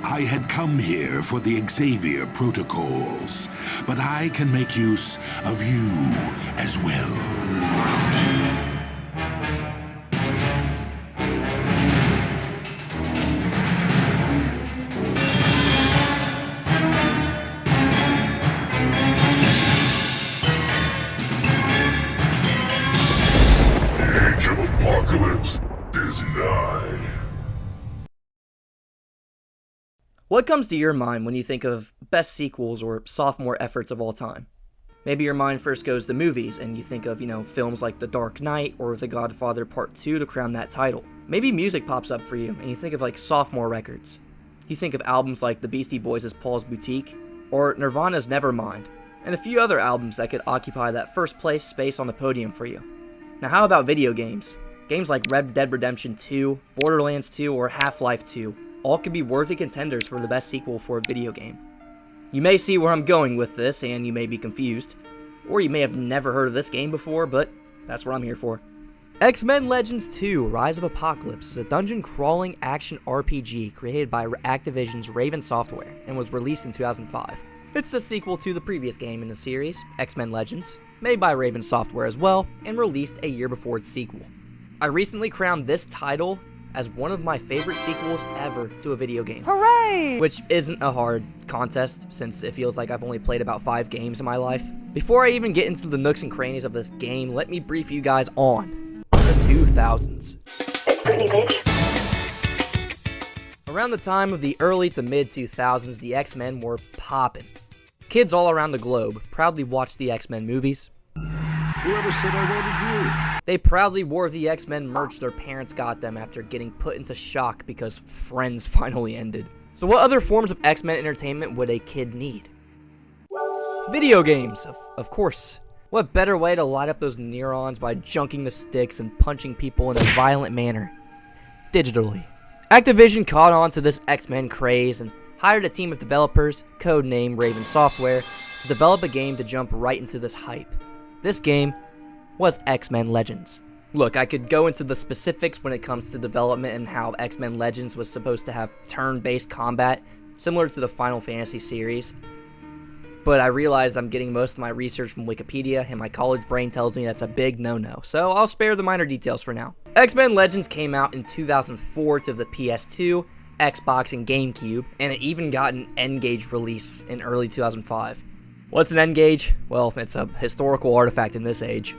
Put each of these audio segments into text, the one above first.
I had come here for the Xavier protocols, but I can make use of you as well. Age of Apocalypse is nigh. What comes to your mind when you think of best sequels or sophomore efforts of all time? Maybe your mind first goes to movies and you think of, films like The Dark Knight or The Godfather Part 2 to crown that title. Maybe music pops up for you and you think of like sophomore records. You think of albums like the Beastie Boys' Paul's Boutique or Nirvana's Nevermind, and a few other albums that could occupy that first place space on the podium for you. Now how about video games? Games like Red Dead Redemption 2, Borderlands 2, or Half-Life 2 all could be worthy contenders for the best sequel for a video game. You may see where I'm going with this, and you may be confused, or you may have never heard of this game before, but that's what I'm here for. X-Men Legends 2 Rise of Apocalypse is a dungeon-crawling action RPG created by Activision's Raven Software and was released in 2005. It's the sequel to the previous game in the series, X-Men Legends, made by Raven Software as well, and released a year before its sequel. I recently crowned this title as one of my favorite sequels ever to a video game. Hooray! Which isn't a hard contest, since it feels like I've only played about 5 games in my life. Before I even get into the nooks and crannies of this game, let me brief you guys on the 2000s. Britney, bitch. Around the time of the early to mid 2000s, the X-Men were poppin'. Kids all around the globe proudly watched the X-Men movies. Whoever said I wanted you? They proudly wore the X-Men merch their parents got them after getting put into shock because Friends finally ended. So what other forms of X-Men entertainment would a kid need? Video games, of course. What better way to light up those neurons by junking the sticks and punching people in a violent manner? Digitally. Activision caught on to this X-Men craze and hired a team of developers, codenamed Raven Software, to develop a game to jump right into this hype. This game was X-Men Legends. Look, I could go into the specifics when it comes to development and how X-Men Legends was supposed to have turn-based combat, similar to the Final Fantasy series, but I realized I'm getting most of my research from Wikipedia, and my college brain tells me that's a big no-no, so I'll spare the minor details for now. X-Men Legends came out in 2004 to the PS2, Xbox, and GameCube, and it even got an N-Gage release in early 2005. What's an N-Gage? Well, it's a historical artifact in this age.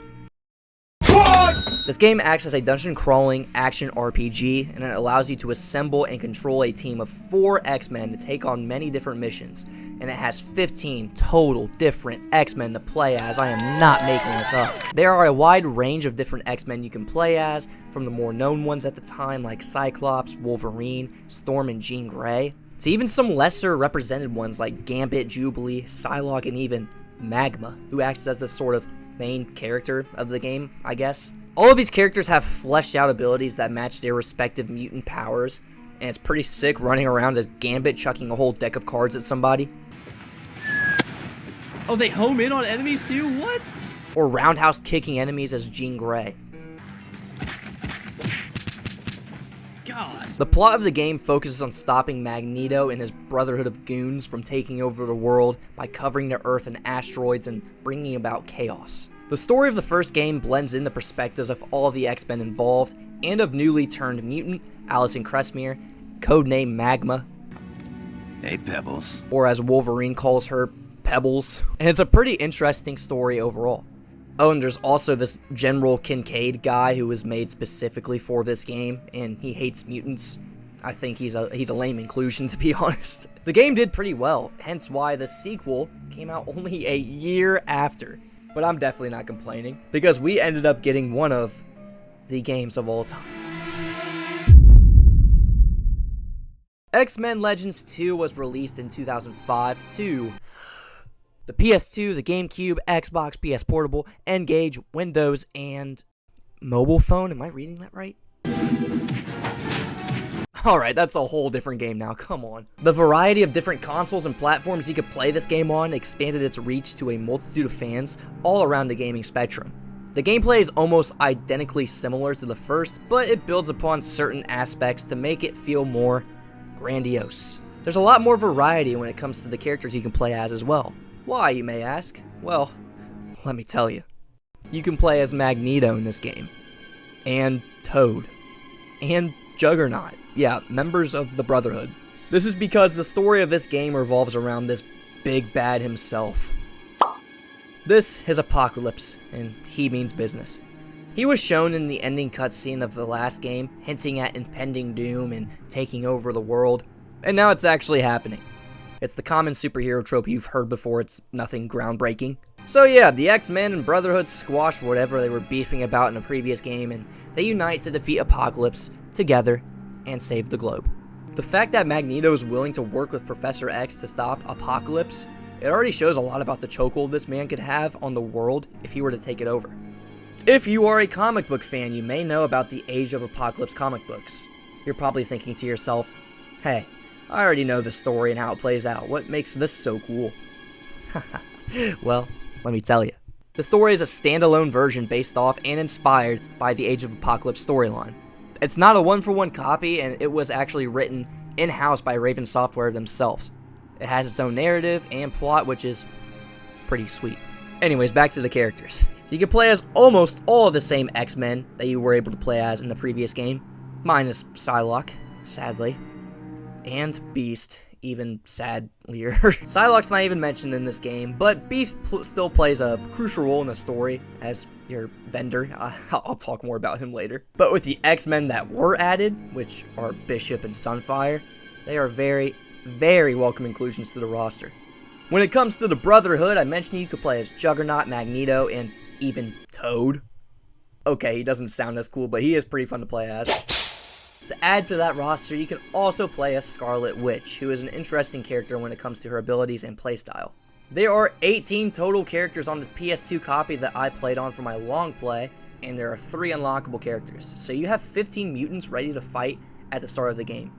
This game acts as a dungeon-crawling action RPG, and it allows you to assemble and control a team of 4 X-Men to take on many different missions, and it has 15 total different X-Men to play as. I am not making this up. There are a wide range of different X-Men you can play as, from the more known ones at the time like Cyclops, Wolverine, Storm, and Jean Grey, to even some lesser represented ones like Gambit, Jubilee, Psylocke, and even Magma, who acts as the sort of main character of the game, I guess. All of these characters have fleshed out abilities that match their respective mutant powers, and it's pretty sick running around as Gambit chucking a whole deck of cards at somebody. Oh, they home in on enemies too? What? Or roundhouse kicking enemies as Jean Grey. God. The plot of the game focuses on stopping Magneto and his Brotherhood of Goons from taking over the world by covering the Earth in asteroids and bringing about chaos. The story of the first game blends in the perspectives of all of the X-Men involved and of newly turned mutant Allison Cressmere, codenamed Magma. Hey, Pebbles. Or as Wolverine calls her, Pebbles. And it's a pretty interesting story overall. Oh, and there's also this General Kincaid guy who was made specifically for this game, and he hates mutants. I think he's a lame inclusion, to be honest. The game did pretty well, hence why the sequel came out only a year after. But I'm definitely not complaining, because we ended up getting one of the games of all time. X-Men Legends 2 was released in 2005 to the PS2, the GameCube, Xbox, PS Portable, N-Gage, Windows, and mobile phone. Am I reading that right? Alright, that's a whole different game now, come on. The variety of different consoles and platforms you could play this game on expanded its reach to a multitude of fans all around the gaming spectrum. The gameplay is almost identically similar to the first, but it builds upon certain aspects to make it feel more grandiose. There's a lot more variety when it comes to the characters you can play as well. Why, you may ask? Well, let me tell you. You can play as Magneto in this game. And Toad. And Juggernaut. Yeah, members of the Brotherhood. This is because the story of this game revolves around this big bad himself. This is Apocalypse, and he means business. He was shown in the ending cutscene of the last game, hinting at impending doom and taking over the world, and now it's actually happening. It's the common superhero trope you've heard before, it's nothing groundbreaking. So yeah, the X-Men and Brotherhood squash whatever they were beefing about in the previous game, and they unite to defeat Apocalypse together and save the globe. The fact that Magneto is willing to work with Professor X to stop Apocalypse, it already shows a lot about the chokehold this man could have on the world if he were to take it over. If you are a comic book fan, you may know about the Age of Apocalypse comic books. You're probably thinking to yourself, hey, I already know the story and how it plays out. What makes this so cool? Well, let me tell you. The story is a standalone version based off and inspired by the Age of Apocalypse storyline. It's not a one-for-one copy, and it was actually written in-house by Raven Software themselves. It has its own narrative and plot, which is pretty sweet. Anyways, back to the characters. You can play as almost all of the same X-Men that you were able to play as in the previous game, minus Psylocke, sadly, and Beast, even sadlier. Psylocke's not even mentioned in this game, but Beast still plays a crucial role in the story as your vendor. I'll talk more about him later. But with the X-Men that were added, which are Bishop and Sunfire, they are very, very welcome inclusions to the roster. When it comes to the Brotherhood, I mentioned you could play as Juggernaut, Magneto, and even Toad. Okay, he doesn't sound as cool, but he is pretty fun to play as. To add to that roster, you can also play as Scarlet Witch, who is an interesting character when it comes to her abilities and playstyle. There are 18 total characters on the PS2 copy that I played on for my long play, and there are 3 unlockable characters, so you have 15 mutants ready to fight at the start of the game.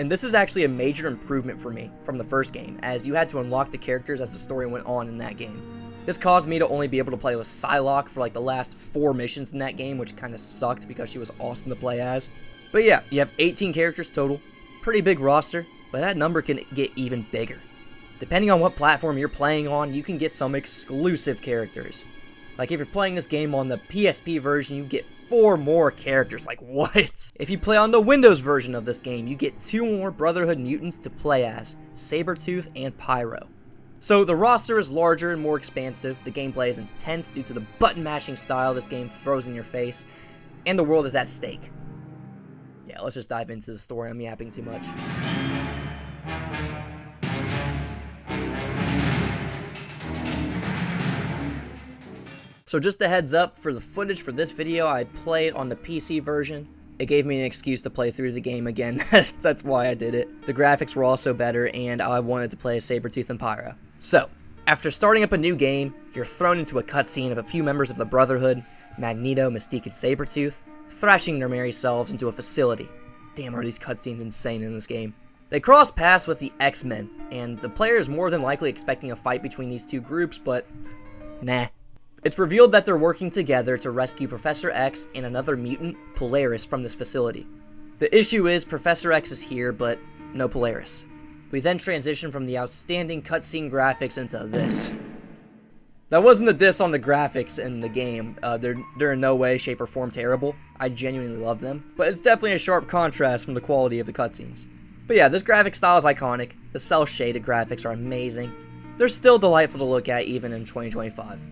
And this is actually a major improvement for me from the first game, as you had to unlock the characters as the story went on in that game. This caused me to only be able to play with Psylocke for like the last 4 missions in that game, which kind of sucked because she was awesome to play as. But yeah, you have 18 characters total, pretty big roster, but that number can get even bigger. Depending on what platform you're playing on, you can get some exclusive characters. Like if you're playing this game on the PSP version, you get 4 more characters, like what? If you play on the Windows version of this game, you get 2 more Brotherhood mutants to play as, Sabretooth and Pyro. So the roster is larger and more expansive, the gameplay is intense due to the button mashing style this game throws in your face, and the world is at stake. Yeah, let's just dive into the story, I'm yapping too much. So just a heads up, for the footage for this video, I played on the PC version. It gave me an excuse to play through the game again, that's why I did it. The graphics were also better, and I wanted to play as Sabretooth and Pyro. So, after starting up a new game, you're thrown into a cutscene of a few members of the Brotherhood, Magneto, Mystique, and Sabretooth, thrashing their merry selves into a facility. Damn, are these cutscenes insane in this game. They cross paths with the X-Men, and the player is more than likely expecting a fight between these two groups, but nah. It's revealed that they're working together to rescue Professor X and another mutant, Polaris, from this facility. The issue is Professor X is here, but no Polaris. We then transition from the outstanding cutscene graphics into this. That wasn't a diss on the graphics in the game. They're in no way, shape, or form terrible. I genuinely love them, but it's definitely a sharp contrast from the quality of the cutscenes. But yeah, this graphic style is iconic. The cel-shaded graphics are amazing. They're still delightful to look at even in 2025.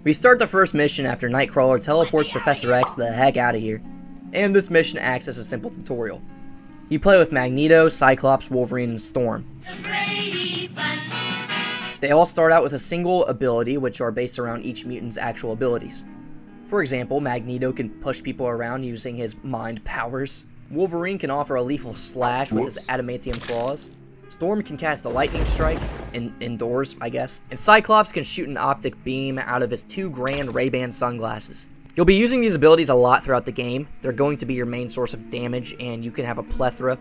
We start the first mission after Nightcrawler teleports Professor X the heck out of here, and this mission acts as a simple tutorial. You play with Magneto, Cyclops, Wolverine, and Storm. They all start out with a single ability, which are based around each mutant's actual abilities. For example, Magneto can push people around using his mind powers. Wolverine can offer a lethal slash with his adamantium claws. Storm can cast a lightning strike, indoors, I guess. And Cyclops can shoot an optic beam out of his 2 grand Ray-Ban sunglasses. You'll be using these abilities a lot throughout the game. They're going to be your main source of damage, and you can have a plethora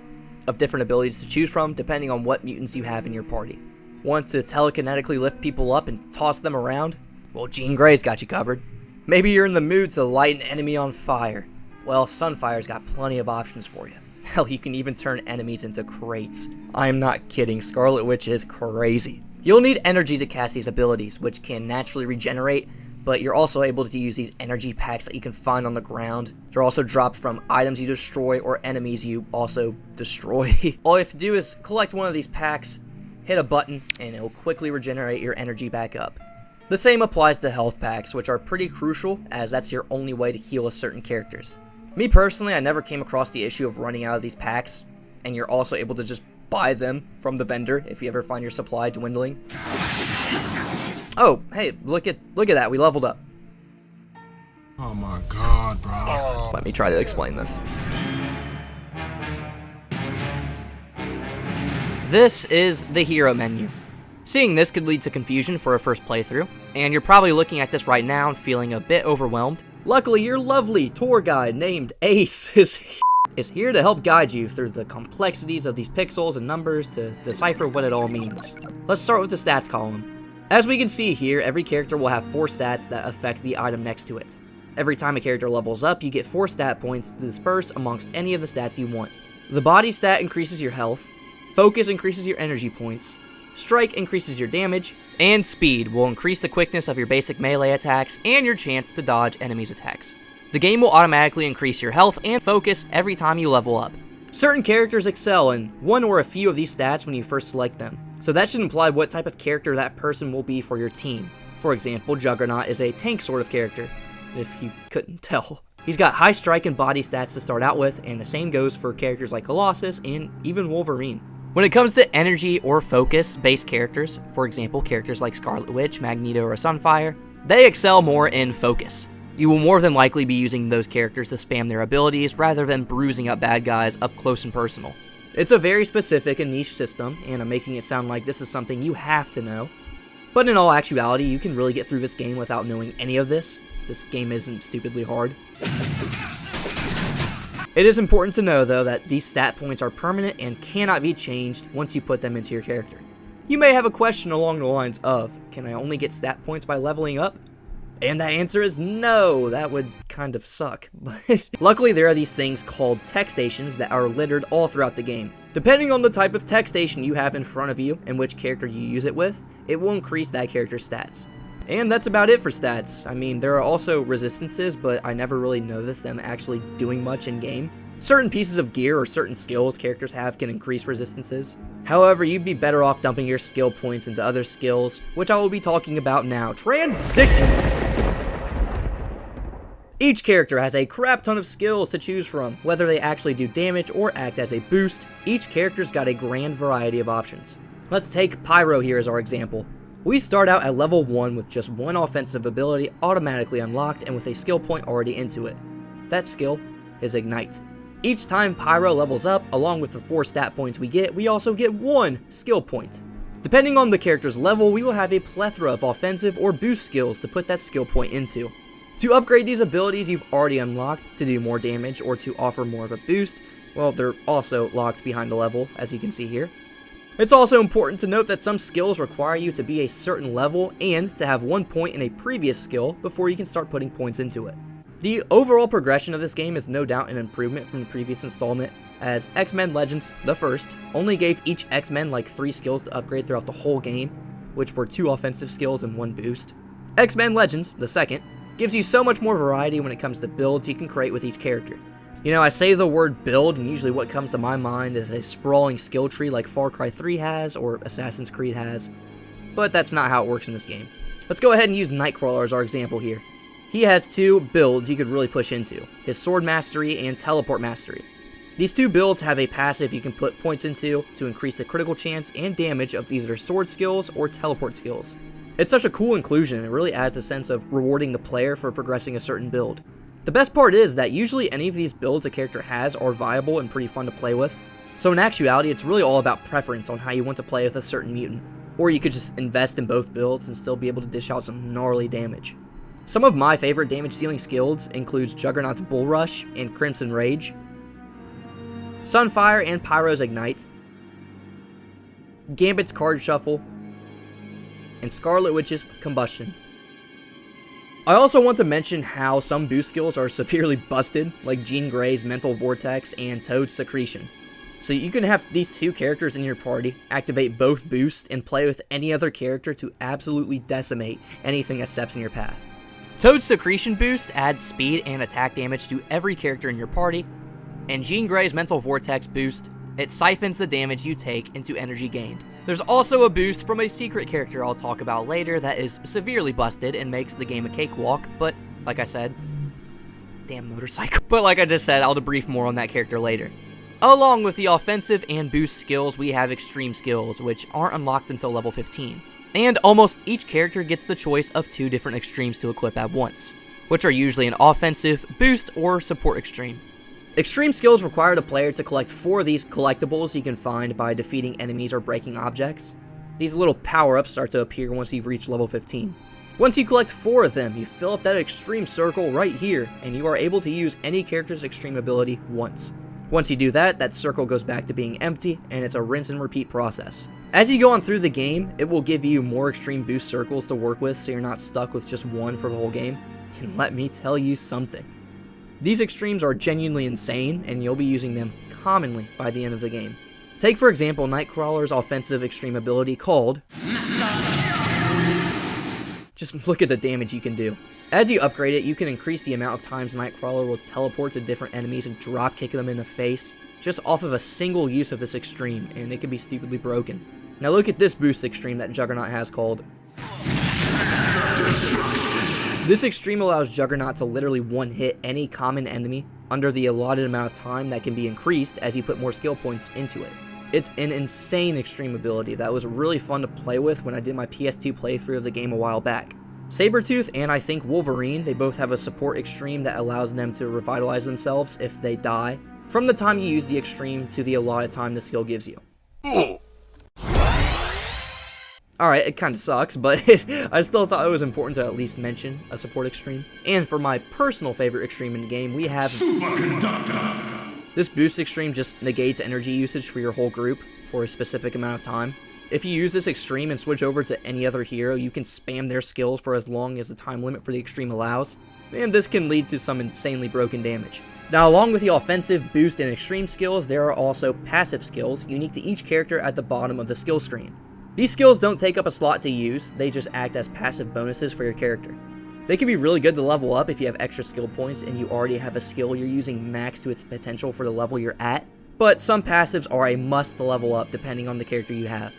of different abilities to choose from depending on what mutants you have in your party. Want to telekinetically lift people up and toss them around? Well, Jean Grey's got you covered. Maybe you're in the mood to light an enemy on fire. Well, Sunfire's got plenty of options for you. Hell, you can even turn enemies into crates. I'm not kidding, Scarlet Witch is crazy. You'll need energy to cast these abilities, which can naturally regenerate, but you're also able to use these energy packs that you can find on the ground. They're also dropped from items you destroy or enemies you also destroy. All you have to do is collect one of these packs, hit a button, and it'll quickly regenerate your energy back up. The same applies to health packs, which are pretty crucial, as that's your only way to heal certain characters. Me personally, I never came across the issue of running out of these packs, and you're also able to just buy them from the vendor if you ever find your supply dwindling. Oh, hey, look at that, we leveled up. Oh my god, bro. Let me try to explain this. This is the hero menu. Seeing this could lead to confusion for a first playthrough, and you're probably looking at this right now and feeling a bit overwhelmed. Luckily, your lovely tour guide named Ace is here to help guide you through the complexities of these pixels and numbers to decipher what it all means. Let's start with the stats column. As we can see here, every character will have 4 stats that affect the item next to it. Every time a character levels up, you get 4 stat points to disperse amongst any of the stats you want. The body stat increases your health, focus increases your energy points, strike increases your damage, and speed will increase the quickness of your basic melee attacks and your chance to dodge enemies' attacks. The game will automatically increase your health and focus every time you level up. Certain characters excel in one or a few of these stats when you first select them, so that should imply what type of character that person will be for your team. For example, Juggernaut is a tank sort of character, if you couldn't tell. He's got high strike and body stats to start out with, and the same goes for characters like Colossus and even Wolverine. When it comes to energy or focus-based characters, for example, characters like Scarlet Witch, Magneto, or Sunfire, they excel more in focus. You will more than likely be using those characters to spam their abilities rather than bruising up bad guys up close and personal. It's a very specific and niche system, and I'm making it sound like this is something you have to know. But in all actuality, you can really get through this game without knowing any of this. This game isn't stupidly hard. It is important to know, though, that these stat points are permanent and cannot be changed once you put them into your character. You may have a question along the lines of, can I only get stat points by leveling up? And that answer is no, that would kind of suck. But luckily, there are these things called tech stations that are littered all throughout the game. Depending on the type of tech station you have in front of you and which character you use it with, it will increase that character's stats. And that's about it for stats. I mean, there are also resistances, but I never really noticed them actually doing much in game. Certain pieces of gear or certain skills characters have can increase resistances. However, you'd be better off dumping your skill points into other skills, which I will be talking about now. Transition! Each character has a crap ton of skills to choose from, whether they actually do damage or act as a boost. Each character's got a grand variety of options. Let's take Pyro here as our example. We start out at level 1 with just one offensive ability automatically unlocked and with a skill point already into it. That skill is Ignite. Each time Pyro levels up, along with the 4 stat points we get, we also get 1 skill point. Depending on the character's level, we will have a plethora of offensive or boost skills to put that skill point into. To upgrade these abilities you've already unlocked to do more damage or to offer more of a boost, well, they're also locked behind a level, as you can see here. It's also important to note that some skills require you to be a certain level and to have 1 point in a previous skill before you can start putting points into it. The overall progression of this game is no doubt an improvement from the previous installment, as X-Men Legends, the first, only gave each X-Men like 3 skills to upgrade throughout the whole game, which were 2 offensive skills and 1 boost. X-Men Legends, the second, gives you so much more variety when it comes to builds you can create with each character. You know, I say the word build, and usually what comes to my mind is a sprawling skill tree like Far Cry 3 has, or Assassin's Creed has, but that's not how it works in this game. Let's go ahead and use Nightcrawler as our example here. He has 2 builds you could really push into, his Sword Mastery and Teleport Mastery. These 2 builds have a passive you can put points into to increase the critical chance and damage of either sword skills or teleport skills. It's such a cool inclusion, and it really adds a sense of rewarding the player for progressing a certain build. The best part is that usually any of these builds a character has are viable and pretty fun to play with, so in actuality it's really all about preference on how you want to play with a certain mutant, or you could just invest in both builds and still be able to dish out some gnarly damage. Some of my favorite damage dealing skills includes Juggernaut's Bull Rush and Crimson Rage, Sunfire and Pyro's Ignite, Gambit's Card Shuffle, and Scarlet Witch's Combustion. I also want to mention how some boost skills are severely busted, like Jean Grey's Mental Vortex and Toad's Secretion. So you can have these two characters in your party, activate both boosts, and play with any other character to absolutely decimate anything that steps in your path. Toad's Secretion boost adds speed and attack damage to every character in your party, and Jean Grey's Mental Vortex boost, it siphons the damage you take into energy gained. There's also a boost from a secret character I'll talk about later that is severely busted and makes the game a cakewalk, but like I said, damn motorcycle. But like I just said, I'll debrief more on that character later. Along with the offensive and boost skills, we have extreme skills, which aren't unlocked until level 15. And almost each character gets the choice of 2 different extremes to equip at once, which are usually an offensive, boost, or support extreme. Extreme skills require the player to collect 4 of these collectibles you can find by defeating enemies or breaking objects. These little power-ups start to appear once you've reached level 15. Once you collect 4 of them, you fill up that extreme circle right here, and you are able to use any character's extreme ability once. Once you do that, that circle goes back to being empty, and it's a rinse and repeat process. As you go on through the game, it will give you more extreme boost circles to work with, so you're not stuck with just one for the whole game. And let me tell you something. These extremes are genuinely insane, and you'll be using them commonly by the end of the game. Take for example Nightcrawler's offensive extreme ability called Just look at the damage you can do. As you upgrade it, you can increase the amount of times Nightcrawler will teleport to different enemies and drop kick them in the face, just off of a single use of this extreme, and it can be stupidly broken. Now look at this boost extreme that Juggernaut has called This extreme allows Juggernaut to literally one-hit any common enemy under the allotted amount of time that can be increased as you put more skill points into it. It's an insane extreme ability that was really fun to play with when I did my PS2 playthrough of the game a while back. Sabretooth and I think Wolverine, they both have a support extreme that allows them to revitalize themselves if they die, from the time you use the extreme to the allotted time the skill gives you. Alright, it kinda sucks, but I still thought it was important to at least mention a support extreme. And for my personal favorite extreme in the game, we have Superconductor! This boost extreme just negates energy usage for your whole group for a specific amount of time. If you use this extreme and switch over to any other hero, you can spam their skills for as long as the time limit for the extreme allows, and this can lead to some insanely broken damage. Now, along with the offensive, boost, and extreme skills, there are also passive skills unique to each character at the bottom of the skill screen. These skills don't take up a slot to use, they just act as passive bonuses for your character. They can be really good to level up if you have extra skill points and you already have a skill you're using max to its potential for the level you're at, but some passives are a must to level up depending on the character you have.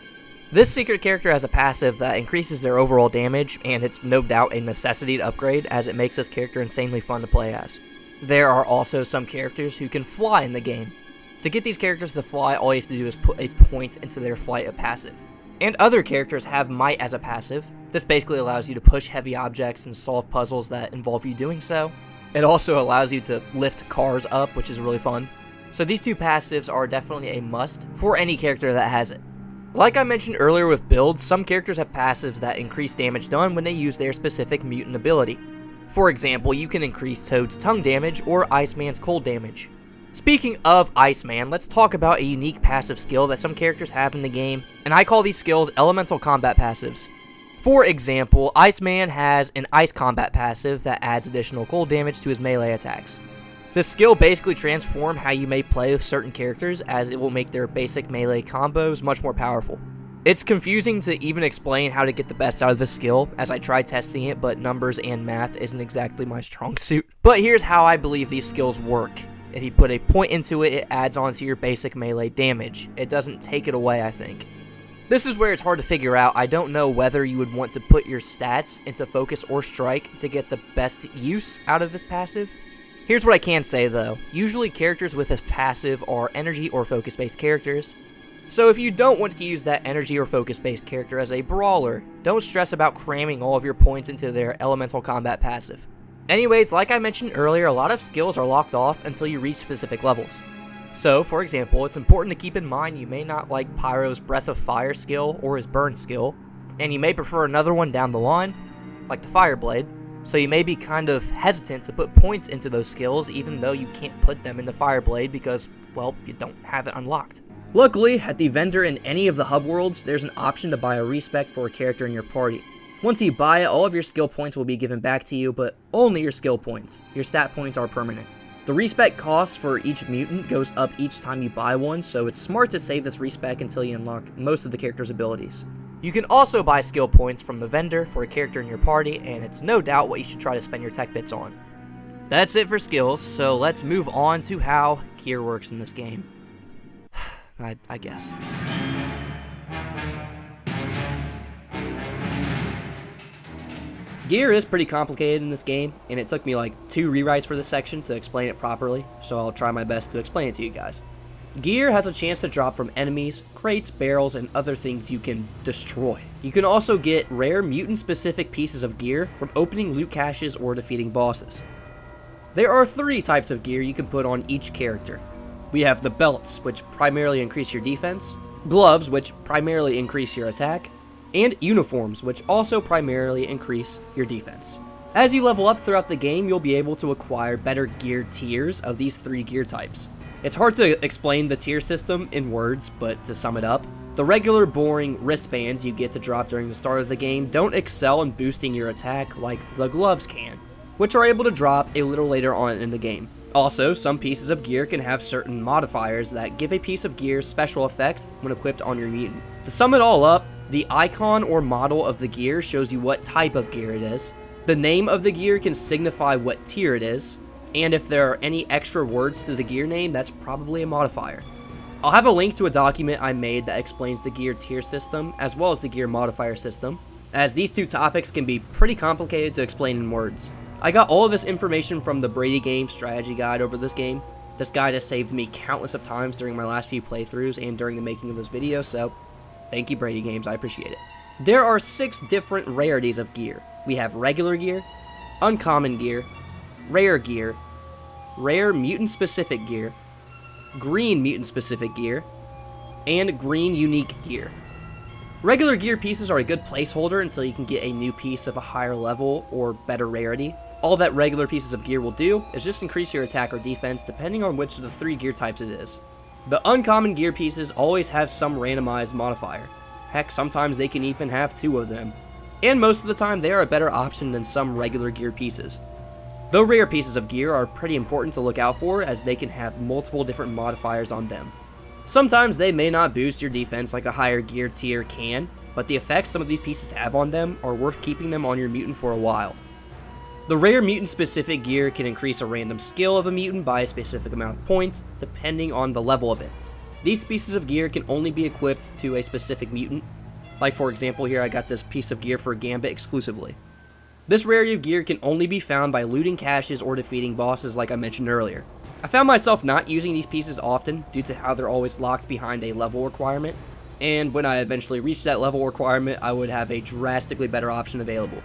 This secret character has a passive that increases their overall damage, and it's no doubt a necessity to upgrade as it makes this character insanely fun to play as. There are also some characters who can fly in the game. To get these characters to fly, all you have to do is put a point into their flight of passive. And other characters have Might as a passive. This basically allows you to push heavy objects and solve puzzles that involve you doing so. It also allows you to lift cars up, which is really fun. So these two passives are definitely a must for any character that has it. Like I mentioned earlier with builds, some characters have passives that increase damage done when they use their specific mutant ability. For example, you can increase Toad's tongue damage or Iceman's cold damage. Speaking of Iceman, let's talk about a unique passive skill that some characters have in the game, and I call these skills elemental combat passives. For example, Iceman has an ice combat passive that adds additional cold damage to his melee attacks. This skill basically transforms how you may play with certain characters, as it will make their basic melee combos much more powerful. It's confusing to even explain how to get the best out of this skill, as I tried testing it, but numbers and math isn't exactly my strong suit. But here's how I believe these skills work. If you put a point into it, it adds on to your basic melee damage. It doesn't take it away, I think. This is where it's hard to figure out. I don't know whether you would want to put your stats into focus or strike to get the best use out of this passive. Here's what I can say though. Usually characters with this passive are energy or focus based characters. So if you don't want to use that energy or focus based character as a brawler, don't stress about cramming all of your points into their elemental combat passive. Anyways, like I mentioned earlier, a lot of skills are locked off until you reach specific levels. So, for example, it's important to keep in mind you may not like Pyro's Breath of Fire skill or his Burn skill, and you may prefer another one down the line, like the Fire Blade, so you may be kind of hesitant to put points into those skills even though you can't put them in the Fire Blade because, well, you don't have it unlocked. Luckily, at the vendor in any of the hub worlds, there's an option to buy a respec for a character in your party. Once you buy it, all of your skill points will be given back to you, but only your skill points. Your stat points are permanent. The respec cost for each mutant goes up each time you buy one, so it's smart to save this respec until you unlock most of the character's abilities. You can also buy skill points from the vendor for a character in your party, and it's no doubt what you should try to spend your tech bits on. That's it for skills, so let's move on to how gear works in this game. I guess. Gear is pretty complicated in this game, and it took me like 2 rewrites for this section to explain it properly, so I'll try my best to explain it to you guys. Gear has a chance to drop from enemies, crates, barrels, and other things you can destroy. You can also get rare mutant-specific pieces of gear from opening loot caches or defeating bosses. There are 3 types of gear you can put on each character. We have the belts, which primarily increase your defense, gloves, which primarily increase your attack, and uniforms, which also primarily increase your defense. As you level up throughout the game, you'll be able to acquire better gear tiers of these 3 gear types. It's hard to explain the tier system in words, but to sum it up, the regular boring wristbands you get to drop during the start of the game don't excel in boosting your attack like the gloves can, which are able to drop a little later on in the game. Also, some pieces of gear can have certain modifiers that give a piece of gear special effects when equipped on your mutant. To sum it all up, the icon or model of the gear shows you what type of gear it is. The name of the gear can signify what tier it is, and if there are any extra words to the gear name, that's probably a modifier. I'll have a link to a document I made that explains the gear tier system as well as the gear modifier system, as these 2 topics can be pretty complicated to explain in words. I got all of this information from the Brady Game strategy guide over this game. This guide has saved me countless of times during my last few playthroughs and during the making of this video, so thank you, Brady Games, I appreciate it. There are 6 different rarities of gear. We have regular gear, uncommon gear, rare mutant-specific gear, green mutant-specific gear, and green unique gear. Regular gear pieces are a good placeholder until you can get a new piece of a higher level or better rarity. All that regular pieces of gear will do is just increase your attack or defense depending on which of the 3 gear types it is. The uncommon gear pieces always have some randomized modifier. Heck, sometimes they can even have 2 of them. And most of the time, they are a better option than some regular gear pieces. Though rare pieces of gear are pretty important to look out for, as they can have multiple different modifiers on them. Sometimes they may not boost your defense like a higher gear tier can, but the effects some of these pieces have on them are worth keeping them on your mutant for a while. The rare mutant-specific gear can increase a random skill of a mutant by a specific amount of points, depending on the level of it. These pieces of gear can only be equipped to a specific mutant. Like for example here, I got this piece of gear for Gambit exclusively. This rarity of gear can only be found by looting caches or defeating bosses like I mentioned earlier. I found myself not using these pieces often due to how they're always locked behind a level requirement, and when I eventually reached that level requirement, I would have a drastically better option available.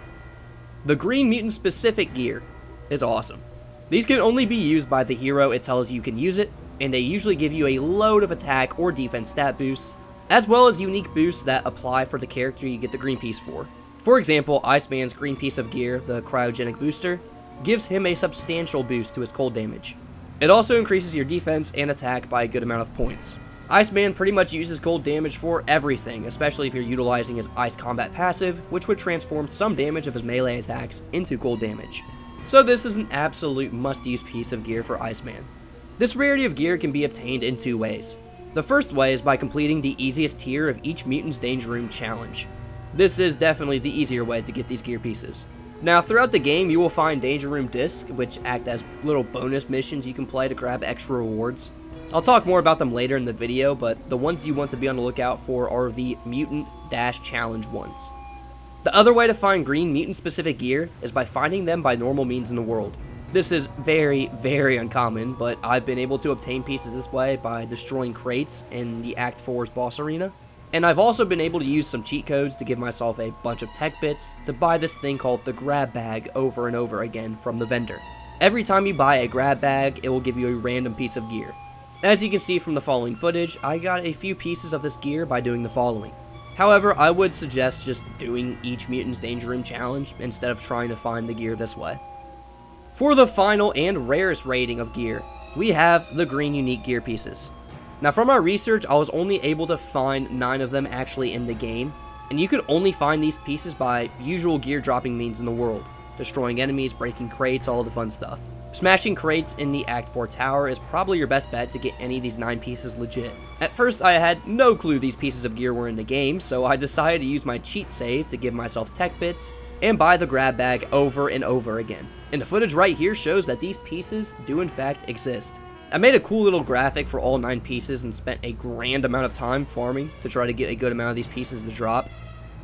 The green mutant specific gear is awesome. These can only be used by the hero it tells you can use it, and they usually give you a load of attack or defense stat boosts, as well as unique boosts that apply for the character you get the green piece for. For example, Iceman's green piece of gear, the cryogenic booster, gives him a substantial boost to his cold damage. It also increases your defense and attack by a good amount of points. Iceman pretty much uses cold damage for everything, especially if you're utilizing his ice combat passive, which would transform some damage of his melee attacks into cold damage. So this is an absolute must-use piece of gear for Iceman. This rarity of gear can be obtained in 2 ways. The first way is by completing the easiest tier of each Mutant's Danger Room challenge. This is definitely the easier way to get these gear pieces. Now, throughout the game, you will find Danger Room discs, which act as little bonus missions you can play to grab extra rewards. I'll talk more about them later in the video, but the ones you want to be on the lookout for are the Mutant-Challenge ones. The other way to find green mutant-specific gear is by finding them by normal means in the world. This is very, very uncommon, but I've been able to obtain pieces this way by destroying crates in the Act 4's boss arena. And I've also been able to use some cheat codes to give myself a bunch of tech bits to buy this thing called the grab bag over and over again from the vendor. Every time you buy a grab bag, it will give you a random piece of gear. As you can see from the following footage, I got a few pieces of this gear by doing the following. However, I would suggest just doing each Mutant's Danger Room challenge instead of trying to find the gear this way. For the final and rarest rating of gear, we have the green unique gear pieces. Now from our research, I was only able to find 9 of them actually in the game, and you can only find these pieces by usual gear dropping means in the world. Destroying enemies, breaking crates, all the fun stuff. Smashing crates in the Act 4 tower is probably your best bet to get any of these 9 pieces legit. At first I had no clue these pieces of gear were in the game, so I decided to use my cheat save to give myself tech bits and buy the grab bag over and over again. And the footage right here shows that these pieces do in fact exist. I made a cool little graphic for all 9 pieces and spent a grand amount of time farming to try to get a good amount of these pieces to drop.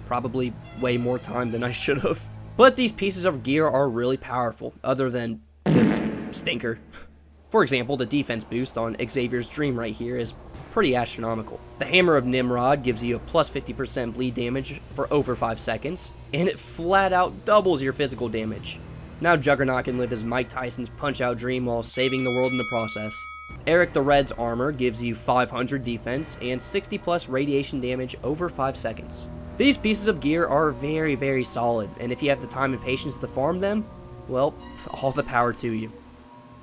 Probably way more time than I should have. But these pieces of gear are really powerful, other than this stinker. For example, the defense boost on Xavier's Dream right here is pretty astronomical. The Hammer of Nimrod gives you a plus 50% bleed damage for over 5 seconds, and it flat out doubles your physical damage. Now Juggernaut can live his Mike Tyson's Punch-Out dream while saving the world in the process. Eric the Red's armor gives you 500 defense and 60 plus radiation damage over 5 seconds. These pieces of gear are very, very solid, and if you have the time and patience to farm them, well, all the power to you.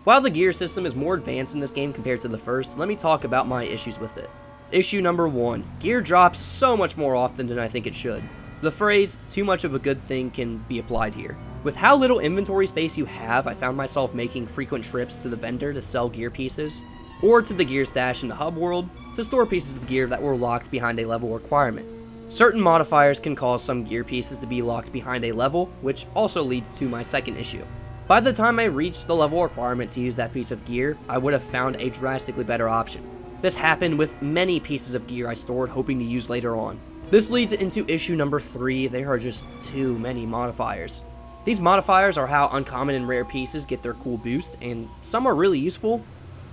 While the gear system is more advanced in this game compared to the first, let me talk about my issues with it. Issue number 1. Gear drops so much more often than I think it should. The phrase, too much of a good thing, can be applied here. With how little inventory space you have, I found myself making frequent trips to the vendor to sell gear pieces, or to the gear stash in the hub world to store pieces of gear that were locked behind a level requirement. Certain modifiers can cause some gear pieces to be locked behind a level, which also leads to my second issue. By the time I reached the level requirement to use that piece of gear, I would have found a drastically better option. This happened with many pieces of gear I stored hoping to use later on. This leads into issue number 3, there are just too many modifiers. These modifiers are how uncommon and rare pieces get their cool boost, and some are really useful,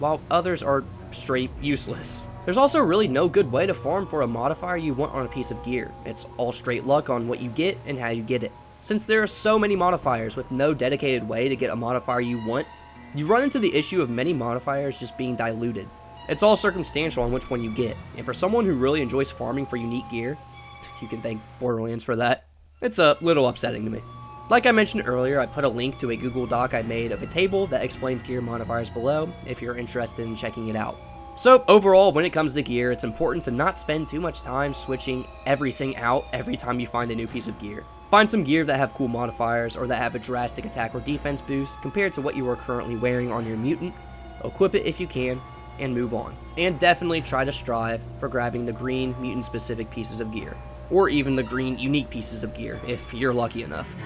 while others are straight useless. There's also really no good way to farm for a modifier you want on a piece of gear. It's all straight luck on what you get and how you get it. Since there are so many modifiers with no dedicated way to get a modifier you want, you run into the issue of many modifiers just being diluted. It's all circumstantial on which one you get, and for someone who really enjoys farming for unique gear, you can thank Borderlands for that, it's a little upsetting to me. Like I mentioned earlier, I put a link to a Google Doc I made of a table that explains gear modifiers below if you're interested in checking it out. So overall, when it comes to gear, it's important to not spend too much time switching everything out every time you find a new piece of gear. Find some gear that have cool modifiers or that have a drastic attack or defense boost compared to what you are currently wearing on your mutant, equip it if you can, and move on. And definitely try to strive for grabbing the green mutant specific pieces of gear, or even the green unique pieces of gear if you're lucky enough.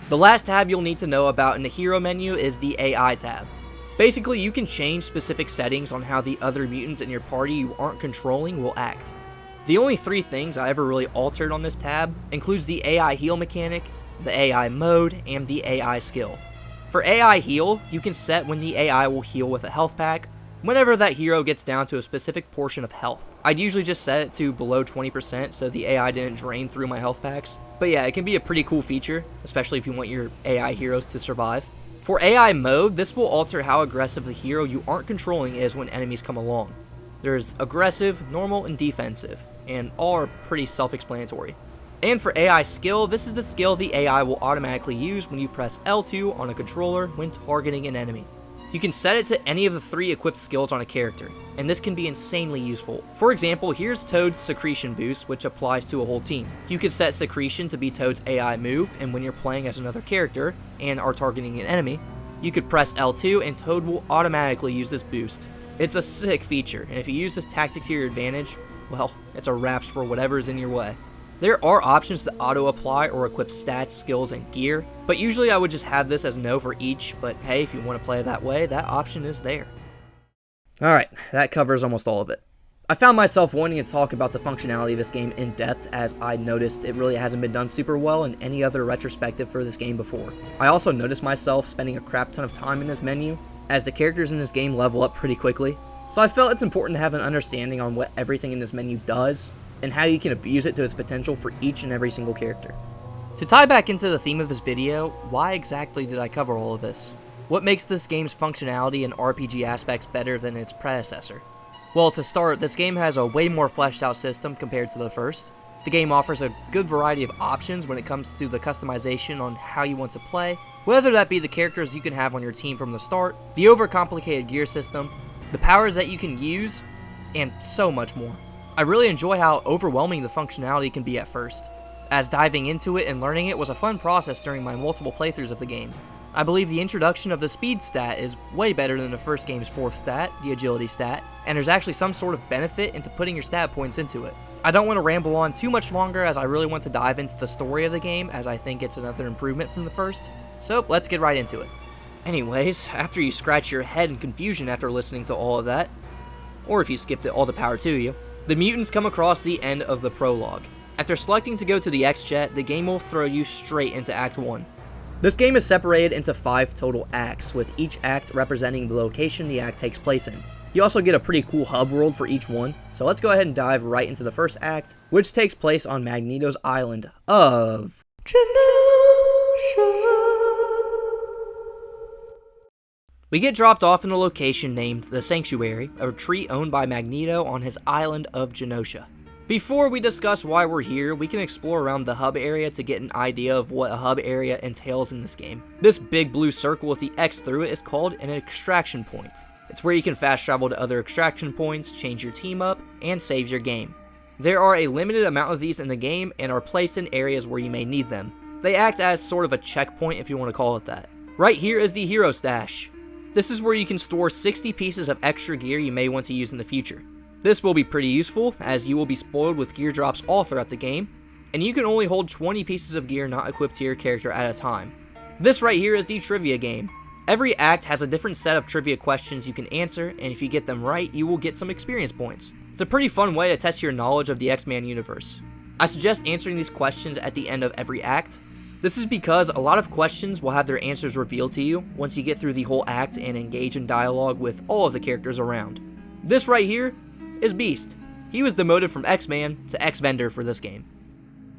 The last tab you'll need to know about in the hero menu is the AI tab. Basically, you can change specific settings on how the other mutants in your party you aren't controlling will act. The only 3 things I ever really altered on this tab includes the AI heal mechanic, the AI mode, and the AI skill. For AI heal, you can set when the AI will heal with a health pack, whenever that hero gets down to a specific portion of health. I'd usually just set it to below 20% so the AI didn't drain through my health packs. But yeah, it can be a pretty cool feature, especially if you want your AI heroes to survive. For AI mode, this will alter how aggressive the hero you aren't controlling is when enemies come along. There's aggressive, normal, and defensive, and all are pretty self-explanatory. And for AI skill, this is the skill the AI will automatically use when you press L2 on a controller when targeting an enemy. You can set it to any of the 3 equipped skills on a character, and this can be insanely useful. For example, here's Toad's Secretion boost, which applies to a whole team. You could set Secretion to be Toad's AI move, and when you're playing as another character and are targeting an enemy, you could press L2 and Toad will automatically use this boost. It's a sick feature, and if you use this tactic to your advantage, well, it's a wraps for whatever's in your way. There are options to auto-apply or equip stats, skills, and gear, but usually I would just have this as no for each, but hey, if you want to play it that way, that option is there. Alright, that covers almost all of it. I found myself wanting to talk about the functionality of this game in depth, as I noticed it really hasn't been done super well in any other retrospective for this game before. I also noticed myself spending a crap ton of time in this menu, as the characters in this game level up pretty quickly, so I felt it's important to have an understanding on what everything in this menu does, and how you can abuse it to its potential for each and every single character. To tie back into the theme of this video, why exactly did I cover all of this? What makes this game's functionality and RPG aspects better than its predecessor? Well, to start, this game has a way more fleshed out system compared to the first. The game offers a good variety of options when it comes to the customization on how you want to play, whether that be the characters you can have on your team from the start, the overcomplicated gear system, the powers that you can use, and so much more. I really enjoy how overwhelming the functionality can be at first, as diving into it and learning it was a fun process during my multiple playthroughs of the game. I believe the introduction of the speed stat is way better than the first game's 4th stat, the agility stat, and there's actually some sort of benefit into putting your stat points into it. I don't want to ramble on too much longer as I really want to dive into the story of the game, as I think it's another improvement from the first, so let's get right into it. Anyways, after you scratch your head in confusion after listening to all of that, or if you skipped it, all the power to you, the mutants come across the end of the prologue. After selecting to go to the X-Jet, the game will throw you straight into Act 1. This game is separated into 5 total acts, with each act representing the location the act takes place in. You also get a pretty cool hub world for each one, so let's go ahead and dive right into the first act, which takes place on Magneto's island of Genosha. We get dropped off in a location named The Sanctuary, a retreat owned by Magneto on his island of Genosha. Before we discuss why we're here, we can explore around the hub area to get an idea of what a hub area entails in this game. This big blue circle with the X through it is called an extraction point. It's where you can fast travel to other extraction points, change your team up, and save your game. There are a limited amount of these in the game and are placed in areas where you may need them. They act as sort of a checkpoint if you want to call it that. Right here is the Hero Stash. This is where you can store 60 pieces of extra gear you may want to use in the future. This will be pretty useful, as you will be spoiled with gear drops all throughout the game, and you can only hold 20 pieces of gear not equipped to your character at a time. This right here is the trivia game. Every act has a different set of trivia questions you can answer, and if you get them right, you will get some experience points. It's a pretty fun way to test your knowledge of the X-Men universe. I suggest answering these questions at the end of every act. This is because a lot of questions will have their answers revealed to you once you get through the whole act and engage in dialogue with all of the characters around. This right here is Beast. He was demoted from X-Man to X-Vendor for this game.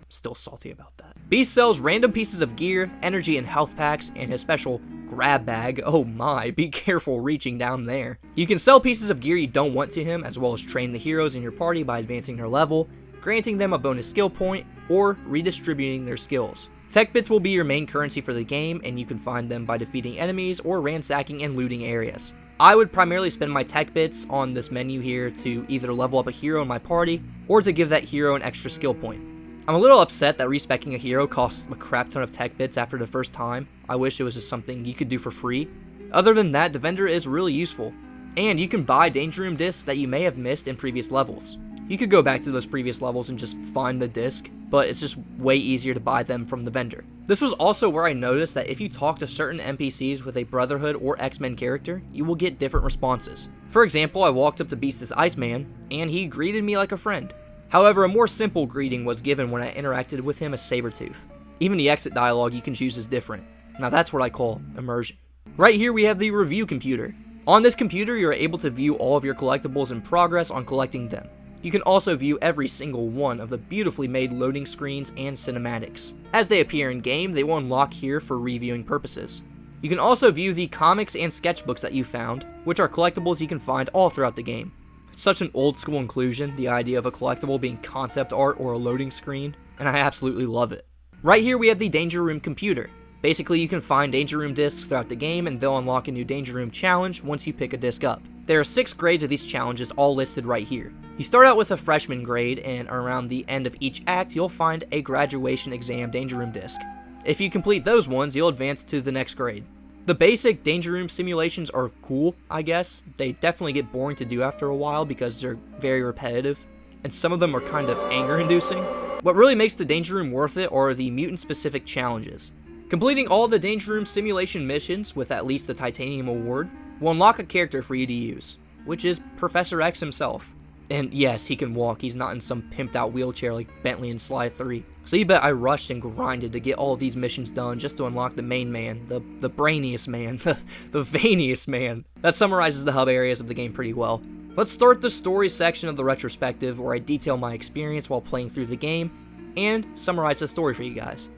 Still salty about that. Beast sells random pieces of gear, energy and health packs, and his special grab bag. Oh my, be careful reaching down there. You can sell pieces of gear you don't want to him, as well as train the heroes in your party by advancing their level, granting them a bonus skill point, or redistributing their skills. Tech bits will be your main currency for the game, and you can find them by defeating enemies or ransacking and looting areas. I would primarily spend my tech bits on this menu here to either level up a hero in my party, or to give that hero an extra skill point. I'm a little upset that respeccing a hero costs a crap ton of tech bits after the first time. I wish it was just something you could do for free. Other than that, the vendor is really useful, and you can buy Danger Room discs that you may have missed in previous levels. You could go back to those previous levels and just find the disc, but it's just way easier to buy them from the vendor. This was also where I noticed that if you talk to certain NPCs with a Brotherhood or X-Men character, you will get different responses. For example, I walked up to Beast as Iceman, and he greeted me like a friend. However, a more simple greeting was given when I interacted with him as Sabretooth. Even the exit dialogue you can choose is different. Now that's what I call immersion. Right here we have the review computer. On this computer, you are able to view all of your collectibles and progress on collecting them. You can also view every single one of the beautifully made loading screens and cinematics. As they appear in game, they will unlock here for reviewing purposes. You can also view the comics and sketchbooks that you found, which are collectibles you can find all throughout the game. It's such an old school inclusion, the idea of a collectible being concept art or a loading screen, and I absolutely love it. Right here we have the Danger Room computer. Basically, you can find Danger Room discs throughout the game, and they'll unlock a new Danger Room challenge once you pick a disc up. There are 6 grades of these challenges, all listed right here. You start out with a freshman grade, and around the end of each act, you'll find a graduation exam Danger Room disc. If you complete those ones, you'll advance to the next grade. The basic Danger Room simulations are cool, I guess. They definitely get boring to do after a while because they're very repetitive, and some of them are kind of anger-inducing. What really makes the Danger Room worth it are the mutant-specific challenges. Completing all the Danger Room simulation missions with at least the Titanium Award will unlock a character for you to use, which is Professor X himself. And yes, he can walk, he's not in some pimped out wheelchair like Bentley in Sly 3. So you bet I rushed and grinded to get all of these missions done just to unlock the main man, the brainiest man, the veiniest man. That summarizes the hub areas of the game pretty well. Let's start the story section of the retrospective, where I detail my experience while playing through the game, and summarize the story for you guys.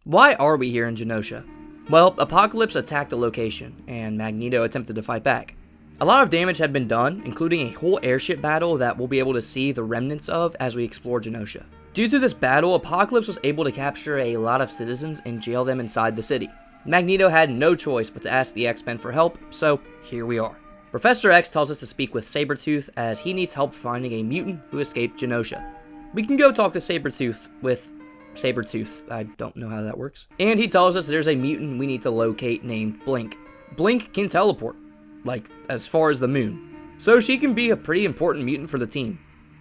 Why are we here in Genosha? Well, Apocalypse attacked the location, and Magneto attempted to fight back. A lot of damage had been done, including a whole airship battle that we'll be able to see the remnants of as we explore Genosha. Due to this battle, Apocalypse was able to capture a lot of citizens and jail them inside the city. Magneto had no choice but to ask the X-Men for help, so here we are. Professor X tells us to speak with Sabretooth as he needs help finding a mutant who escaped Genosha. We can go talk to Sabretooth with Sabretooth, I don't know how that works. And he tells us there's a mutant we need to locate named Blink. Blink can teleport, like as far as the moon, so she can be a pretty important mutant for the team.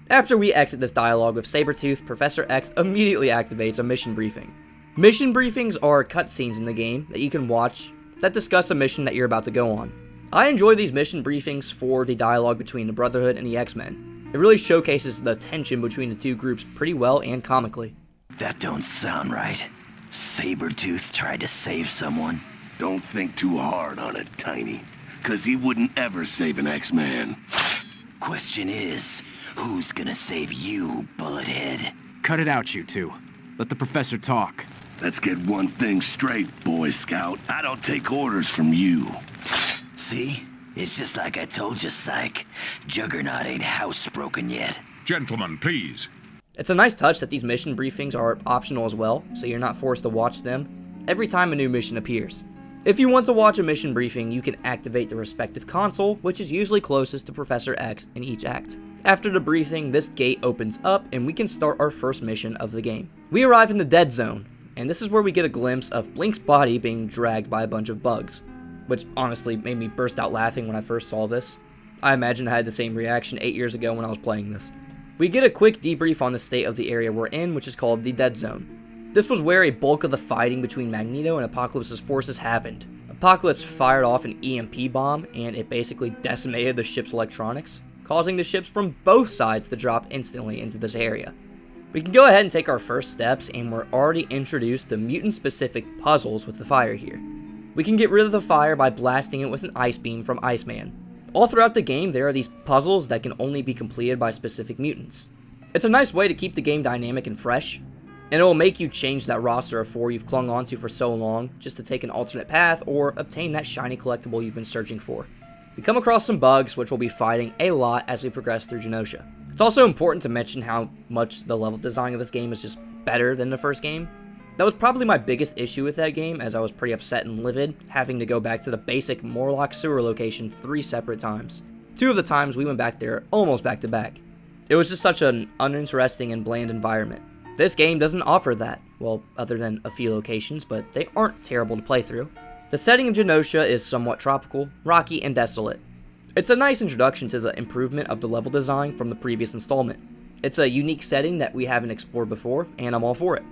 After we exit this dialogue with Sabretooth, Professor X immediately activates a mission briefing. Mission briefings are cutscenes in the game that you can watch that discuss a mission that you're about to go on. I enjoy these mission briefings for the dialogue between the Brotherhood and the X-Men. It really showcases the tension between the two groups pretty well and comically. That don't sound right. Sabretooth tried to save someone. Don't think too hard on it, Tiny, cause he wouldn't ever save an X-Man. Question is, who's gonna save you, Bullethead? Cut it out, you two. Let the professor talk. Let's get one thing straight, Boy Scout. I don't take orders from you. See? It's just like I told you, Psych. Juggernaut ain't housebroken yet. Gentlemen, please. It's a nice touch that these mission briefings are optional as well, so you're not forced to watch them every time a new mission appears. If you want to watch a mission briefing, you can activate the respective console, which is usually closest to Professor X in each act. After the briefing, this gate opens up and we can start our first mission of the game. We arrive in the Dead Zone, and this is where we get a glimpse of Blink's body being dragged by a bunch of bugs, which honestly made me burst out laughing when I first saw this. I imagine I had the same reaction 8 years ago when I was playing this. We get a quick debrief on the state of the area we're in, which is called the Dead Zone. This was where a bulk of the fighting between Magneto and Apocalypse's forces happened. Apocalypse fired off an EMP bomb, and it basically decimated the ship's electronics, causing the ships from both sides to drop instantly into this area. We can go ahead and take our first steps, and we're already introduced to mutant-specific puzzles with the fire here. We can get rid of the fire by blasting it with an ice beam from Iceman. All throughout the game, there are these puzzles that can only be completed by specific mutants. It's a nice way to keep the game dynamic and fresh, and it will make you change that roster of 4 you've clung onto for so long just to take an alternate path or obtain that shiny collectible you've been searching for. We come across some bugs, which we'll be fighting a lot as we progress through Genosha. It's also important to mention how much the level design of this game is just better than the first game. That was probably my biggest issue with that game, as I was pretty upset and livid having to go back to the basic Morlock sewer location 3 separate times. 2 of the times we went back there almost back to back. It was just such an uninteresting and bland environment. This game doesn't offer that, well, other than a few locations, but they aren't terrible to play through. The setting of Genosha is somewhat tropical, rocky, and desolate. It's a nice introduction to the improvement of the level design from the previous installment. It's a unique setting that we haven't explored before, and I'm all for it.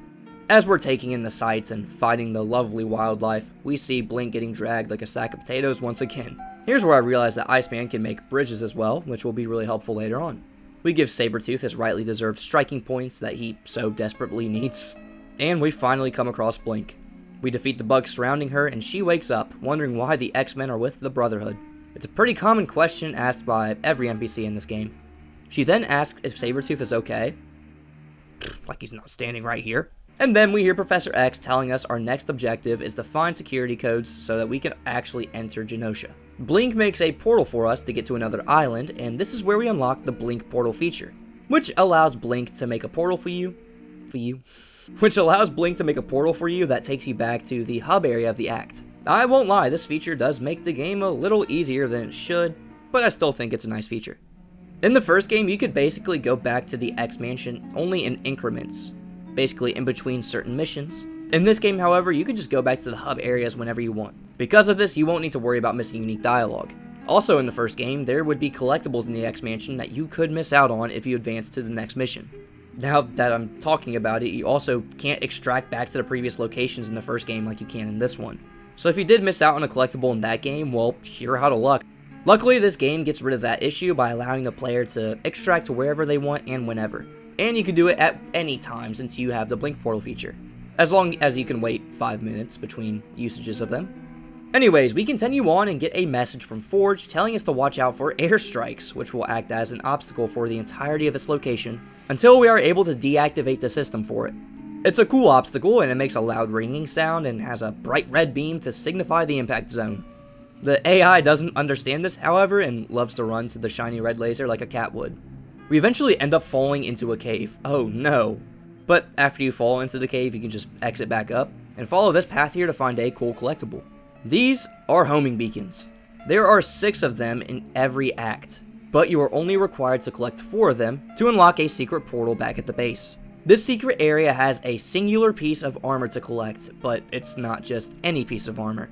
As we're taking in the sights and fighting the lovely wildlife, we see Blink getting dragged like a sack of potatoes once again. Here's where I realize that Iceman can make bridges as well, which will be really helpful later on. We give Sabretooth his rightly deserved striking points that he so desperately needs. And we finally come across Blink. We defeat the bugs surrounding her, and she wakes up, wondering why the X-Men are with the Brotherhood. It's a pretty common question asked by every NPC in this game. She then asks if Sabretooth is okay. Like he's not standing right here. And then we hear Professor X telling us our next objective is to find security codes so that we can actually enter Genosha. Blink makes a portal for us to get to another island, and this is where we unlock the Blink portal feature, which allows Blink to make a portal that takes you back to the hub area of the act. I won't lie, this feature does make the game a little easier than it should, but I still think it's a nice feature. In the first game, you could basically go back to the X-Mansion only in increments, basically in between certain missions. In this game, however, you can just go back to the hub areas whenever you want. Because of this, you won't need to worry about missing unique dialogue. Also in the first game, there would be collectibles in the X-Mansion that you could miss out on if you advance to the next mission. Now that I'm talking about it, you also can't extract back to the previous locations in the first game like you can in this one. So if you did miss out on a collectible in that game, well, you're out of luck. Luckily, this game gets rid of that issue by allowing the player to extract to wherever they want and whenever. And you can do it at any time since you have the Blink portal feature, as long as you can wait 5 minutes between usages of them. Anyways, we continue on and get a message from Forge telling us to watch out for airstrikes, which will act as an obstacle for the entirety of its location, until we are able to deactivate the system for it. It's a cool obstacle, and it makes a loud ringing sound and has a bright red beam to signify the impact zone. The AI doesn't understand this, however, and loves to run to the shiny red laser like a cat would. We eventually end up falling into a cave. Oh no. But after you fall into the cave, you can just exit back up and follow this path here to find a cool collectible. These are homing beacons. There are 6 of them in every act, but you are only required to collect 4 of them to unlock a secret portal back at the base. This secret area has a singular piece of armor to collect, but it's not just any piece of armor.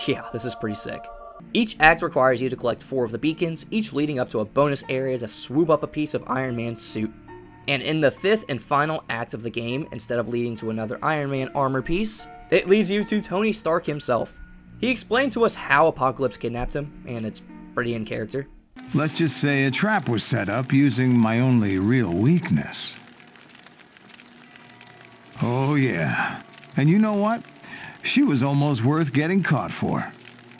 Yeah, this is pretty sick. Each act requires you to collect 4 of the beacons, each leading up to a bonus area to swoop up a piece of Iron Man's suit. And in the 5th and final act of the game, instead of leading to another Iron Man armor piece, it leads you to Tony Stark himself. He explained to us how Apocalypse kidnapped him, and it's pretty in character. Let's just say a trap was set up using my only real weakness. Oh yeah, and you know what? She was almost worth getting caught for.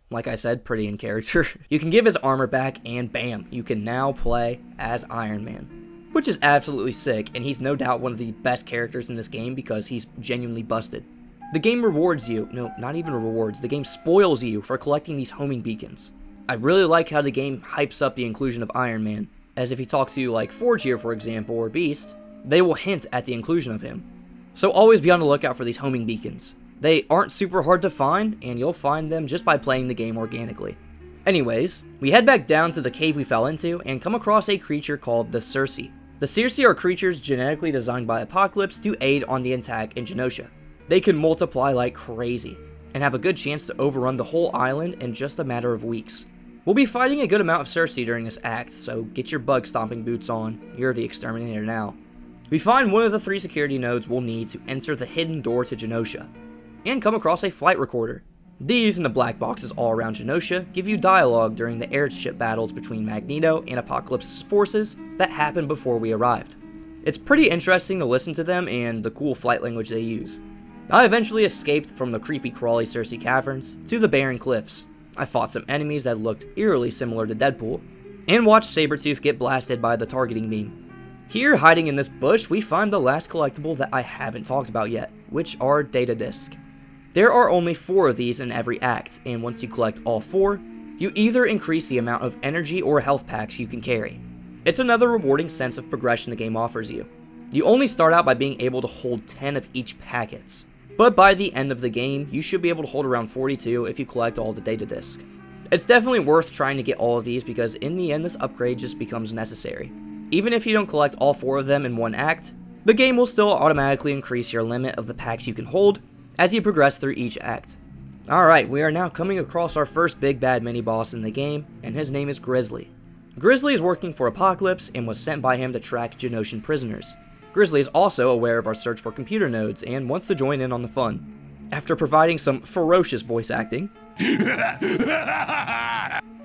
Like I said, pretty in character. You can give his armor back, and bam, you can now play as Iron Man. Which is absolutely sick, and he's no doubt one of the best characters in this game because he's genuinely busted. The game rewards you, no, not even rewards, the game spoils you for collecting these homing beacons. I really like how the game hypes up the inclusion of Iron Man, as if he talks to you like Forge here, for example, or Beast, they will hint at the inclusion of him. So always be on the lookout for these homing beacons. They aren't super hard to find, and you'll find them just by playing the game organically. Anyways, we head back down to the cave we fell into and come across a creature called the Circe. The Circe are creatures genetically designed by Apocalypse to aid on the attack in Genosha. They can multiply like crazy, and have a good chance to overrun the whole island in just a matter of weeks. We'll be fighting a good amount of Circe during this act, so get your bug stomping boots on, you're the exterminator now. We find one of the 3 security nodes we'll need to enter the hidden door to Genosha, and come across a flight recorder. These and the black boxes all around Genosha give you dialogue during the airship battles between Magneto and Apocalypse's forces that happened before we arrived. It's pretty interesting to listen to them and the cool flight language they use. I eventually escaped from the creepy crawly Circe caverns to the barren cliffs. I fought some enemies that looked eerily similar to Deadpool, and watched Sabretooth get blasted by the targeting beam. Here, hiding in this bush, we find the last collectible that I haven't talked about yet, which are data discs. There are only 4 of these in every act, and once you collect all 4, you either increase the amount of energy or health packs you can carry. It's another rewarding sense of progression the game offers you. You only start out by being able to hold 10 of each packets, but by the end of the game, you should be able to hold around 42 if you collect all the data discs. It's definitely worth trying to get all of these because in the end this upgrade just becomes necessary. Even if you don't collect all 4 of them in one act, the game will still automatically increase your limit of the packs you can hold as you progress through each act. Alright, we are now coming across our first big bad mini-boss in the game, and his name is Grizzly. Grizzly is working for Apocalypse and was sent by him to track Genoshan prisoners. Grizzly is also aware of our search for computer nodes and wants to join in on the fun. After providing some ferocious voice acting,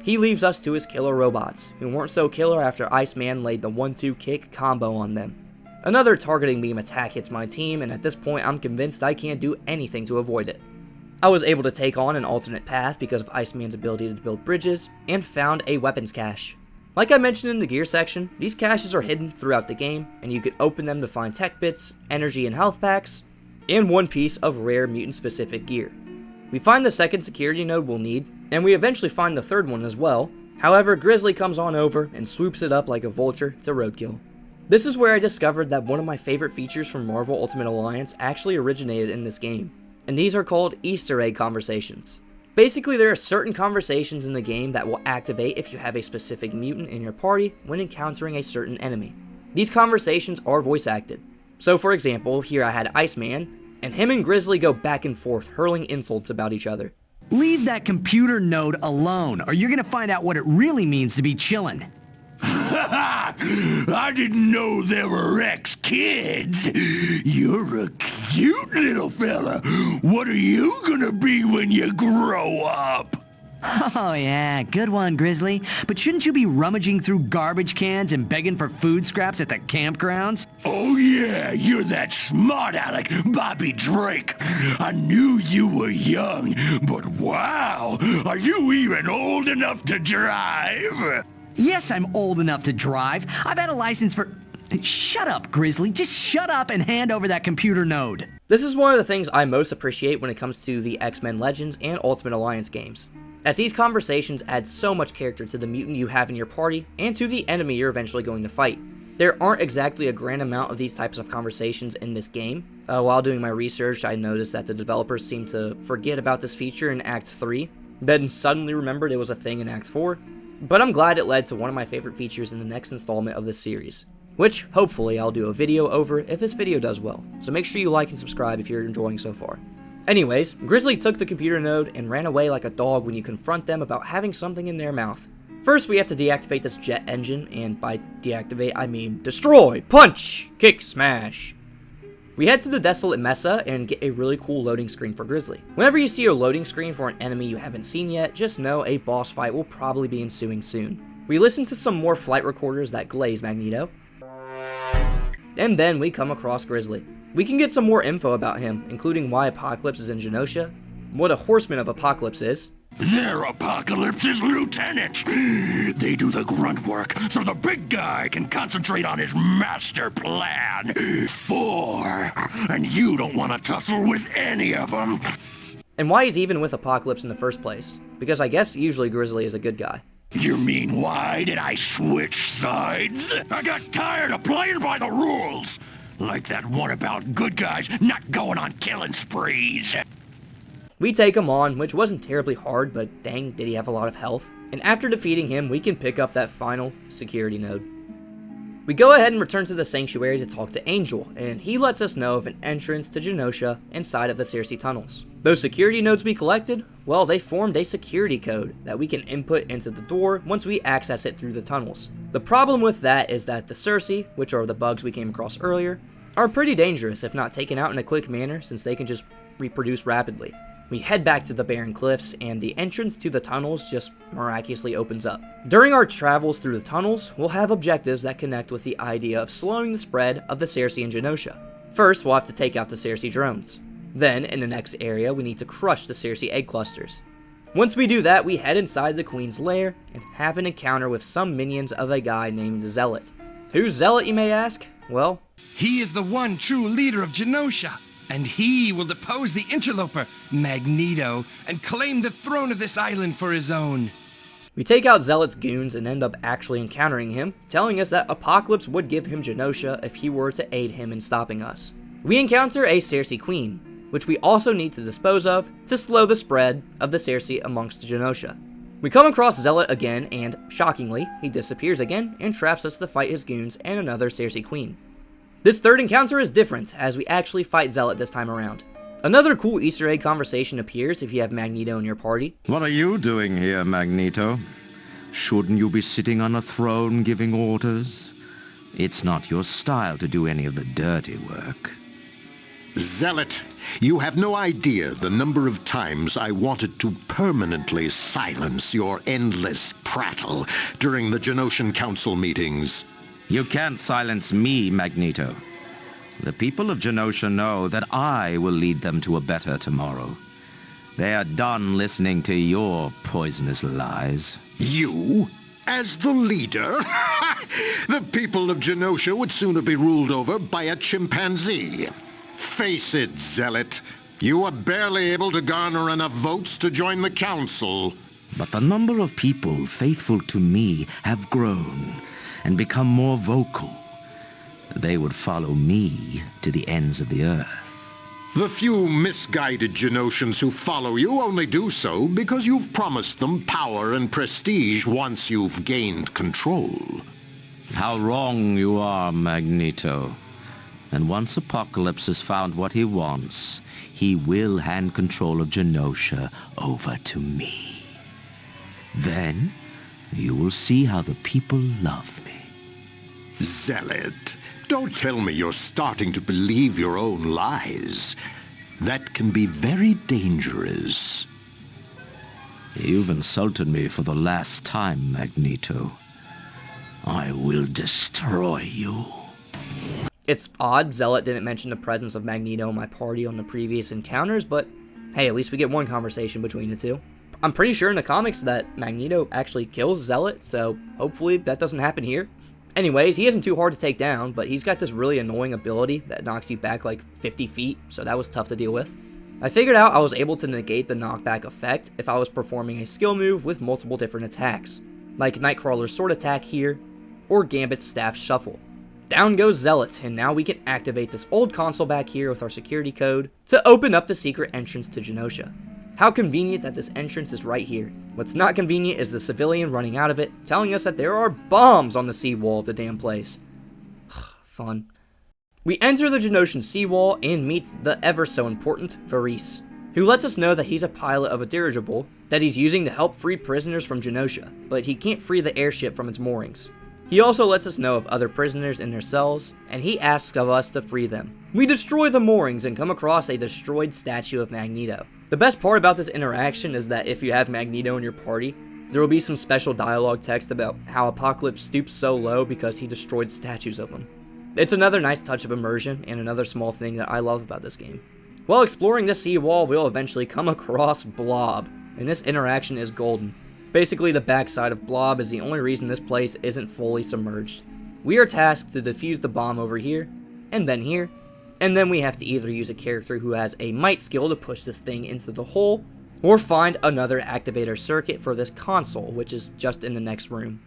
he leaves us to his killer robots, who weren't so killer after Iceman laid the 1-2 kick combo on them. Another targeting beam attack hits my team, and at this point I'm convinced I can't do anything to avoid it. I was able to take on an alternate path because of Iceman's ability to build bridges, and found a weapons cache. Like I mentioned in the gear section, these caches are hidden throughout the game, and you can open them to find tech bits, energy and health packs, and 1 piece of rare mutant-specific gear. We find the 2nd security node we'll need, and we eventually find the 3rd one as well. However, Grizzly comes on over and swoops it up like a vulture to roadkill. This is where I discovered that one of my favorite features from Marvel Ultimate Alliance actually originated in this game, and these are called Easter egg conversations. Basically, there are certain conversations in the game that will activate if you have a specific mutant in your party when encountering a certain enemy. These conversations are voice acted. So for example, here I had Iceman, and him and Grizzly go back and forth hurling insults about each other. Leave that computer node alone, or you're gonna find out what it really means to be chillin'. I didn't know there were ex-kids. You're a cute little fella. What are you gonna be when you grow up? Oh yeah, good one, Grizzly. But shouldn't you be rummaging through garbage cans and begging for food scraps at the campgrounds? Oh yeah, you're that smart aleck, Bobby Drake. I knew you were young, but wow, are you even old enough to drive? Yes, I'm old enough to drive. I've had a license for... Shut up, Grizzly. Just shut up and hand over that computer node. This is one of the things I most appreciate when it comes to the X-Men Legends and Ultimate Alliance games, as these conversations add so much character to the mutant you have in your party and to the enemy you're eventually going to fight. There aren't exactly a grand amount of these types of conversations in this game. While doing my research, I noticed that the developers seemed to forget about this feature in Act 3, then suddenly remembered it was a thing in Act 4, but I'm glad it led to one of my favorite features in the next installment of this series, which hopefully I'll do a video over if this video does well, so make sure you like and subscribe if you're enjoying so far. Anyways, Grizzly took the computer node and ran away like a dog when you confront them about having something in their mouth. First, we have to deactivate this jet engine, and by deactivate, I mean destroy, punch, kick, smash. We head to the Desolate Mesa and get a really cool loading screen for Grizzly. Whenever you see a loading screen for an enemy you haven't seen yet, just know a boss fight will probably be ensuing soon. We listen to some more flight recorders that glaze Magneto, and then we come across Grizzly. We can get some more info about him, including why Apocalypse is in Genosha, what a Horseman of Apocalypse is. They're Apocalypse's lieutenants. They do the grunt work so the big guy can concentrate on his master plan. 4. And you don't want to tussle with any of them. And why he's even with Apocalypse in the first place, because I guess usually Grizzly is a good guy. You mean why did I switch sides? I got tired of playing by the rules. Like that one about good guys not going on killing sprees. We take him on, which wasn't terribly hard, but dang, did he have a lot of health. And after defeating him, we can pick up that final security node. We go ahead and return to the sanctuary to talk to Angel, and he lets us know of an entrance to Genosha inside of the Circe tunnels. Those security nodes we collected, well, they formed a security code that we can input into the door once we access it through the tunnels. The problem with that is that the Circe, which are the bugs we came across earlier, are pretty dangerous if not taken out in a quick manner since they can just reproduce rapidly. We head back to the barren cliffs, and the entrance to the tunnels just miraculously opens up. During our travels through the tunnels, we'll have objectives that connect with the idea of slowing the spread of the Circe in Genosha. First, we'll have to take out the Circe drones. Then, in the next area, we need to crush the Circe egg clusters. Once we do that, we head inside the Queen's lair and have an encounter with some minions of a guy named Zealot. Who's Zealot, you may ask? Well, he is the one true leader of Genosha. And he will depose the interloper, Magneto, and claim the throne of this island for his own. We take out Zealot's goons and end up actually encountering him, telling us that Apocalypse would give him Genosha if he were to aid him in stopping us. We encounter a Circe Queen, which we also need to dispose of to slow the spread of the Circe amongst Genosha. We come across Zealot again, and shockingly, he disappears again and traps us to fight his goons and another Circe Queen. This third encounter is different, as we actually fight Zealot this time around. Another cool Easter egg conversation appears if you have Magneto in your party. What are you doing here, Magneto? Shouldn't you be sitting on a throne giving orders? It's not your style to do any of the dirty work. Zealot, you have no idea the number of times I wanted to permanently silence your endless prattle during the Genoshan Council meetings. You can't silence me, Magneto. The people of Genosha know that I will lead them to a better tomorrow. They are done listening to your poisonous lies. You? As the leader? The people of Genosha would sooner be ruled over by a chimpanzee. Face it, Zealot. You are barely able to garner enough votes to join the council. But the number of people faithful to me have grown and become more vocal. They would follow me to the ends of the earth. The few misguided Genoshans who follow you only do so because you've promised them power and prestige once you've gained control. How wrong you are, Magneto. And once Apocalypse has found what he wants, he will hand control of Genosha over to me. Then you will see how the people love me. Zealot, don't tell me you're starting to believe your own lies. That can be very dangerous. You've insulted me for the last time, Magneto. I will destroy you. It's odd Zealot didn't mention the presence of Magneto in my party on the previous encounters, but hey, at least we get one conversation between the two. I'm pretty sure in the comics that Magneto actually kills Zealot, so hopefully that doesn't happen here. Anyways, he isn't too hard to take down, but he's got this really annoying ability that knocks you back like 50 feet, so that was tough to deal with. I figured out I was able to negate the knockback effect if I was performing a skill move with multiple different attacks, like Nightcrawler's sword attack here, or Gambit's staff shuffle. Down goes Zealot, and now we can activate this old console back here with our security code to open up the secret entrance to Genosha. How convenient that this entrance is right here. What's not convenient is the civilian running out of it, telling us that there are bombs on the seawall of the damn place. Fun. We enter the Genoshan seawall and meet the ever so important Varese, who lets us know that he's a pilot of a dirigible that he's using to help free prisoners from Genosha, but he can't free the airship from its moorings. He also lets us know of other prisoners in their cells, and he asks of us to free them. We destroy the moorings and come across a destroyed statue of Magneto. The best part about this interaction is that if you have Magneto in your party, there will be some special dialogue text about how Apocalypse stoops so low because he destroyed statues of him. It's another nice touch of immersion, and another small thing that I love about this game. While exploring the seawall, we'll eventually come across Blob, and this interaction is golden. Basically, the backside of Blob is the only reason this place isn't fully submerged. We are tasked to defuse the bomb over here, and then we have to either use a character who has a might skill to push this thing into the hole, or find another activator circuit for this console, which is just in the next room.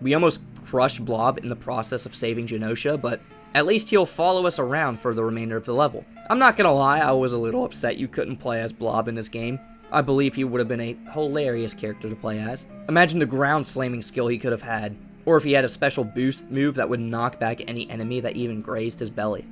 We almost crush Blob in the process of saving Genosha, but at least he'll follow us around for the remainder of the level. I'm not gonna lie, I was a little upset you couldn't play as Blob in this game. I believe he would have been a hilarious character to play as. Imagine the ground slamming skill he could have had, or if he had a special boost move that would knock back any enemy that even grazed his belly.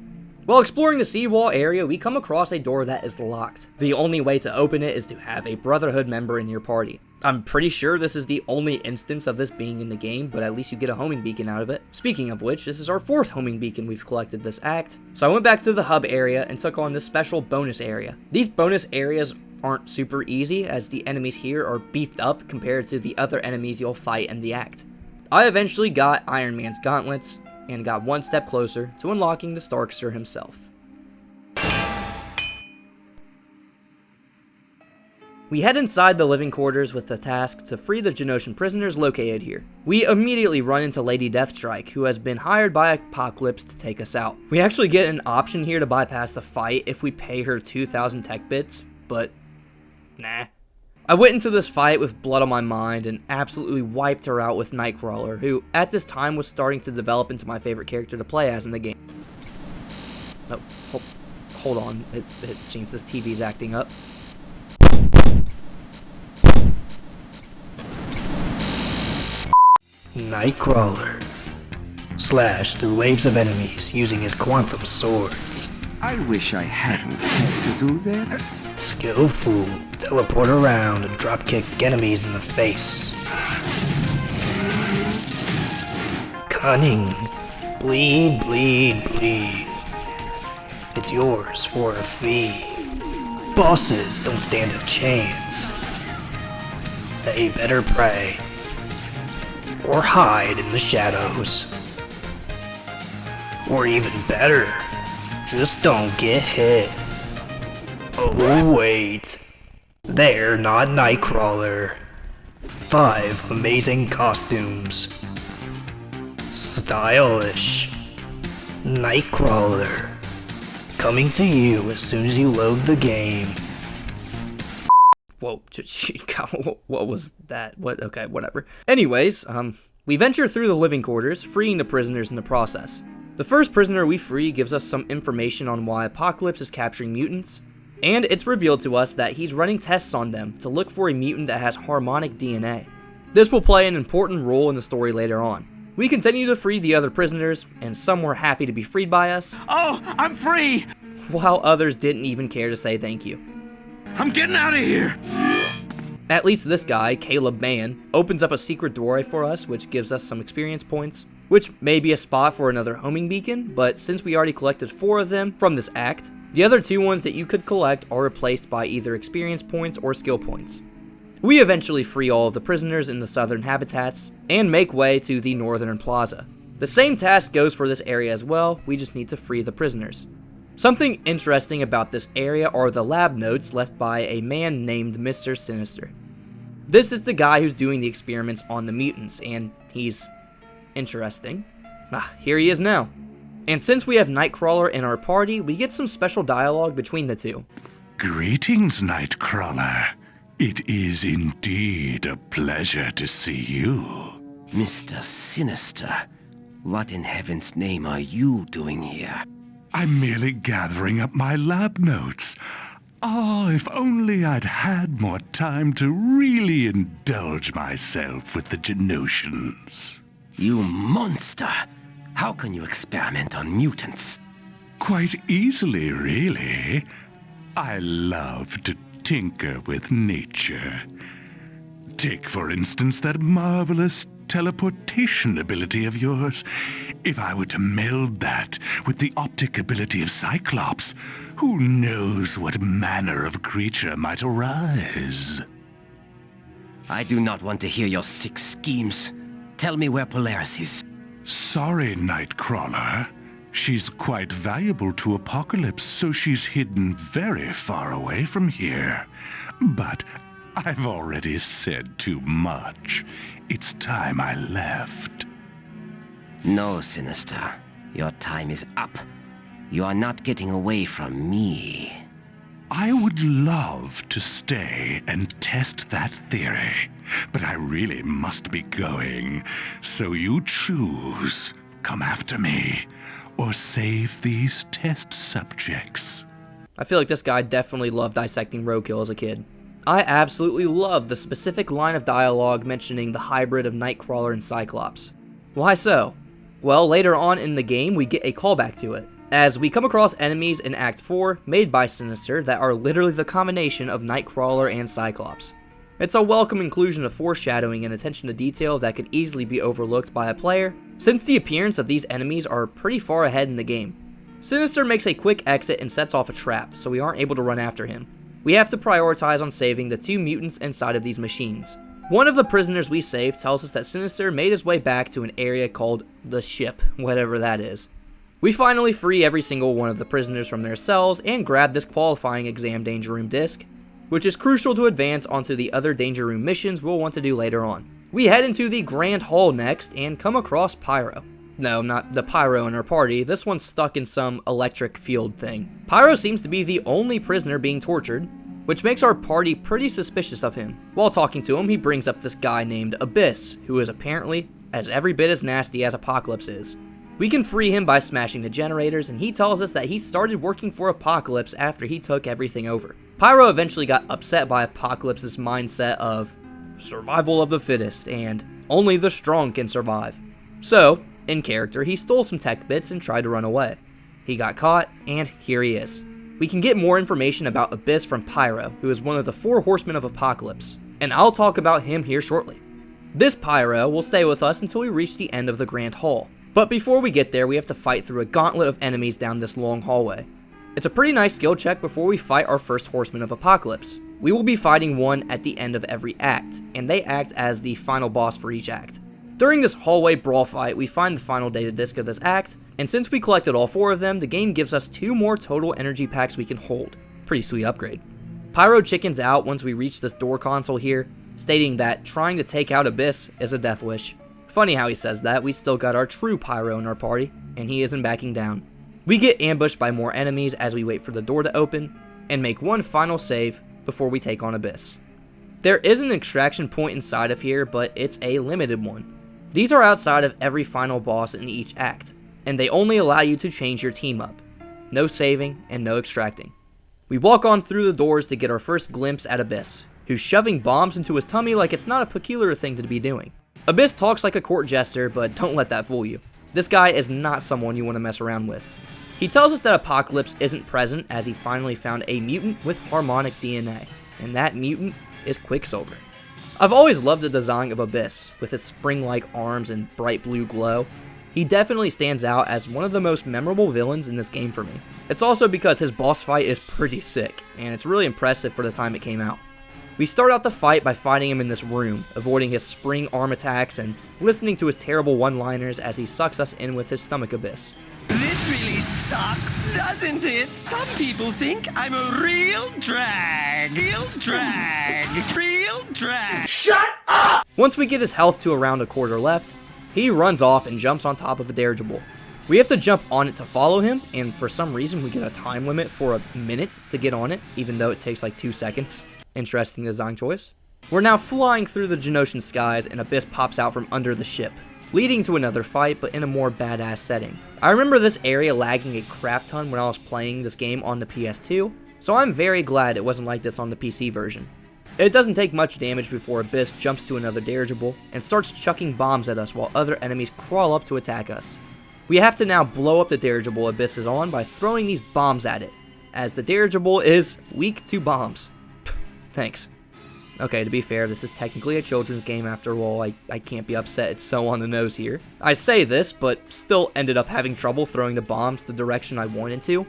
While exploring the seawall area, we come across a door that is locked. The only way to open it is to have a Brotherhood member in your party. I'm pretty sure this is the only instance of this being in the game, but at least you get a homing beacon out of it. Speaking of which, this is our 4th homing beacon we've collected this act. So I went back to the hub area and took on this special bonus area. These bonus areas aren't super easy, as the enemies here are beefed up compared to the other enemies you'll fight in the act. I eventually got Iron Man's gauntlets, and got one step closer to unlocking the Starkster himself. We head inside the living quarters with the task to free the Genoshan prisoners located here. We immediately run into Lady Deathstrike, who has been hired by Apocalypse to take us out. We actually get an option here to bypass the fight if we pay her 2,000 tech bits, but nah. I went into this fight with blood on my mind and absolutely wiped her out with Nightcrawler, who at this time was starting to develop into my favorite character to play as in the game. Oh, hold on, it seems this TV's acting up. Nightcrawler slashed through waves of enemies using his quantum swords. I wish I hadn't had to do that. Skillful, teleport around and dropkick enemies in the face. Cunning, bleed, bleed, bleed. It's yours for a fee. Bosses don't stand a chance. They better pray. Or hide in the shadows. Or even better, just don't get hit. Oh wait, they're not Nightcrawler. 5 amazing costumes. Stylish. Nightcrawler. Coming to you as soon as you load the game. Whoa, what was that? What? Okay, whatever. Anyways, we venture through the living quarters, freeing the prisoners in the process. The first prisoner we free gives us some information on why Apocalypse is capturing mutants, and it's revealed to us that he's running tests on them to look for a mutant that has harmonic DNA. This will play an important role in the story later on. We continue to free the other prisoners, and some were happy to be freed by us. Oh, I'm free! While others didn't even care to say thank you. I'm getting out of here! At least this guy, Caleb Mann, opens up a secret doorway for us, which gives us some experience points, which may be a spot for another homing beacon, but since we already collected 4 of them from this act, the other 2 ones that you could collect are replaced by either experience points or skill points. We eventually free all of the prisoners in the southern habitats, and make way to the northern plaza. The same task goes for this area as well, we just need to free the prisoners. Something interesting about this area are the lab notes left by a man named Mr. Sinister. This is the guy who's doing the experiments on the mutants, and he's interesting. Here he is now. And since we have Nightcrawler in our party, we get some special dialogue between the two. Greetings, Nightcrawler. It is indeed a pleasure to see you. Mr. Sinister, What in heaven's name are you doing here? I'm merely gathering up my lab notes. Oh, if only I'd had more time to really indulge myself with the Genoshans. You monster! How can you experiment on mutants? Quite easily, really. I love to tinker with nature. Take, for instance, that marvelous teleportation ability of yours. If I were to meld that with the optic ability of Cyclops, who knows what manner of creature might arise? I do not want to hear your sick schemes. Tell me where Polaris is. Sorry, Nightcrawler. She's quite valuable to Apocalypse, so she's hidden very far away from here. But I've already said too much. It's time I left. No, Sinister. Your time is up. You are not getting away from me. I would love to stay and test that theory, but I really must be going. So you choose. Come after me, or save these test subjects. I feel like this guy definitely loved dissecting roadkill as a kid. I absolutely loved the specific line of dialogue mentioning the hybrid of Nightcrawler and Cyclops. Why so? Well, later on in the game, we get a callback to it, as we come across enemies in Act 4 made by Sinister that are literally the combination of Nightcrawler and Cyclops. It's a welcome inclusion of foreshadowing and attention to detail that could easily be overlooked by a player, since the appearance of these enemies are pretty far ahead in the game. Sinister makes a quick exit and sets off a trap, so we aren't able to run after him. We have to prioritize on saving the 2 mutants inside of these machines. One of the prisoners we saved tells us that Sinister made his way back to an area called the ship, whatever that is. We finally free every single one of the prisoners from their cells and grab this qualifying exam danger room disc, which is crucial to advance onto the other danger room missions we'll want to do later on. We head into the Grand Hall next and come across Pyro. No, not the Pyro in our party, this one's stuck in some electric field thing. Pyro seems to be the only prisoner being tortured, which makes our party pretty suspicious of him. While talking to him, he brings up this guy named Abyss, who is apparently as every bit as nasty as Apocalypse is. We can free him by smashing the generators, and he tells us that he started working for Apocalypse after he took everything over. Pyro eventually got upset by Apocalypse's mindset of survival of the fittest and only the strong can survive. So, in character, he stole some tech bits and tried to run away. He got caught, and here he is. We can get more information about Abyss from Pyro, who is one of the 4 horsemen of Apocalypse, and I'll talk about him here shortly. This Pyro will stay with us until we reach the end of the Grand Hall, but before we get there we have to fight through a gauntlet of enemies down this long hallway. It's a pretty nice skill check before we fight our first horseman of Apocalypse. We will be fighting one at the end of every act, and they act as the final boss for each act. During this hallway brawl fight, we find the final data disc of this act, and since we collected all 4 of them, the game gives us 2 more total energy packs we can hold. Pretty sweet upgrade. Pyro chickens out once we reach this door console here, stating that trying to take out Abyss is a death wish. Funny how he says that, we still got our true Pyro in our party, and he isn't backing down. We get ambushed by more enemies as we wait for the door to open, and make one final save before we take on Abyss. There is an extraction point inside of here, but it's a limited one. These are outside of every final boss in each act, and they only allow you to change your team up. No saving and no extracting. We walk on through the doors to get our first glimpse at Abyss, who's shoving bombs into his tummy like it's not a peculiar thing to be doing. Abyss talks like a court jester, but don't let that fool you. This guy is not someone you want to mess around with. He tells us that Apocalypse isn't present as he finally found a mutant with harmonic DNA, and that mutant is Quicksilver. I've always loved the design of Abyss, with its spring-like arms and bright blue glow. He definitely stands out as one of the most memorable villains in this game for me. It's also because his boss fight is pretty sick, and it's really impressive for the time it came out. We start out the fight by fighting him in this room, avoiding his spring arm attacks and listening to his terrible one-liners as he sucks us in with his stomach abyss. This really sucks, doesn't it? Some people think I'm a real drag. Real drag. Real drag. Shut up! Once we get his health to around a quarter left, he runs off and jumps on top of a dirigible. We have to jump on it to follow him, and for some reason we get a time limit for a minute to get on it, even though it takes like 2 seconds. Interesting design choice. We're now flying through the Genoshan skies and Abyss pops out from under the ship. leading to another fight, but in a more badass setting. I remember this area lagging a crap ton when I was playing this game on the PS2, so I'm very glad it wasn't like this on the PC version. It doesn't take much damage before Abyss jumps to another dirigible and starts chucking bombs at us while other enemies crawl up to attack us. We have to now blow up the dirigible Abyss is on by throwing these bombs at it, as the dirigible is weak to bombs. Thanks. Okay, to be fair, this is technically a children's game after all. I can't be upset, it's so on the nose here. I say this, but still ended up having trouble throwing the bombs the direction I wanted to.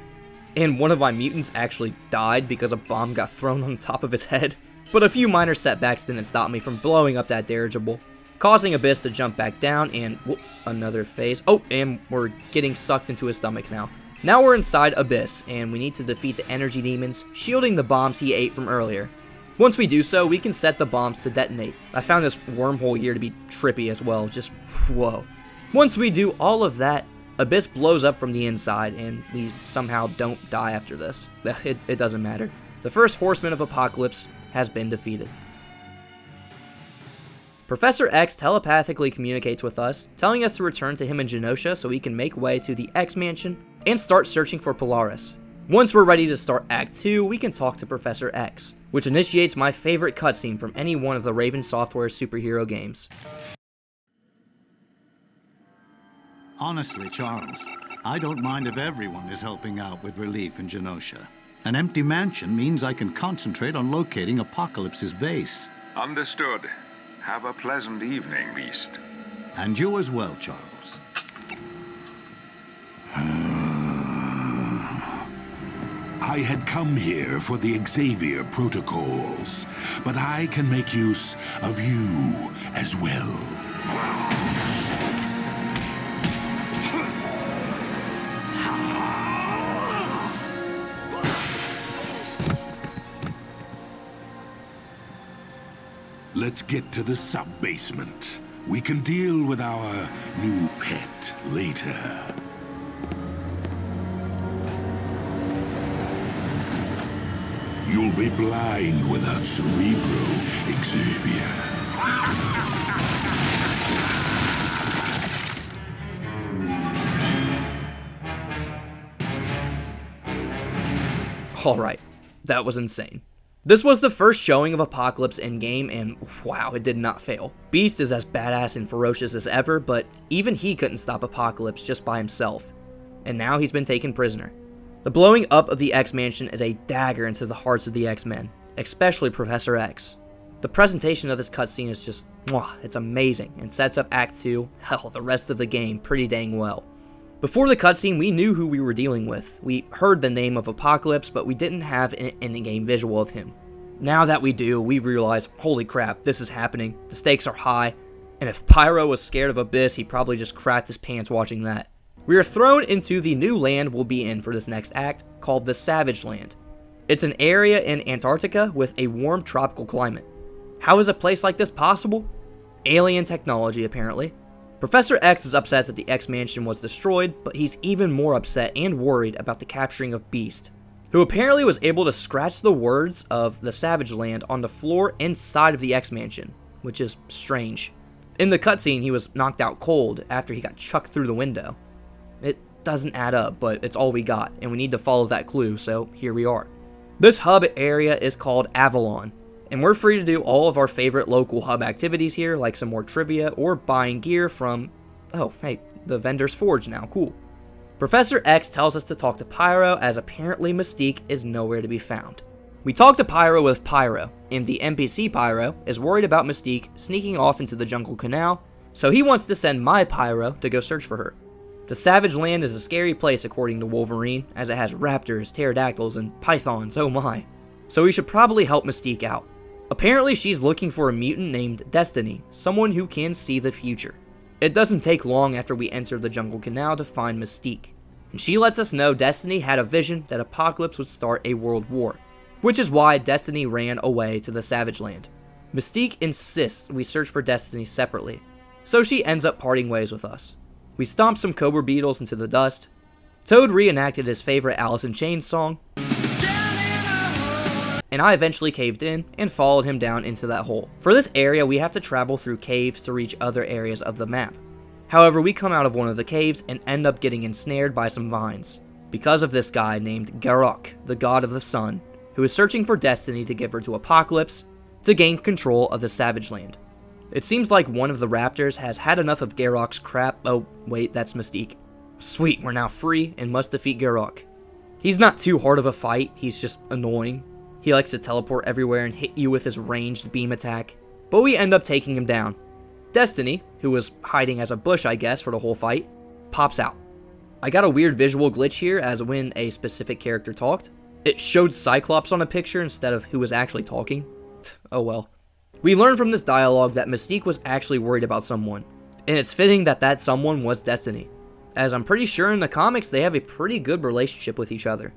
And one of my mutants actually died because a bomb got thrown on top of its head. But a few minor setbacks didn't stop me from blowing up that dirigible, causing Abyss to jump back down and whoop, another phase. Oh, and we're getting sucked into his stomach now. Now we're inside Abyss, and we need to defeat the energy demons, shielding the bombs he ate from earlier. Once we do so, we can set the bombs to detonate. I found this wormhole here to be trippy as well, just whoa. Once we do all of that, Abyss blows up from the inside, and we somehow don't die after this. It doesn't matter. The first horseman of Apocalypse has been defeated. Professor X telepathically communicates with us, telling us to return to him in Genosha so we can make way to the X Mansion and start searching for Polaris. Once we're ready to start Act 2, we can talk to Professor X, which initiates my favorite cutscene from any one of the Raven Software superhero games. Honestly, Charles, I don't mind if everyone is helping out with relief in Genosha. An empty mansion means I can concentrate on locating Apocalypse's base. Understood. Have a pleasant evening, Beast. And you as well, Charles. I had come here for the Xavier protocols, but I can make use of you as well. Let's get to the sub-basement. We can deal with our new pet later. You'll be blind without Cerebro, Xavier. Alright, that was insane. This was the first showing of Apocalypse in-game, and wow, it did not fail. Beast is as badass and ferocious as ever, but even he couldn't stop Apocalypse just by himself. And now he's been taken prisoner. The blowing up of the X-Mansion is a dagger into the hearts of the X-Men, especially Professor X. The presentation of this cutscene is just, it's amazing, and sets up Act 2, hell, the rest of the game, pretty dang well. Before the cutscene, we knew who we were dealing with. We heard the name of Apocalypse, but we didn't have an in-game visual of him. Now that we do, we realize, holy crap, this is happening. The stakes are high, and if Pyro was scared of Abyss, he probably just crapped his pants watching that. We are thrown into the new land we'll be in for this next act, called the Savage Land. It's an area in Antarctica with a warm tropical climate. How is a place like this possible? Alien technology, apparently. Professor X is upset that the X-Mansion was destroyed, but he's even more upset and worried about the capturing of Beast, who apparently was able to scratch the words of the Savage Land on the floor inside of the X-Mansion, which is strange. In the cutscene, he was knocked out cold after he got chucked through the window. It doesn't add up, but it's all we got, and we need to follow that clue, so here we are. This hub area is called Avalon, and we're free to do all of our favorite local hub activities here, like some more trivia or buying gear from, oh, hey, the vendor's forge now, cool. Professor X tells us to talk to Pyro, as apparently Mystique is nowhere to be found. We talk to Pyro with Pyro, and the NPC Pyro is worried about Mystique sneaking off into the jungle canal, so he wants to send my Pyro to go search for her. The Savage Land is a scary place according to Wolverine, as it has raptors, pterodactyls, and pythons, oh my. So we should probably help Mystique out. Apparently she's looking for a mutant named Destiny, someone who can see the future. It doesn't take long after we enter the jungle canal to find Mystique, and she lets us know Destiny had a vision that Apocalypse would start a world war, which is why Destiny ran away to the Savage Land. Mystique insists we search for Destiny separately, so she ends up parting ways with us. We stomp some cobra beetles into the dust. Toad reenacted his favorite Alice in Chains song, and I eventually caved in and followed him down into that hole. For this area, we have to travel through caves to reach other areas of the map. However, we come out of one of the caves and end up getting ensnared by some vines, because of this guy named Garok, the god of the sun, who is searching for Destiny to give her to Apocalypse to gain control of the Savage Land. It seems like one of the raptors has had enough of Garok's crap. Oh, wait, that's Mystique. Sweet, we're now free and must defeat Garok. He's not too hard of a fight, he's just annoying. He likes to teleport everywhere and hit you with his ranged beam attack, but we end up taking him down. Destiny, who was hiding as a bush I guess for the whole fight, pops out. I got a weird visual glitch here as when a specific character talked, it showed Cyclops on a picture instead of who was actually talking. Oh well. We learn from this dialogue that Mystique was actually worried about someone, and it's fitting that that someone was Destiny, as I'm pretty sure in the comics they have a pretty good relationship with each other.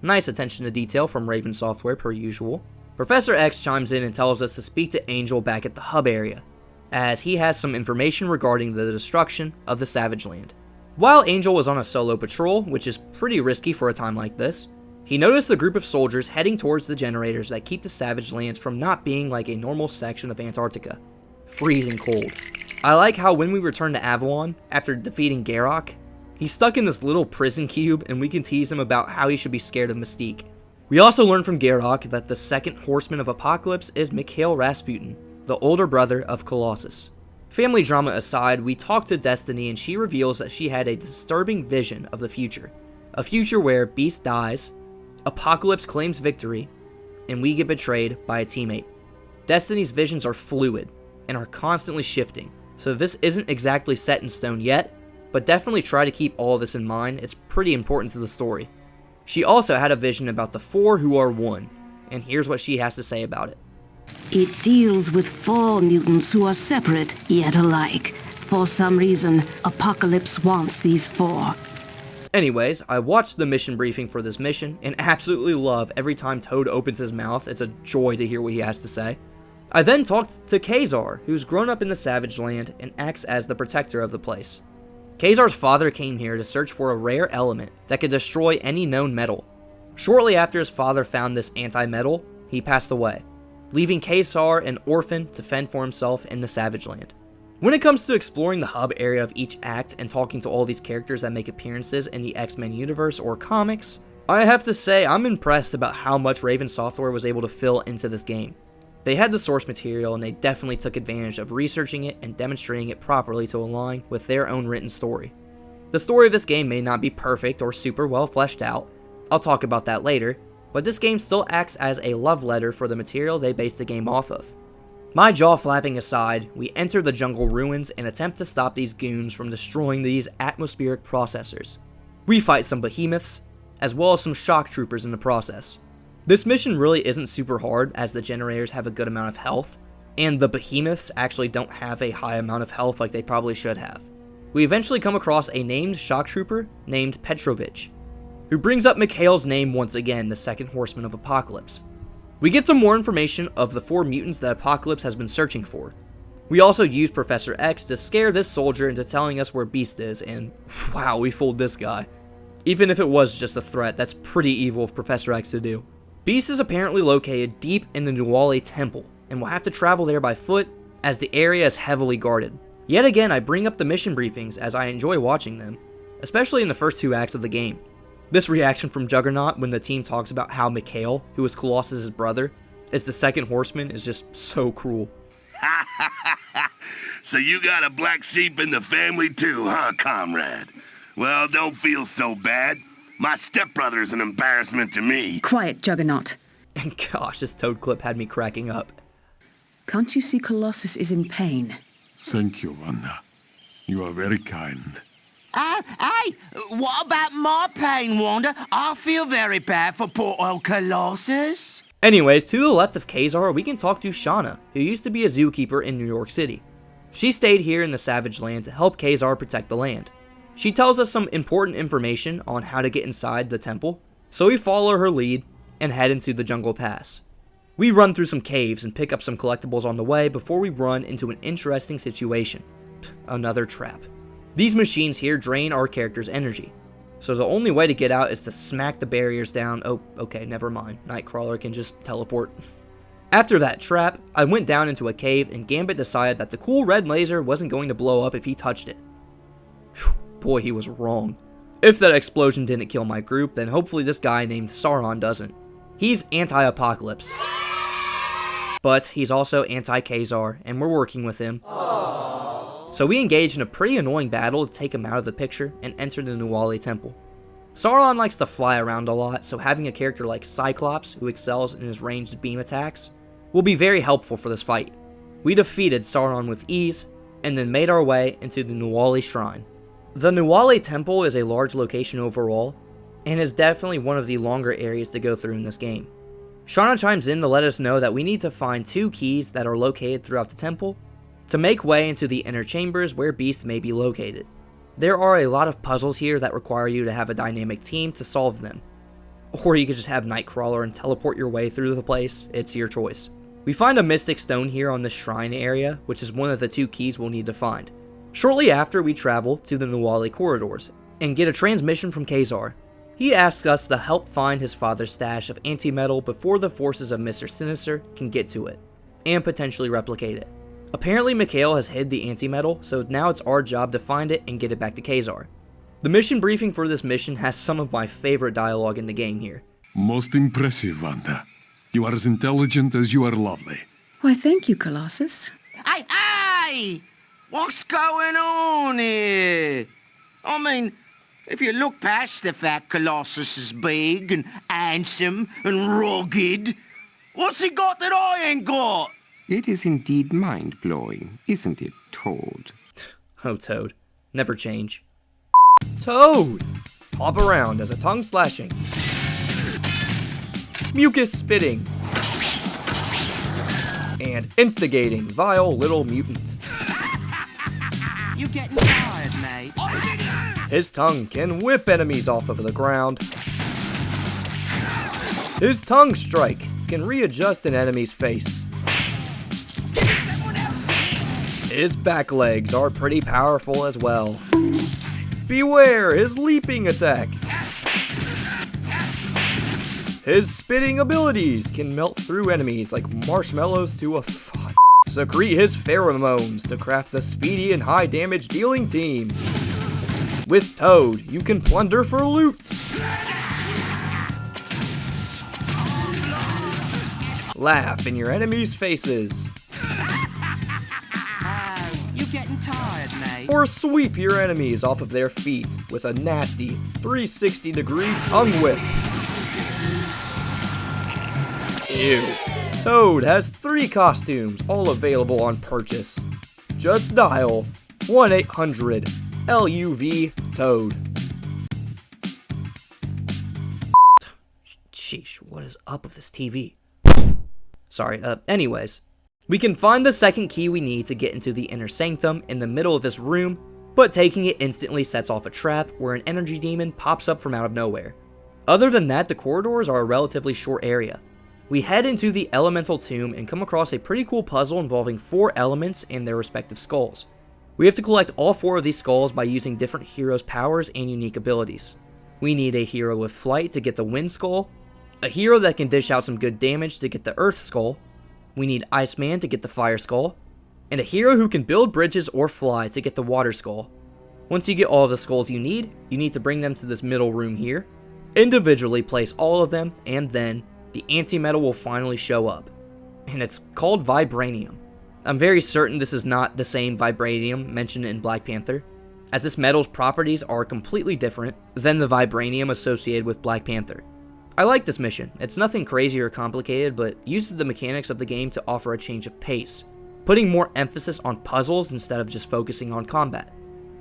Nice attention to detail from Raven Software per usual. Professor X chimes in and tells us to speak to Angel back at the hub area, as he has some information regarding the destruction of the Savage Land. While Angel was on a solo patrol, which is pretty risky for a time like this, he noticed a group of soldiers heading towards the generators that keep the Savage Lands from not being like a normal section of Antarctica. Freezing cold. I like how when we return to Avalon, after defeating Garok, he's stuck in this little prison cube and we can tease him about how he should be scared of Mystique. We also learn from Garok that the second horseman of Apocalypse is Mikhail Rasputin, the older brother of Colossus. Family drama aside, we talk to Destiny and she reveals that she had a disturbing vision of the future. A future where Beast dies, Apocalypse claims victory, and we get betrayed by a teammate. Destiny's visions are fluid and are constantly shifting, so this isn't exactly set in stone yet, but definitely try to keep all of this in mind, it's pretty important to the story. She also had a vision about the four who are one, and here's what she has to say about it. It deals with 4 mutants who are separate, yet alike. For some reason, Apocalypse wants these 4. Anyways, I watched the mission briefing for this mission, and absolutely love every time Toad opens his mouth. It's a joy to hear what he has to say. I then talked to Kazar, who's grown up in the Savage Land and acts as the protector of the place. Kazar's father came here to search for a rare element that could destroy any known metal. Shortly after his father found this anti-metal, he passed away, leaving Kazar an orphan to fend for himself in the Savage Land. When it comes to exploring the hub area of each act and talking to all these characters that make appearances in the X-Men universe or comics, I have to say I'm impressed about how much Raven Software was able to fill into this game. They had the source material and they definitely took advantage of researching it and demonstrating it properly to align with their own written story. The story of this game may not be perfect or super well fleshed out, I'll talk about that later, but this game still acts as a love letter for the material they based the game off of. My jaw flapping aside, we enter the jungle ruins and attempt to stop these goons from destroying these atmospheric processors. We fight some behemoths, as well as some shock troopers in the process. This mission really isn't super hard as the generators have a good amount of health, and the behemoths actually don't have a high amount of health like they probably should have. We eventually come across a named shock trooper named Petrovich, who brings up Mikhail's name once again, the second horseman of Apocalypse. We get some more information of the 4 mutants that Apocalypse has been searching for. We also use Professor X to scare this soldier into telling us where Beast is, and wow, we fooled this guy. Even if it was just a threat, that's pretty evil of Professor X to do. Beast is apparently located deep in the Nuwali Temple, and will have to travel there by foot, as the area is heavily guarded. Yet again, I bring up the mission briefings as I enjoy watching them, especially in the first 2 acts of the game. This reaction from Juggernaut when the team talks about how Mikhail, who is Colossus' brother, is the second horseman is just so cruel. So you got a black sheep in the family too, huh, comrade? Well, don't feel so bad. My stepbrother's an embarrassment to me. Quiet, Juggernaut. And gosh, this Toad clip had me cracking up. Can't you see Colossus is in pain? Thank you, Wanda. You are very kind. Hey, what about my pain, Wanda? I feel very bad for poor old Colossus. Anyways, to the left of Kazar, we can talk to Shauna, who used to be a zookeeper in New York City. She stayed here in the Savage Land to help Kazar protect the land. She tells us some important information on how to get inside the temple, so we follow her lead and head into the Jungle Pass. We run through some caves and pick up some collectibles on the way before we run into an interesting situation. Another trap. These machines here drain our character's energy, so the only way to get out is to smack the barriers down. Oh, okay, never mind. Nightcrawler can just teleport. After that trap, I went down into a cave and Gambit decided that the cool red laser wasn't going to blow up if he touched it. boy, he was wrong. If that explosion didn't kill my group, then hopefully this guy named Sauron doesn't. He's anti-apocalypse. But he's also anti-Khazar, and we're working with him. So we engage in a pretty annoying battle to take him out of the picture and enter the Nuwali Temple. Sauron likes to fly around a lot, so having a character like Cyclops, who excels in his ranged beam attacks, will be very helpful for this fight. We defeated Sauron with ease, and then made our way into the Nuwali Shrine. The Nuwali Temple is a large location overall, and is definitely one of the longer areas to go through in this game. Shauna chimes in to let us know that we need to find 2 keys that are located throughout the temple to make way into the inner chambers where beasts may be located. There are a lot of puzzles here that require you to have a dynamic team to solve them. Or you could just have Nightcrawler and teleport your way through the place, it's your choice. We find a mystic stone here on the shrine area, which is one of the 2 keys we'll need to find. Shortly after, we travel to the Nuwali corridors and get a transmission from Khazar. He asks us to help find his father's stash of anti-metal before the forces of Mr. Sinister can get to it, and potentially replicate it. Apparently Mikhail has hid the anti-metal, so now it's our job to find it and get it back to Khazar. The mission briefing for this mission has some of my favorite dialogue in the game here. Most impressive, Wanda. You are as intelligent as you are lovely. Why, thank you, Colossus. Hey! What's going on here? I mean, if you look past the fact Colossus is big and handsome and rugged, what's he got that I ain't got? It is indeed mind-blowing, isn't it, Toad? Oh, Toad. Never change. Toad! Hop around as a tongue slashing, mucus spitting, and instigating vile little mutant. You getting tired, mate? His tongue can whip enemies off of the ground. His tongue strike can readjust an enemy's face. His back legs are pretty powerful as well. Beware his leaping attack. His spitting abilities can melt through enemies like marshmallows to a fire. Secrete his pheromones to craft a speedy and high damage dealing team. With Toad, you can plunder for loot. Laugh in your enemies' faces. You getting tired, mate? Or sweep your enemies off of their feet with a nasty 360-degree tongue whip. Ew. Toad has 3 costumes, all available on purchase. Just dial 1-800-LUV-TOAD. Sheesh, what is up with this TV? Sorry, anyways. We can find the second key we need to get into the inner sanctum in the middle of this room, but taking it instantly sets off a trap where an energy demon pops up from out of nowhere. Other than that, the corridors are a relatively short area. We head into the elemental tomb and come across a pretty cool puzzle involving 4 elements and their respective skulls. We have to collect all 4 of these skulls by using different heroes' powers and unique abilities. We need a hero with flight to get the wind skull, a hero that can dish out some good damage to get the earth skull, we need Iceman to get the fire skull, and a hero who can build bridges or fly to get the water skull. Once you get all of the skulls you need to bring them to this middle room here, individually place all of them, and then the anti-metal will finally show up. And it's called Vibranium. I'm very certain this is not the same Vibranium mentioned in Black Panther, as this metal's properties are completely different than the Vibranium associated with Black Panther. I like this mission. It's nothing crazy or complicated, but uses the mechanics of the game to offer a change of pace, putting more emphasis on puzzles instead of just focusing on combat.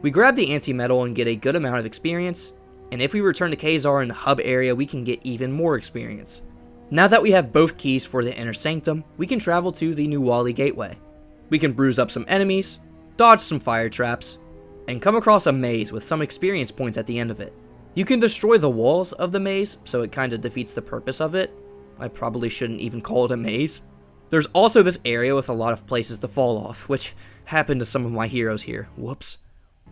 We grab the anti-metal and get a good amount of experience, and if we return to Khazar in the hub area, we can get even more experience. Now that we have both keys for the inner sanctum, we can travel to the Nuwali Gateway. We can bruise up some enemies, dodge some fire traps, and come across a maze with some experience points at the end of it. You can destroy the walls of the maze, so it kinda defeats the purpose of it. I probably shouldn't even call it a maze. There's also this area with a lot of places to fall off, which happened to some of my heroes here. Whoops.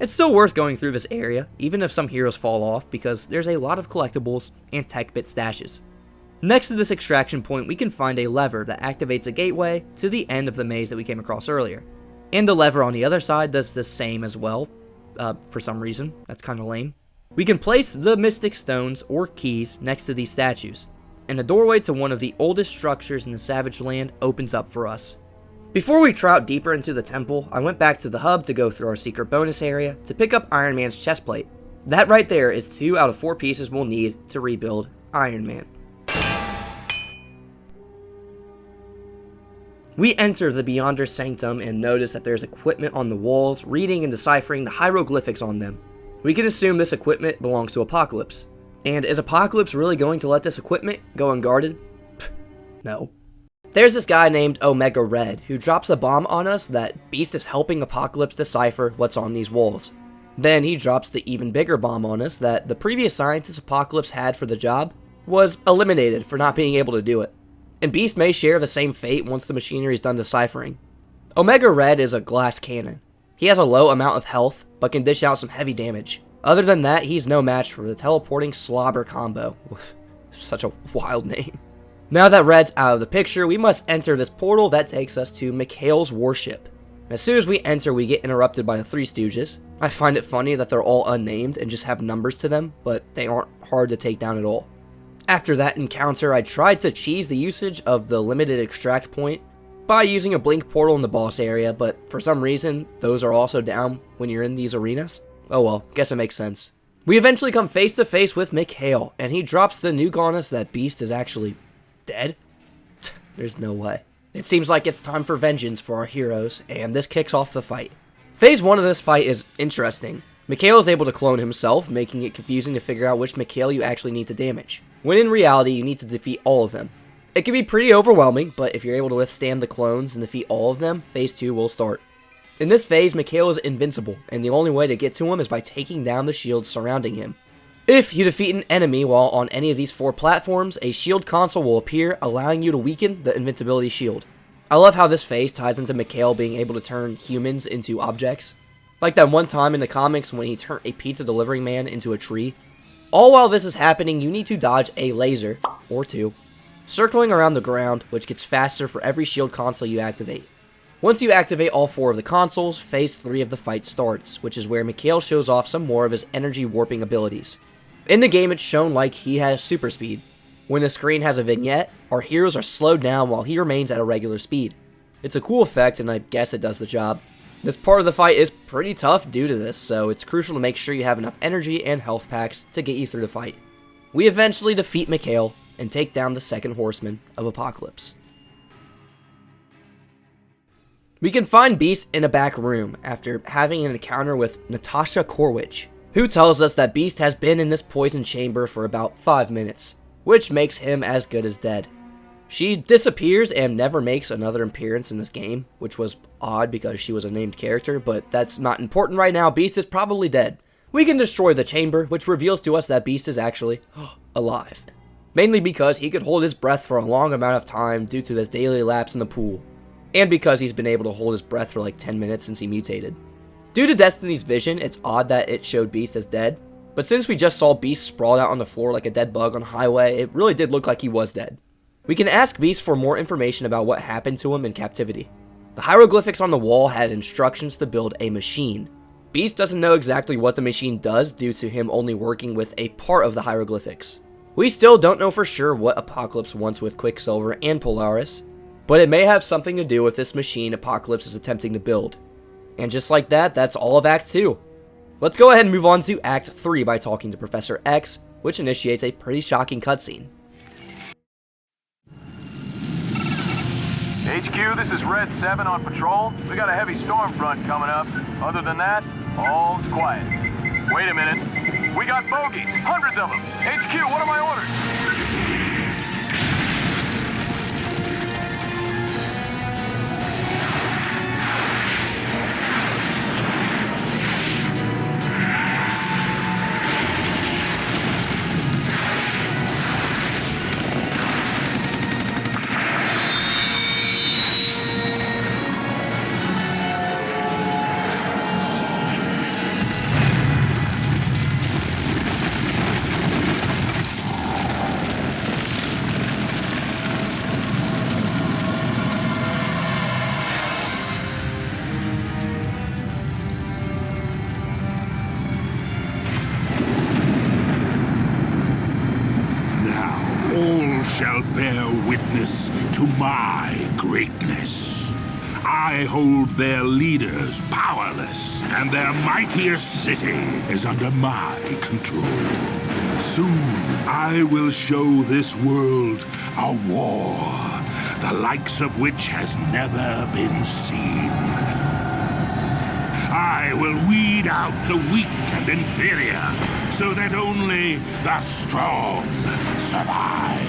It's still worth going through this area, even if some heroes fall off, because there's a lot of collectibles and tech bit stashes. Next to this extraction point, we can find a lever that activates a gateway to the end of the maze that we came across earlier. And the lever on the other side does the same as well, for some reason. That's kind of lame. We can place the Mystic Stones, or keys, next to these statues, and the doorway to one of the oldest structures in the Savage Land opens up for us. Before we trout deeper into the temple, I went back to the hub to go through our secret bonus area to pick up Iron Man's chestplate. That right there is 2 out of 4 pieces we'll need to rebuild Iron Man. We enter the Beyonder Sanctum and notice that there's equipment on the walls reading and deciphering the hieroglyphics on them. We can assume this equipment belongs to Apocalypse. And is Apocalypse really going to let this equipment go unguarded? No. There's this guy named Omega Red who drops a bomb on us that Beast is helping Apocalypse decipher what's on these walls. Then he drops the even bigger bomb on us that the previous scientist Apocalypse had for the job was eliminated for not being able to do it. And Beast may share the same fate once the machinery is done deciphering. Omega Red is a glass cannon. He has a low amount of health, but can dish out some heavy damage. Other than that, he's no match for the teleporting slobber combo. Such a wild name. Now that Red's out of the picture, we must enter this portal that takes us to Mikhail's warship. As soon as we enter, we get interrupted by the Three Stooges. I find it funny that they're all unnamed and just have numbers to them, but they aren't hard to take down at all. After that encounter, I tried to cheese the usage of the limited extract point by using a blink portal in the boss area, but for some reason, those are also down when you're in these arenas. Oh well, guess it makes sense. We eventually come face to face with Mikhail, and he drops the news on us that Beast is actually dead? There's no way. It seems like it's time for vengeance for our heroes, and this kicks off the fight. Phase 1 of this fight is interesting. Mikhail is able to clone himself, making it confusing to figure out which Mikhail you actually need to damage, when in reality you need to defeat all of them. It can be pretty overwhelming, but if you're able to withstand the clones and defeat all of them, Phase 2 will start. In this phase, Mikhail is invincible, and the only way to get to him is by taking down the shields surrounding him. If you defeat an enemy while on any of these 4 platforms, a shield console will appear, allowing you to weaken the invincibility shield. I love how this phase ties into Mikhail being able to turn humans into objects. Like that one time in the comics when he turned a pizza delivering man into a tree. All while this is happening, you need to dodge a laser, or 2, circling around the ground, which gets faster for every shield console you activate. Once you activate all 4 of the consoles, Phase 3 of the fight starts, which is where Mikhail shows off some more of his energy warping abilities. In the game, it's shown like he has super speed. When the screen has a vignette, our heroes are slowed down while he remains at a regular speed. It's a cool effect, and I guess it does the job. This part of the fight is pretty tough due to this, so it's crucial to make sure you have enough energy and health packs to get you through the fight. We eventually defeat Mikhail and take down the second horseman of Apocalypse. We can find Beast in a back room after having an encounter with Natasha Korwich, who tells us that Beast has been in this poison chamber for about 5 minutes, which makes him as good as dead. She disappears and never makes another appearance in this game, which was odd because she was a named character, but that's not important right now. Beast is probably dead. We can destroy the chamber, which reveals to us that Beast is actually alive. Mainly because he could hold his breath for a long amount of time due to his daily lapse in the pool, and because he's been able to hold his breath for like 10 minutes since he mutated. Due to Destiny's vision, it's odd that it showed Beast as dead, but since we just saw Beast sprawled out on the floor like a dead bug on a highway, it really did look like he was dead. We can ask Beast for more information about what happened to him in captivity. The hieroglyphics on the wall had instructions to build a machine. Beast doesn't know exactly what the machine does due to him only working with a part of the hieroglyphics. We still don't know for sure what Apocalypse wants with Quicksilver and Polaris, but it may have something to do with this machine Apocalypse is attempting to build. And just like that, that's all of Act 2. Let's go ahead and move on to Act 3 by talking to Professor X, which initiates a pretty shocking cutscene. HQ, this is Red 7 on patrol. We got a heavy storm front coming up. Other than that, all's quiet. Wait a minute. We got bogeys, hundreds of them. HQ, what are my orders? all shall bear witness to my greatness. I hold their leaders powerless, and their mightiest city is under my control. Soon I will show this world a war, the likes of which has never been seen. I will weed out the weak and inferior, so that only the strong survive.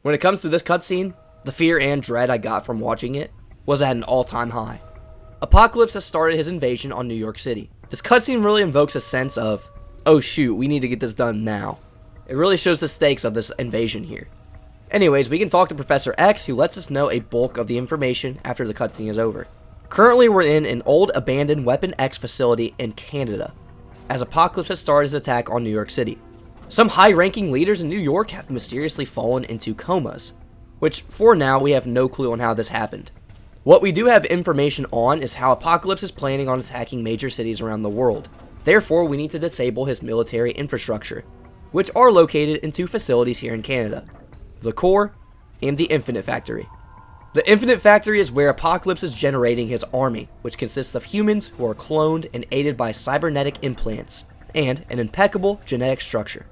When it comes to this cutscene, the fear and dread I got from watching it was at an all-time high. Apocalypse has started his invasion on New York City. This cutscene really invokes a sense of, oh shoot, we need to get this done now. It really shows the stakes of this invasion here. Anyways, we can talk to Professor X, who lets us know a bulk of the information after the cutscene is over. Currently, we're in an old abandoned Weapon X facility in Canada, as Apocalypse has started his attack on New York City. Some high-ranking leaders in New York have mysteriously fallen into comas, which for now we have no clue on how this happened. What we do have information on is how Apocalypse is planning on attacking major cities around the world. Therefore, we need to disable his military infrastructure, which are located in two facilities here in Canada, the Core and the Infinite Factory. The Infinite Factory is where Apocalypse is generating his army, which consists of humans who are cloned and aided by cybernetic implants and an impeccable genetic structure.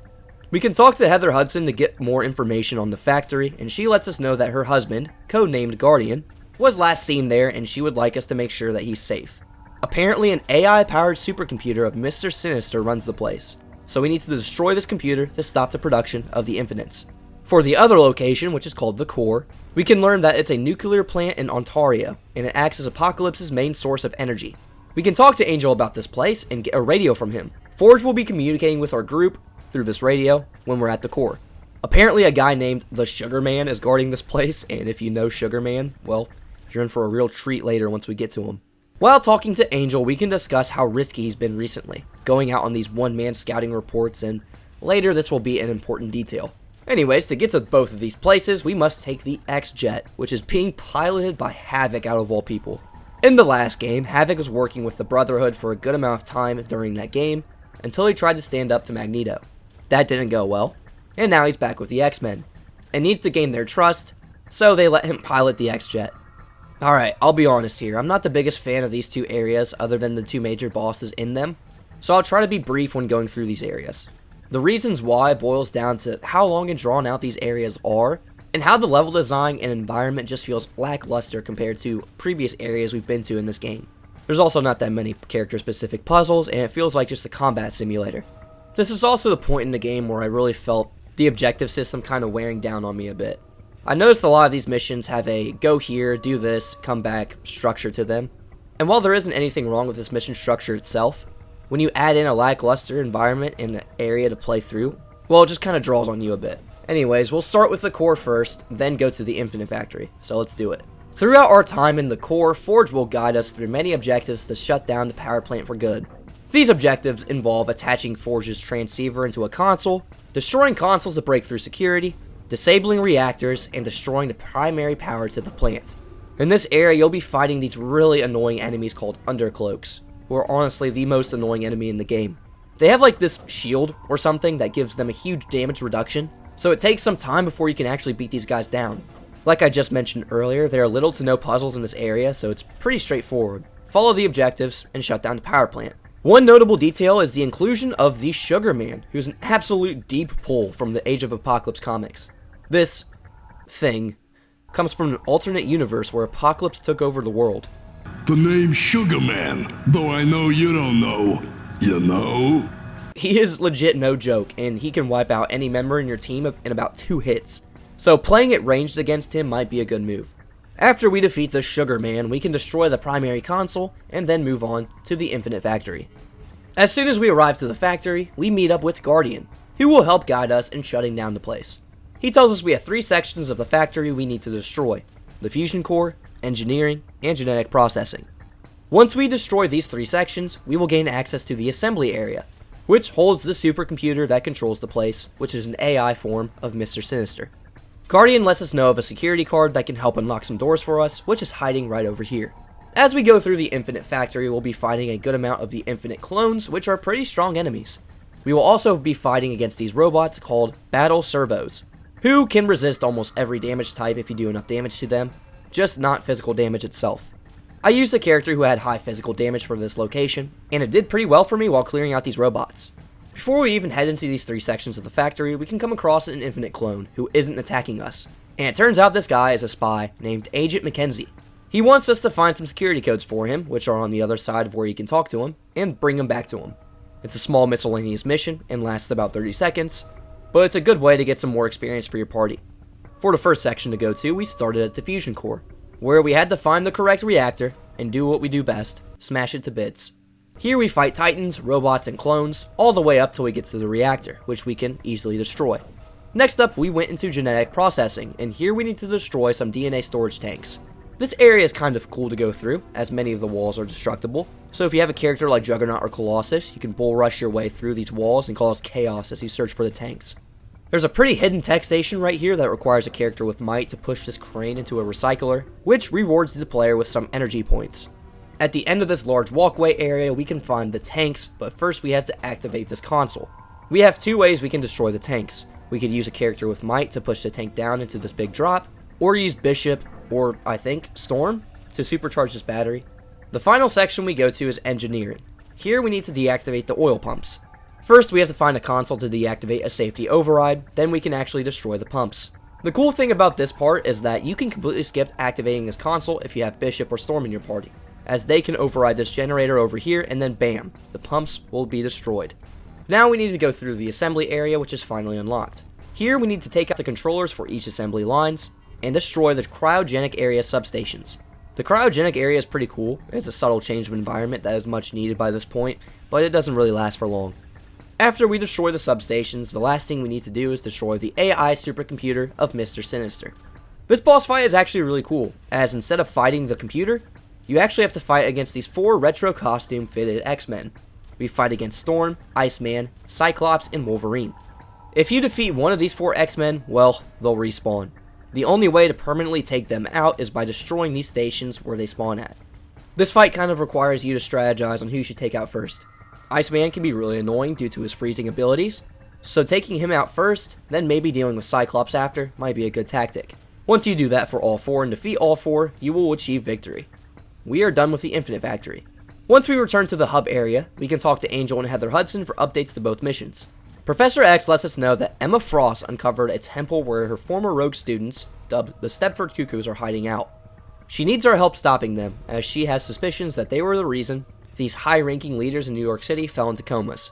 We can talk to Heather Hudson to get more information on the factory, and she lets us know that her husband, codenamed Guardian, was last seen there, and she would like us to make sure that he's safe. Apparently, an AI-powered supercomputer of Mr. Sinister runs the place, so we need to destroy this computer to stop the production of the Infinites. For the other location, which is called the Core, we can learn that it's a nuclear plant in Ontario, and it acts as Apocalypse's main source of energy. We can talk to Angel about this place and get a radio from him. Forge will be communicating with our group through this radio when we're at the Core. Apparently a guy named the Sugar Man is guarding this place, and if you know Sugar Man, well, you're in for a real treat later once we get to him. While talking to Angel, we can discuss how risky he's been recently, going out on these one-man scouting reports, and later this will be an important detail. Anyways, to get to both of these places, we must take the X-Jet, which is being piloted by Havoc out of all people. In the last game, Havoc was working with the Brotherhood for a good amount of time during that game, until he tried to stand up to Magneto. That didn't go well, and now he's back with the X-Men, and needs to gain their trust, so they let him pilot the X-Jet. Alright, I'll be honest here, I'm not the biggest fan of these two areas other than the two major bosses in them, so I'll try to be brief when going through these areas. The reasons why boils down to how long and drawn out these areas are, and how the level design and environment just feels lackluster compared to previous areas we've been to in this game. There's also not that many character-specific puzzles, and it feels like just a combat simulator. This is also the point in the game where I really felt the objective system kind of wearing down on me a bit. I noticed a lot of these missions have a go here, do this, come back structure to them. And while there isn't anything wrong with this mission structure itself, when you add in a lackluster environment and an area to play through, well, it just kind of draws on you a bit. Anyways, we'll start with the Core first, then go to the Infinite Factory, so let's do it. Throughout our time in the Core, Forge will guide us through many objectives to shut down the power plant for good. These objectives involve attaching Forge's transceiver into a console, destroying consoles to break through security, disabling reactors, and destroying the primary power to the plant. In this area, you'll be fighting these really annoying enemies called Undercloaks, who are honestly the most annoying enemy in the game. They have like this shield or something that gives them a huge damage reduction, so it takes some time before you can actually beat these guys down. Like I just mentioned earlier, there are little to no puzzles in this area, so it's pretty straightforward. Follow the objectives and shut down the power plant. One notable detail is the inclusion of the Sugar Man, who's an absolute deep pull from the Age of Apocalypse comics. This thing comes from an alternate universe where Apocalypse took over the world. The name Sugar Man, though I know you don't know, you know? He is legit no joke, and he can wipe out any member in your team in about 2 hits. So playing it ranged against him might be a good move. After we defeat the Sugar Man, we can destroy the primary console and then move on to the Infinite Factory. As soon as we arrive to the factory, we meet up with Guardian, who will help guide us in shutting down the place. He tells us we have 3 sections of the factory we need to destroy: the fusion core, engineering, and genetic processing. Once we destroy these 3 sections, we will gain access to the assembly area, which holds the supercomputer that controls the place, which is an AI form of Mr. Sinister. Guardian lets us know of a security card that can help unlock some doors for us, which is hiding right over here. As we go through the Infinite Factory, we'll be fighting a good amount of the Infinite Clones, which are pretty strong enemies. We will also be fighting against these robots called Battle Servos, who can resist almost every damage type if you do enough damage to them, just not physical damage itself. I used a character who had high physical damage for this location, and it did pretty well for me while clearing out these robots. Before we even head into these 3 sections of the factory, we can come across an Infinite Clone who isn't attacking us, and it turns out this guy is a spy named Agent Mackenzie. He wants us to find some security codes for him, which are on the other side of where you can talk to him, and bring them back to him. It's a small miscellaneous mission and lasts about 30 seconds, but it's a good way to get some more experience for your party. For the first section to go to, we started at the fusion core, where we had to find the correct reactor and do what we do best, smash it to bits. Here we fight titans, robots, and clones, all the way up till we get to the reactor, which we can easily destroy. Next up, we went into genetic processing, and here we need to destroy some DNA storage tanks. This area is kind of cool to go through, as many of the walls are destructible, so if you have a character like Juggernaut or Colossus, you can bull rush your way through these walls and cause chaos as you search for the tanks. There's a pretty hidden tech station right here that requires a character with might to push this crane into a recycler, which rewards the player with some energy points. At the end of this large walkway area, we can find the tanks, but first we have to activate this console. We have 2 ways we can destroy the tanks. We could use a character with might to push the tank down into this big drop, or use Bishop, or I think Storm, to supercharge this battery. The final section we go to is engineering. Here we need to deactivate the oil pumps. First we have to find a console to deactivate a safety override, then we can actually destroy the pumps. The cool thing about this part is that you can completely skip activating this console if you have Bishop or Storm in your party, as they can override this generator over here and then bam, the pumps will be destroyed. Now we need to go through the assembly area, which is finally unlocked. Here we need to take out the controllers for each assembly lines and destroy the cryogenic area substations. The cryogenic area is pretty cool. It's a subtle change of environment that is much needed by this point, but it doesn't really last for long. After we destroy the substations, the last thing we need to do is destroy the AI supercomputer of Mr. Sinister. This boss fight is actually really cool, as instead of fighting the computer, you actually have to fight against these 4 retro costume fitted X-Men. We fight against Storm, Iceman, Cyclops, and Wolverine. If you defeat one of these 4 X-Men, well, they'll respawn. The only way to permanently take them out is by destroying these stations where they spawn at. This fight kind of requires you to strategize on who you should take out first. Iceman can be really annoying due to his freezing abilities, so taking him out first, then maybe dealing with Cyclops after, might be a good tactic. Once you do that for all 4 and defeat all 4, you will achieve victory. We are done with the Infinite Factory. Once we return to the hub area, we can talk to Angel and Heather Hudson for updates to both missions. Professor X lets us know that Emma Frost uncovered a temple where her former rogue students, dubbed the Stepford Cuckoos, are hiding out. She needs our help stopping them, as she has suspicions that they were the reason these high-ranking leaders in New York City fell into comas.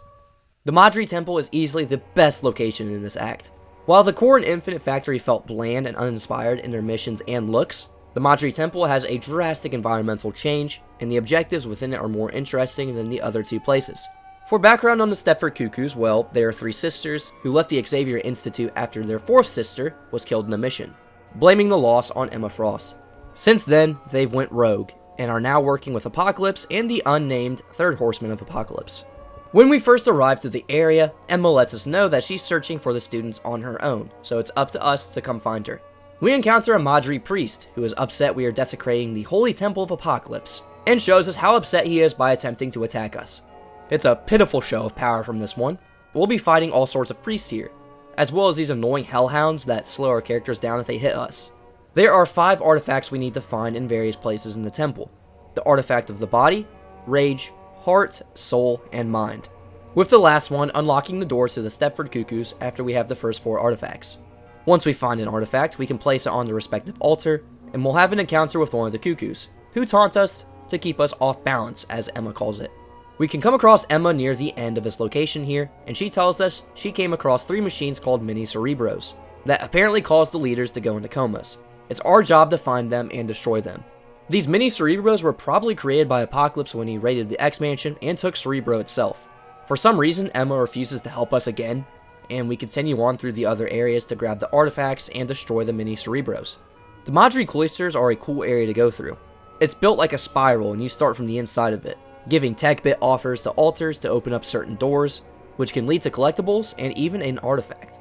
The Madri Temple is easily the best location in this act. While the core and Infinite Factory felt bland and uninspired in their missions and looks, the Madri Temple has a drastic environmental change, and the objectives within it are more interesting than the other 2 places. For background on the Stepford Cuckoos, well, they are 3 sisters who left the Xavier Institute after their 4th sister was killed in a mission, blaming the loss on Emma Frost. Since then, they've went rogue, and are now working with Apocalypse and the unnamed 3rd Horseman of Apocalypse. When we first arrive to the area, Emma lets us know that she's searching for the students on her own, so it's up to us to come find her. We encounter a Madri priest, who is upset we are desecrating the Holy Temple of Apocalypse, and shows us how upset he is by attempting to attack us. It's a pitiful show of power from this one. We'll be fighting all sorts of priests here, as well as these annoying hellhounds that slow our characters down if they hit us. There are 5 artifacts we need to find in various places in the temple. The artifact of the body, rage, heart, soul, and mind. With the last one unlocking the doors to the Stepford Cuckoos after we have the first 4 artifacts. Once we find an artifact, we can place it on the respective altar, and we'll have an encounter with one of the Cuckoos, who taunt us to keep us off balance, as Emma calls it. We can come across Emma near the end of this location here, and she tells us she came across 3 machines called Mini Cerebros, that apparently caused the leaders to go into comas. It's our job to find them and destroy them. These Mini Cerebros were probably created by Apocalypse when he raided the X-Mansion and took Cerebro itself. For some reason, Emma refuses to help us again, and we continue on through the other areas to grab the artifacts and destroy the Mini Cerebros. The Madri Cloisters are a cool area to go through. It's built like a spiral and you start from the inside of it, giving tech bit offers to altars to open up certain doors, which can lead to collectibles and even an artifact.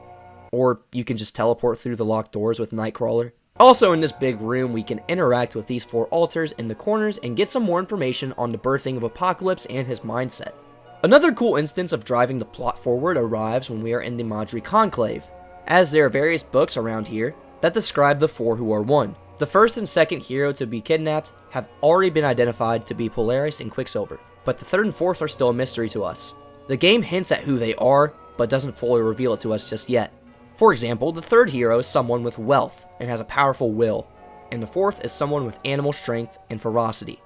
Or you can just teleport through the locked doors with Nightcrawler. Also in this big room, we can interact with these 4 altars in the corners and get some more information on the birthing of Apocalypse and his mindset. Another cool instance of driving the plot forward arrives when we are in the Madri Conclave, as there are various books around here that describe the 4 who are one. The first and second hero to be kidnapped have already been identified to be Polaris and Quicksilver, but the third and fourth are still a mystery to us. The game hints at who they are, but doesn't fully reveal it to us just yet. For example, the third hero is someone with wealth and has a powerful will, and the fourth is someone with animal strength and ferocity.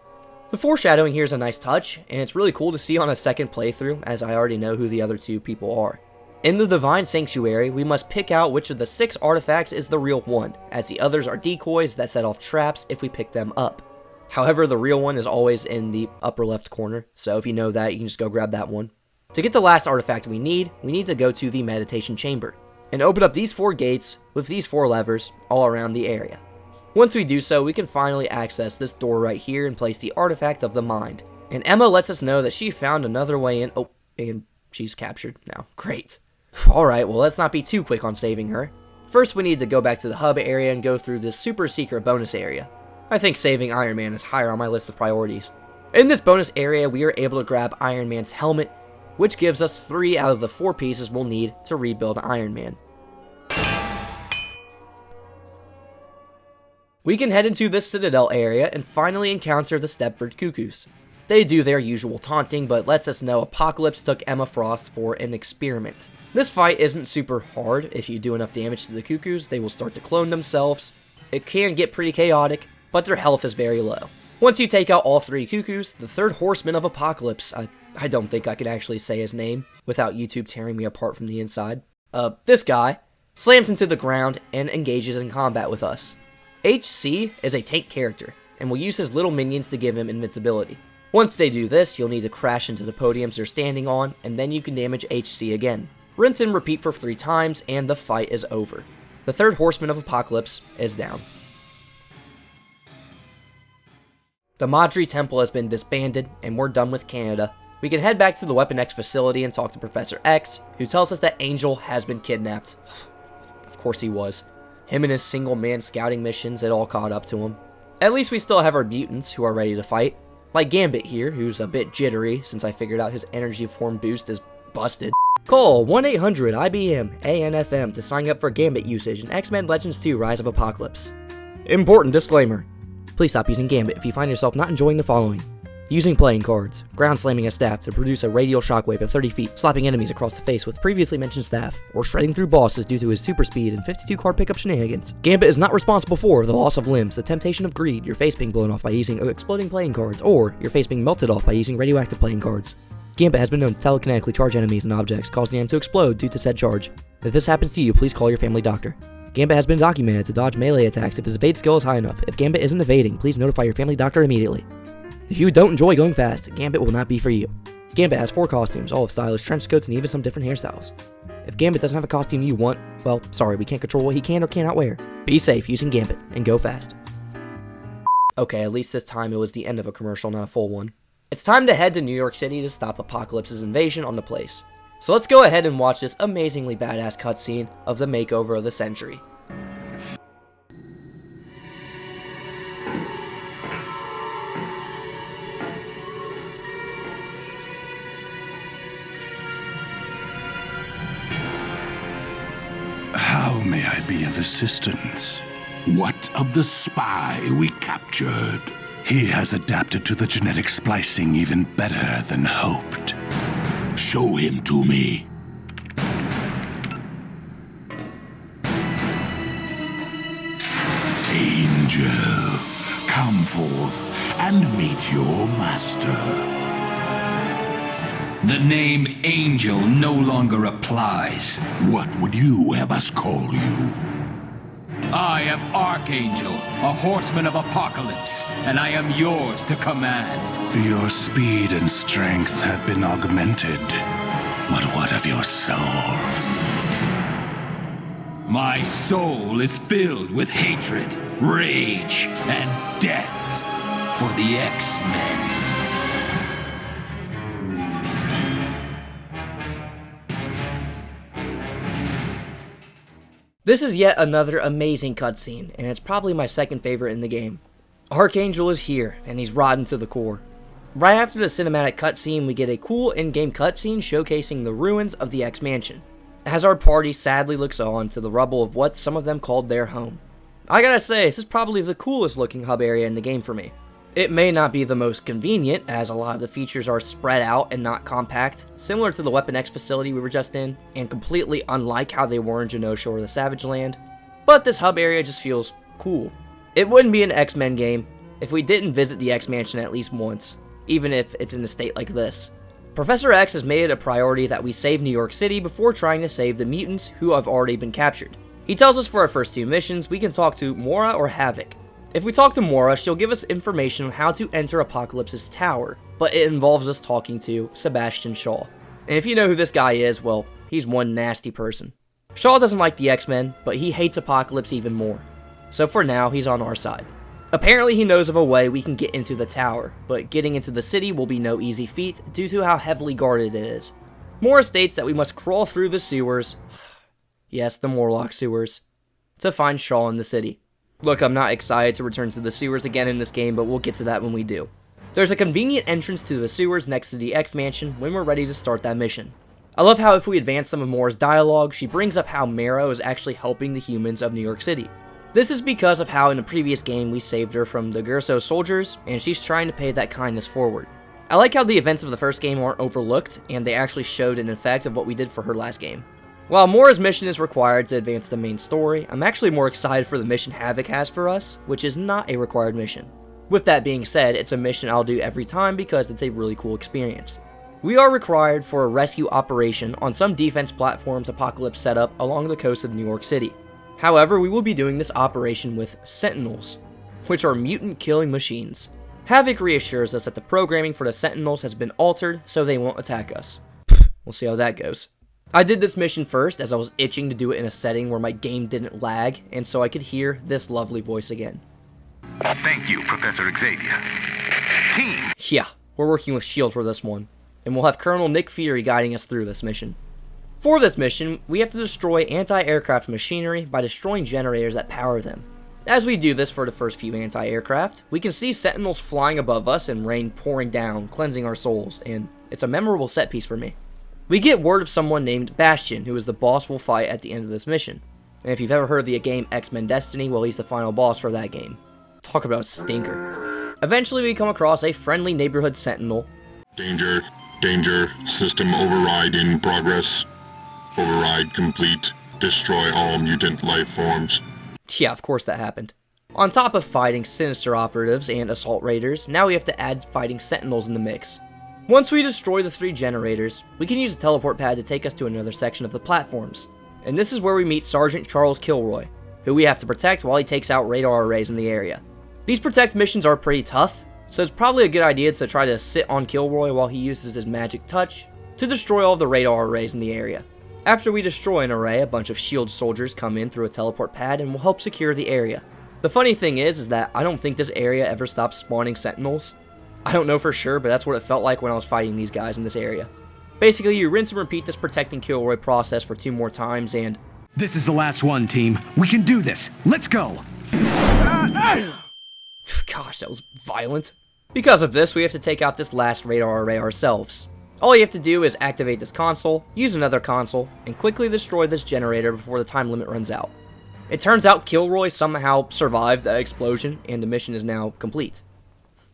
The foreshadowing here is a nice touch, and it's really cool to see on a second playthrough, as I already know who the other 2 people are. In the Divine Sanctuary, we must pick out which of the 6 artifacts is the real one, as the others are decoys that set off traps if we pick them up. However, the real one is always in the upper left corner, so if you know that, you can just go grab that one. To get the last artifact we need to go to the Meditation Chamber, and open up these 4 gates with these 4 levers all around the area. Once we do so, we can finally access this door right here and place the artifact of the mind. And Emma lets us know that she found another way in. Oh, and she's captured now. Great. Alright, well let's not be too quick on saving her. First we need to go back to the hub area and go through this super secret bonus area. I think saving Iron Man is higher on my list of priorities. In this bonus area, we are able to grab Iron Man's helmet, which gives us 3 out of the 4 pieces we'll need to rebuild Iron Man. We can head into this Citadel area and finally encounter the Stepford Cuckoos. They do their usual taunting, but lets us know Apocalypse took Emma Frost for an experiment. This fight isn't super hard. If you do enough damage to the Cuckoos, they will start to clone themselves. It can get pretty chaotic, but their health is very low. Once you take out all 3 Cuckoos, the third horseman of Apocalypse, I don't think I can actually say his name without YouTube tearing me apart from the inside. This guy slams into the ground and engages in combat with us. HC is a tank character, and will use his little minions to give him invincibility. Once they do this, you'll need to crash into the podiums they're standing on, and then you can damage HC again. Rinse and repeat for 3 times, and the fight is over. The third horseman of Apocalypse is down. The Madri Temple has been disbanded, and we're done with Canada. We can head back to the Weapon X facility and talk to Professor X, who tells us that Angel has been kidnapped. Of course he was. Him and his single-man scouting missions, it all caught up to him. At least we still have our mutants who are ready to fight. Like Gambit here, who's a bit jittery since I figured out his energy form boost is busted. Call 1-800-IBM-ANFM to sign up for Gambit usage in X-Men Legends 2 Rise of Apocalypse. Important disclaimer. Please stop using Gambit if you find yourself not enjoying the following. Using playing cards, ground slamming a staff to produce a radial shockwave of 30 feet, slapping enemies across the face with previously mentioned staff, or shredding through bosses due to his super speed and 52 card pickup shenanigans. Gambit is not responsible for the loss of limbs, the temptation of greed, your face being blown off by using exploding playing cards, or your face being melted off by using radioactive playing cards. Gambit has been known to telekinetically charge enemies and objects, causing them to explode due to said charge. If this happens to you, please call your family doctor. Gambit has been documented to dodge melee attacks if his evade skill is high enough. If Gambit isn't evading, please notify your family doctor immediately. If you don't enjoy going fast, Gambit will not be for you. Gambit has 4 costumes, all with stylish trench coats and even some different hairstyles. If Gambit doesn't have a costume you want, well, sorry, we can't control what he can or cannot wear. Be safe using Gambit, and go fast. Okay, at least this time it was the end of a commercial, not a full one. It's time to head to New York City to stop Apocalypse's invasion on the place. So let's go ahead and watch this amazingly badass cutscene of the makeover of the century. How may I be of assistance? What of the spy we captured? He has adapted to the genetic splicing even better than hoped. Show him to me. Angel, come forth and meet your master. The name Angel no longer applies. What would you have us call you? I am Archangel, a horseman of Apocalypse, and I am yours to command. Your speed and strength have been augmented. But what of your soul? My soul is filled with hatred, rage, and death for the X-Men. This is yet another amazing cutscene, and it's probably my second favorite in the game. Archangel is here, and he's rotten to the core. Right after the cinematic cutscene, we get a cool in-game cutscene showcasing the ruins of the X-Mansion, as our party sadly looks on to the rubble of what some of them called their home. I gotta say, this is probably the coolest looking hub area in the game for me. It may not be the most convenient, as a lot of the features are spread out and not compact, similar to the Weapon X facility we were just in, and completely unlike how they were in Genosha or the Savage Land, but this hub area just feels cool. It wouldn't be an X-Men game if we didn't visit the X-Mansion at least once, even if it's in a state like this. Professor X has made it a priority that we save New York City before trying to save the mutants who have already been captured. He tells us for our first 2 missions, we can talk to Mora or Havoc. If we talk to Mora, she'll give us information on how to enter Apocalypse's tower, but it involves us talking to Sebastian Shaw. And if you know who this guy is, well, he's one nasty person. Shaw doesn't like the X-Men, but he hates Apocalypse even more. So for now, he's on our side. Apparently he knows of a way we can get into the tower, but getting into the city will be no easy feat due to how heavily guarded it is. Mora states that we must crawl through the sewers, yes, the Morlock sewers, to find Shaw in the city. Look, I'm not excited to return to the sewers again in this game, but we'll get to that when we do. There's a convenient entrance to the sewers next to the X-Mansion when we're ready to start that mission. I love how if we advance some of Mora's dialogue, she brings up how Marrow is actually helping the humans of New York City. This is because of how in a previous game we saved her from the Gerso soldiers, and she's trying to pay that kindness forward. I like how the events of the first game aren't overlooked, and they actually showed an effect of what we did for her last game. While Mora's mission is required to advance the main story, I'm actually more excited for the mission Havoc has for us, which is not a required mission. With that being said, it's a mission I'll do every time because it's a really cool experience. We are required for a rescue operation on some defense platforms Apocalypse set up along the coast of New York City. However, we will be doing this operation with Sentinels, which are mutant killing machines. Havoc reassures us that the programming for the Sentinels has been altered so they won't attack us. We'll see how that goes. I did this mission first as I was itching to do it in a setting where my game didn't lag, and so I could hear this lovely voice again. Thank you, Professor Xavier. Team! Yeah, we're working with S.H.I.E.L.D. for this one, and we'll have Colonel Nick Fury guiding us through this mission. For this mission, we have to destroy anti-aircraft machinery by destroying generators that power them. As we do this for the first few anti-aircraft, we can see Sentinels flying above us and rain pouring down, cleansing our souls, and it's a memorable set piece for me. We get word of someone named Bastion, who is the boss we'll fight at the end of this mission. And if you've ever heard of the game X-Men Destiny, well, he's the final boss for that game. Talk about a stinker. Eventually we come across a friendly neighborhood Sentinel. Danger, danger, system override in progress. Override complete. Destroy all mutant life forms. Yeah, of course that happened. On top of fighting Sinister operatives and Assault Raiders, now we have to add fighting Sentinels in the mix. Once we destroy the 3 generators, we can use a teleport pad to take us to another section of the platforms. And this is where we meet Sergeant Charles Kilroy, who we have to protect while he takes out radar arrays in the area. These protect missions are pretty tough, so it's probably a good idea to try to sit on Kilroy while he uses his magic touch to destroy all the radar arrays in the area. After we destroy an array, a bunch of S.H.I.E.L.D. soldiers come in through a teleport pad and will help secure the area. The funny thing is that I don't think this area ever stops spawning Sentinels. I don't know for sure, but that's what it felt like when I was fighting these guys in this area. Basically, you rinse and repeat this protecting Kilroy process for 2 more times and... This is the last one, team. We can do this. Let's go! Gosh, that was violent. Because of this, we have to take out this last radar array ourselves. All you have to do is activate this console, use another console, and quickly destroy this generator before the time limit runs out. It turns out Kilroy somehow survived that explosion, and the mission is now complete.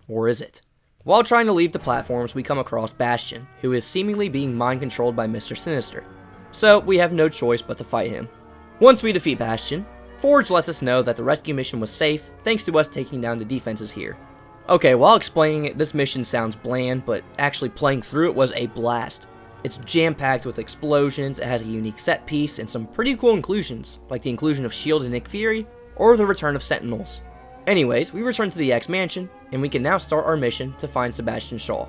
Or is it? While trying to leave the platforms, we come across Bastion, who is seemingly being mind-controlled by Mr. Sinister. So, we have no choice but to fight him. Once we defeat Bastion, Forge lets us know that the rescue mission was safe, thanks to us taking down the defenses here. Okay, while explaining it, this mission sounds bland, but actually playing through it was a blast. It's jam-packed with explosions, it has a unique set piece, and some pretty cool inclusions, like the inclusion of S.H.I.E.L.D. and Nick Fury, or the return of Sentinels. Anyways, we return to the X-Mansion, and we can now start our mission to find Sebastian Shaw.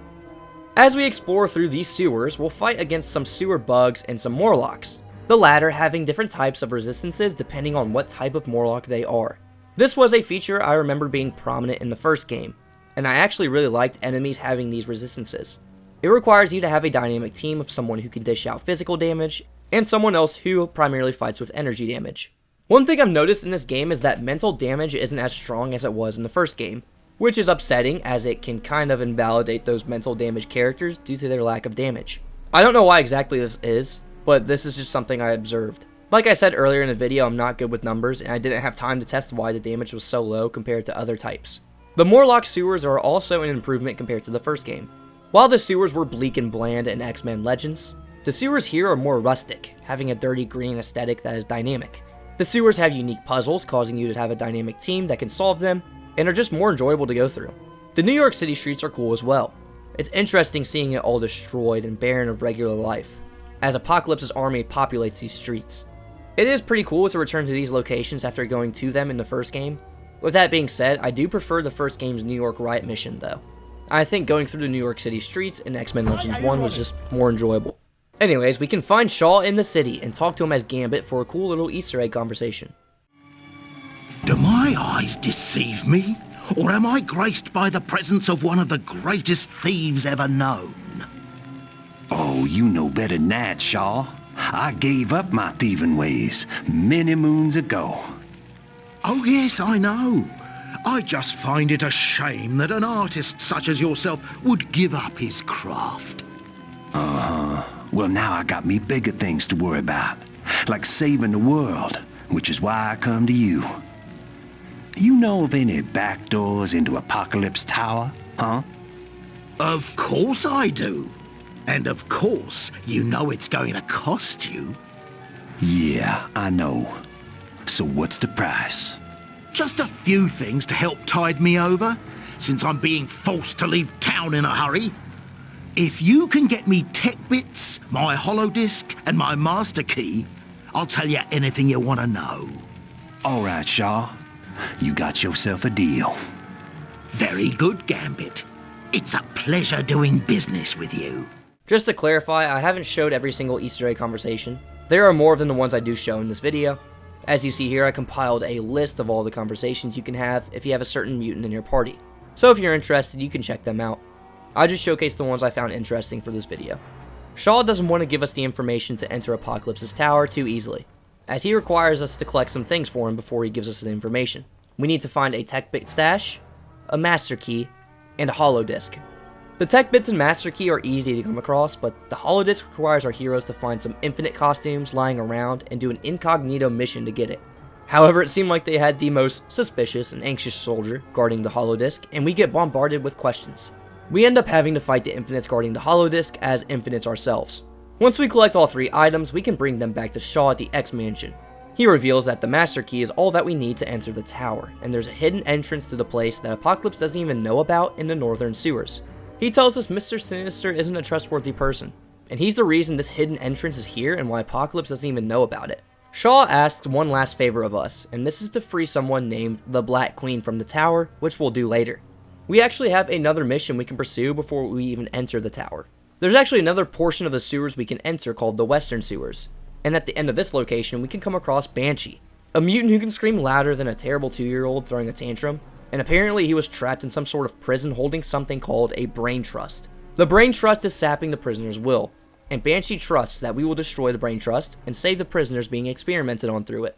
As we explore through these sewers, we'll fight against some sewer bugs and some Morlocks, the latter having different types of resistances depending on what type of Morlock they are. This was a feature I remember being prominent in the first game, and I actually really liked enemies having these resistances. It requires you to have a dynamic team of someone who can dish out physical damage, and someone else who primarily fights with energy damage. One thing I've noticed in this game is that mental damage isn't as strong as it was in the first game, which is upsetting as it can kind of invalidate those mental damage characters due to their lack of damage. I don't know why exactly this is, but this is just something I observed. Like I said earlier in the video, I'm not good with numbers, and I didn't have time to test why the damage was so low compared to other types. The Morlock sewers are also an improvement compared to the first game. While the sewers were bleak and bland in X-Men Legends, the sewers here are more rustic, having a dirty green aesthetic that is dynamic. The sewers have unique puzzles, causing you to have a dynamic team that can solve them, and are just more enjoyable to go through. The New York City streets are cool as well. It's interesting seeing it all destroyed and barren of regular life, as Apocalypse's army populates these streets. It is pretty cool to return to these locations after going to them in the first game. With that being said, I do prefer the first game's New York Riot mission though. I think going through the New York City streets in X-Men Legends 1 was just more enjoyable. Anyways, we can find Shaw in the city and talk to him as Gambit for a cool little Easter egg conversation. Do my eyes deceive me? Or am I graced by the presence of one of the greatest thieves ever known? Oh, you know better than that, Shaw. I gave up my thieving ways many moons ago. Oh yes, I know. I just find it a shame that an artist such as yourself would give up his craft. Well, now I got me bigger things to worry about, like saving the world, which is why I come to you. You know of any back doors into Apocalypse Tower, huh? Of course I do. And of course, you know it's going to cost you. Yeah, I know. So what's the price? Just a few things to help tide me over, since I'm being forced to leave town in a hurry. If you can get me tech bits, my holodisc, and my master key, I'll tell you anything you want to know. All right, Shaw. You got yourself a deal. Very good, Gambit. It's a pleasure doing business with you. Just to clarify, I haven't showed every single Easter egg conversation. There are more than the ones I do show in this video. As you see here, I compiled a list of all the conversations you can have if you have a certain mutant in your party. So if you're interested, you can check them out. I just showcased the ones I found interesting for this video. Shaw doesn't want to give us the information to enter Apocalypse's tower too easily, as he requires us to collect some things for him before he gives us the information. We need to find a tech bit stash, a master key, and a holodisc. The tech bits and master key are easy to come across, but the holodisc requires our heroes to find some infinite costumes lying around and do an incognito mission to get it. However, it seemed like they had the most suspicious and anxious soldier guarding the holodisc, and we get bombarded with questions. We end up having to fight the infinites guarding the holodisc as infinites ourselves. Once we collect all 3 items, we can bring them back to Shaw at the X Mansion. He reveals that the master key is all that we need to enter the tower, and there's a hidden entrance to the place that Apocalypse doesn't even know about in the northern sewers. He tells us Mr. Sinister isn't a trustworthy person, and he's the reason this hidden entrance is here and why Apocalypse doesn't even know about it. Shaw asks one last favor of us, and this is to free someone named the Black Queen from the tower, which we'll do later. We actually have another mission we can pursue before we even enter the tower. There's actually another portion of the sewers we can enter called the Western Sewers, and at the end of this location we can come across Banshee, a mutant who can scream louder than a terrible 2-year-old throwing a tantrum, and apparently he was trapped in some sort of prison holding something called a brain trust. The brain trust is sapping the prisoner's will, and Banshee trusts that we will destroy the brain trust and save the prisoners being experimented on through it.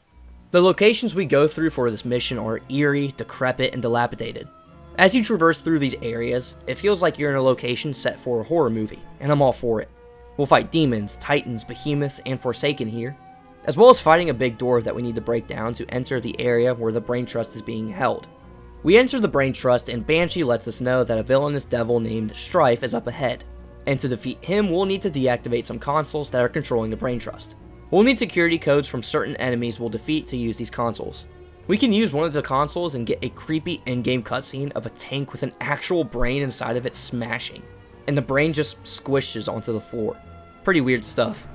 The locations we go through for this mission are eerie, decrepit, and dilapidated. As you traverse through these areas, it feels like you're in a location set for a horror movie, and I'm all for it. We'll fight demons, titans, behemoths, and Forsaken here, as well as fighting a big door that we need to break down to enter the area where the brain trust is being held. We enter the brain trust and Banshee lets us know that a villainous devil named Strife is up ahead, and to defeat him we'll need to deactivate some consoles that are controlling the brain trust. We'll need security codes from certain enemies we'll defeat to use these consoles. We can use one of the consoles and get a creepy in-game cutscene of a tank with an actual brain inside of it smashing, and the brain just squishes onto the floor. Pretty weird stuff.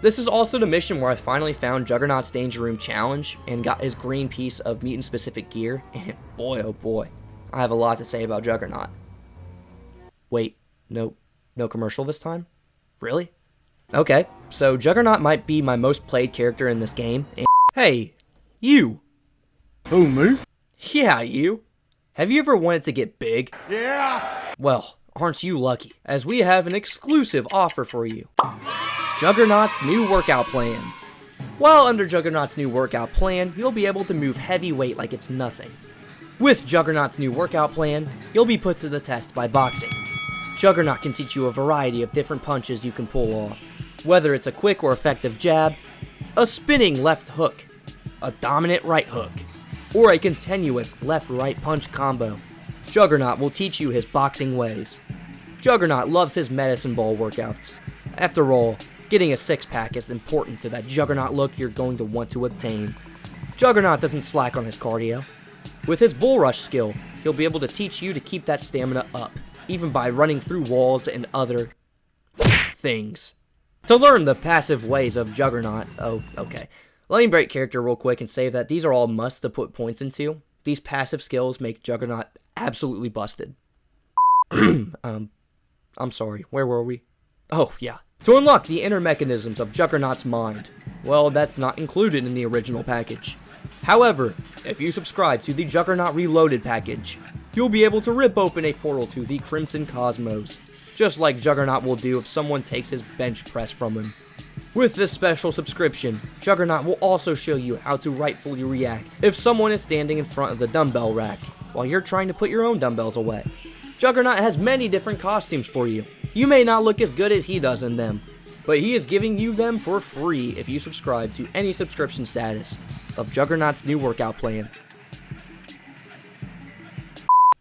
This is also the mission where I finally found Juggernaut's Danger Room challenge and got his green piece of mutant-specific gear, and boy oh boy, I have a lot to say about Juggernaut. Wait, no commercial this time? Really? Okay, so Juggernaut might be my most played character in this game, and hey, you! Who, me? Yeah, you. Have you ever wanted to get big? Yeah! Well, aren't you lucky, as we have an exclusive offer for you. Juggernaut's new workout plan. While under Juggernaut's new workout plan, you'll be able to move heavy weight like it's nothing. With Juggernaut's new workout plan, you'll be put to the test by boxing. Juggernaut can teach you a variety of different punches you can pull off, whether it's a quick or effective jab, a spinning left hook, a dominant right hook, or a continuous left-right punch combo. Juggernaut will teach you his boxing ways. Juggernaut loves his medicine ball workouts. After all, getting a six-pack is important to that Juggernaut look you're going to want to obtain. Juggernaut doesn't slack on his cardio. With his bull rush skill, he'll be able to teach you to keep that stamina up, even by running through walls and other things. To learn the passive ways of Juggernaut, okay. Let me break character real quick and say that these are all musts to put points into. These passive skills make Juggernaut absolutely busted. I'm sorry, where were we? Oh, yeah. To unlock the inner mechanisms of Juggernaut's mind, well, that's not included in the original package. However, if you subscribe to the Juggernaut Reloaded package, you'll be able to rip open a portal to the Crimson Cosmos, just like Juggernaut will do if someone takes his bench press from him. With this special subscription, Juggernaut will also show you how to rightfully react if someone is standing in front of the dumbbell rack, while you're trying to put your own dumbbells away. Juggernaut has many different costumes for you. You may not look as good as he does in them, but he is giving you them for free if you subscribe to any subscription status of Juggernaut's new workout plan.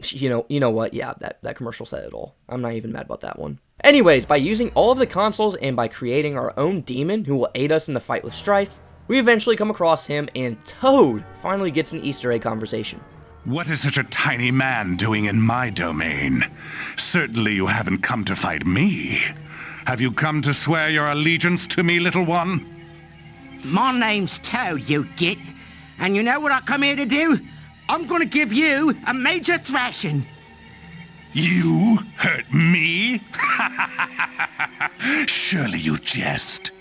You know what? Yeah, that commercial said it all. I'm not even mad about that one. Anyways, by using all of the consoles and by creating our own demon who will aid us in the fight with Strife, we eventually come across him, and Toad finally gets an Easter egg conversation. What is such a tiny man doing in my domain? Certainly you haven't come to fight me. Have you come to swear your allegiance to me, little one? My name's Toad, you git. And you know what I come here to do? I'm gonna give you a major thrashing. You hurt me? Surely you jest.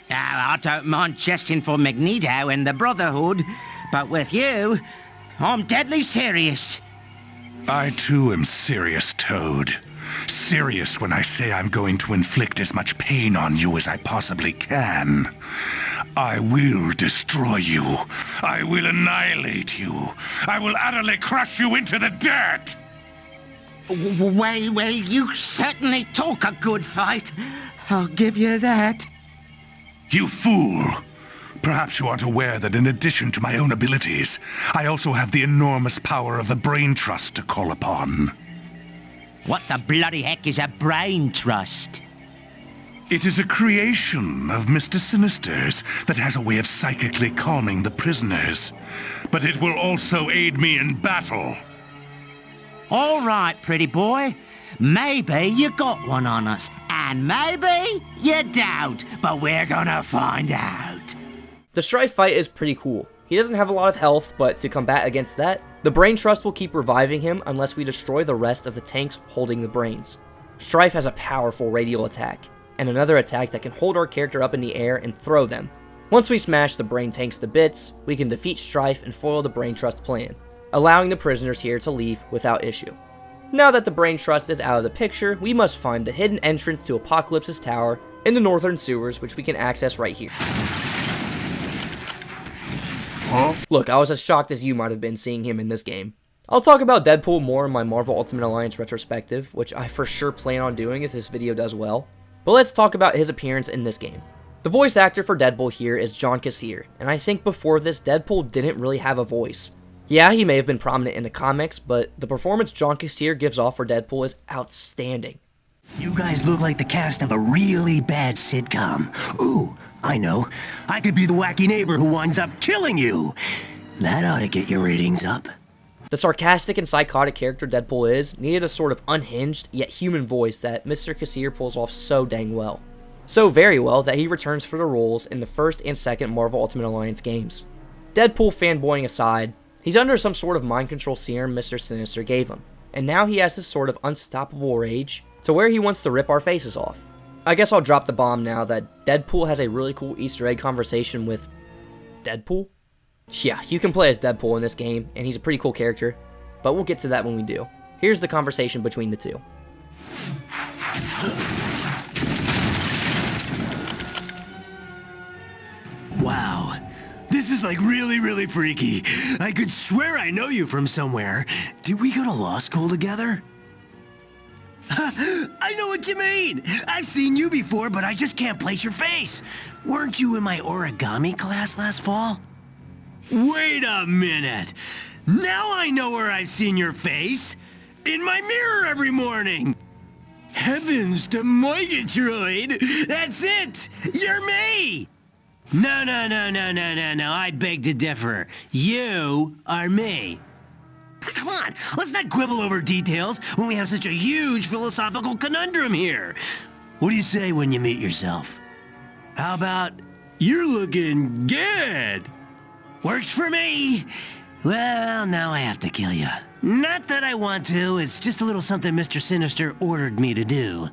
I don't mind jesting for Magneto and the Brotherhood, but with you, I'm deadly serious. I too am serious, Toad. Serious when I say I'm going to inflict as much pain on you as I possibly can. I will destroy you. I will annihilate you. I will utterly crush you into the dirt. Well, you certainly talk a good fight. I'll give you that. You fool. Perhaps you aren't aware that in addition to my own abilities, I also have the enormous power of the Brain Trust to call upon. What the bloody heck is a Brain Trust? It is a creation of Mr. Sinister's that has a way of psychically calming the prisoners. But it will also aid me in battle. All right, pretty boy. Maybe you got one on us, and maybe you don't, but we're gonna find out. The Strife fight is pretty cool. He doesn't have a lot of health, but to combat against that, the Brain Trust will keep reviving him unless we destroy the rest of the tanks holding the brains. Strife has a powerful radial attack, and another attack that can hold our character up in the air and throw them. Once we smash the brain tanks to bits, we can defeat Strife and foil the Brain Trust plan, allowing the prisoners here to leave without issue. Now that the Brain Trust is out of the picture, we must find the hidden entrance to Apocalypse's tower in the northern sewers, which we can access right here. Look, I was as shocked as you might have been seeing him in this game. I'll talk about Deadpool more in my Marvel Ultimate Alliance retrospective, which I for sure plan on doing if this video does well. But let's talk about his appearance in this game. The voice actor for Deadpool here is John Cassier, and I think before this, Deadpool didn't really have a voice. Yeah, he may have been prominent in the comics, but the performance John Cassier gives off for Deadpool is outstanding. You guys look like the cast of a really bad sitcom. Ooh, I know. I could be the wacky neighbor who winds up killing you. That ought to get your ratings up. The sarcastic and psychotic character Deadpool is needed a sort of unhinged yet human voice that Mr. Cassier pulls off so dang well. So very well that he returns for the roles in the first and second Marvel Ultimate Alliance games. Deadpool fanboying aside, he's under some sort of mind control serum Mr. Sinister gave him, and now he has this sort of unstoppable rage to where he wants to rip our faces off. I guess I'll drop the bomb now that Deadpool has a really cool Easter egg conversation with Deadpool? Yeah, you can play as Deadpool in this game, and he's a pretty cool character, but we'll get to that when we do. Here's the conversation between the two. Wow, is like really freaky. I could swear I know you from somewhere. Did we go to law school together? I know what you mean. I've seen you before, but I just can't place your face. Weren't you in my origami class last fall? Wait a minute. Now I know where I've seen your face. In my mirror every morning. Heavens to Murgatroyd! That's it! You're me! No. I beg to differ. You are me. Come on, let's not quibble over details when we have such a huge philosophical conundrum here. What do you say when you meet yourself? How about, you're looking good? Works for me. Well, now I have to kill you. Not that I want to, it's just a little something Mr. Sinister ordered me to do.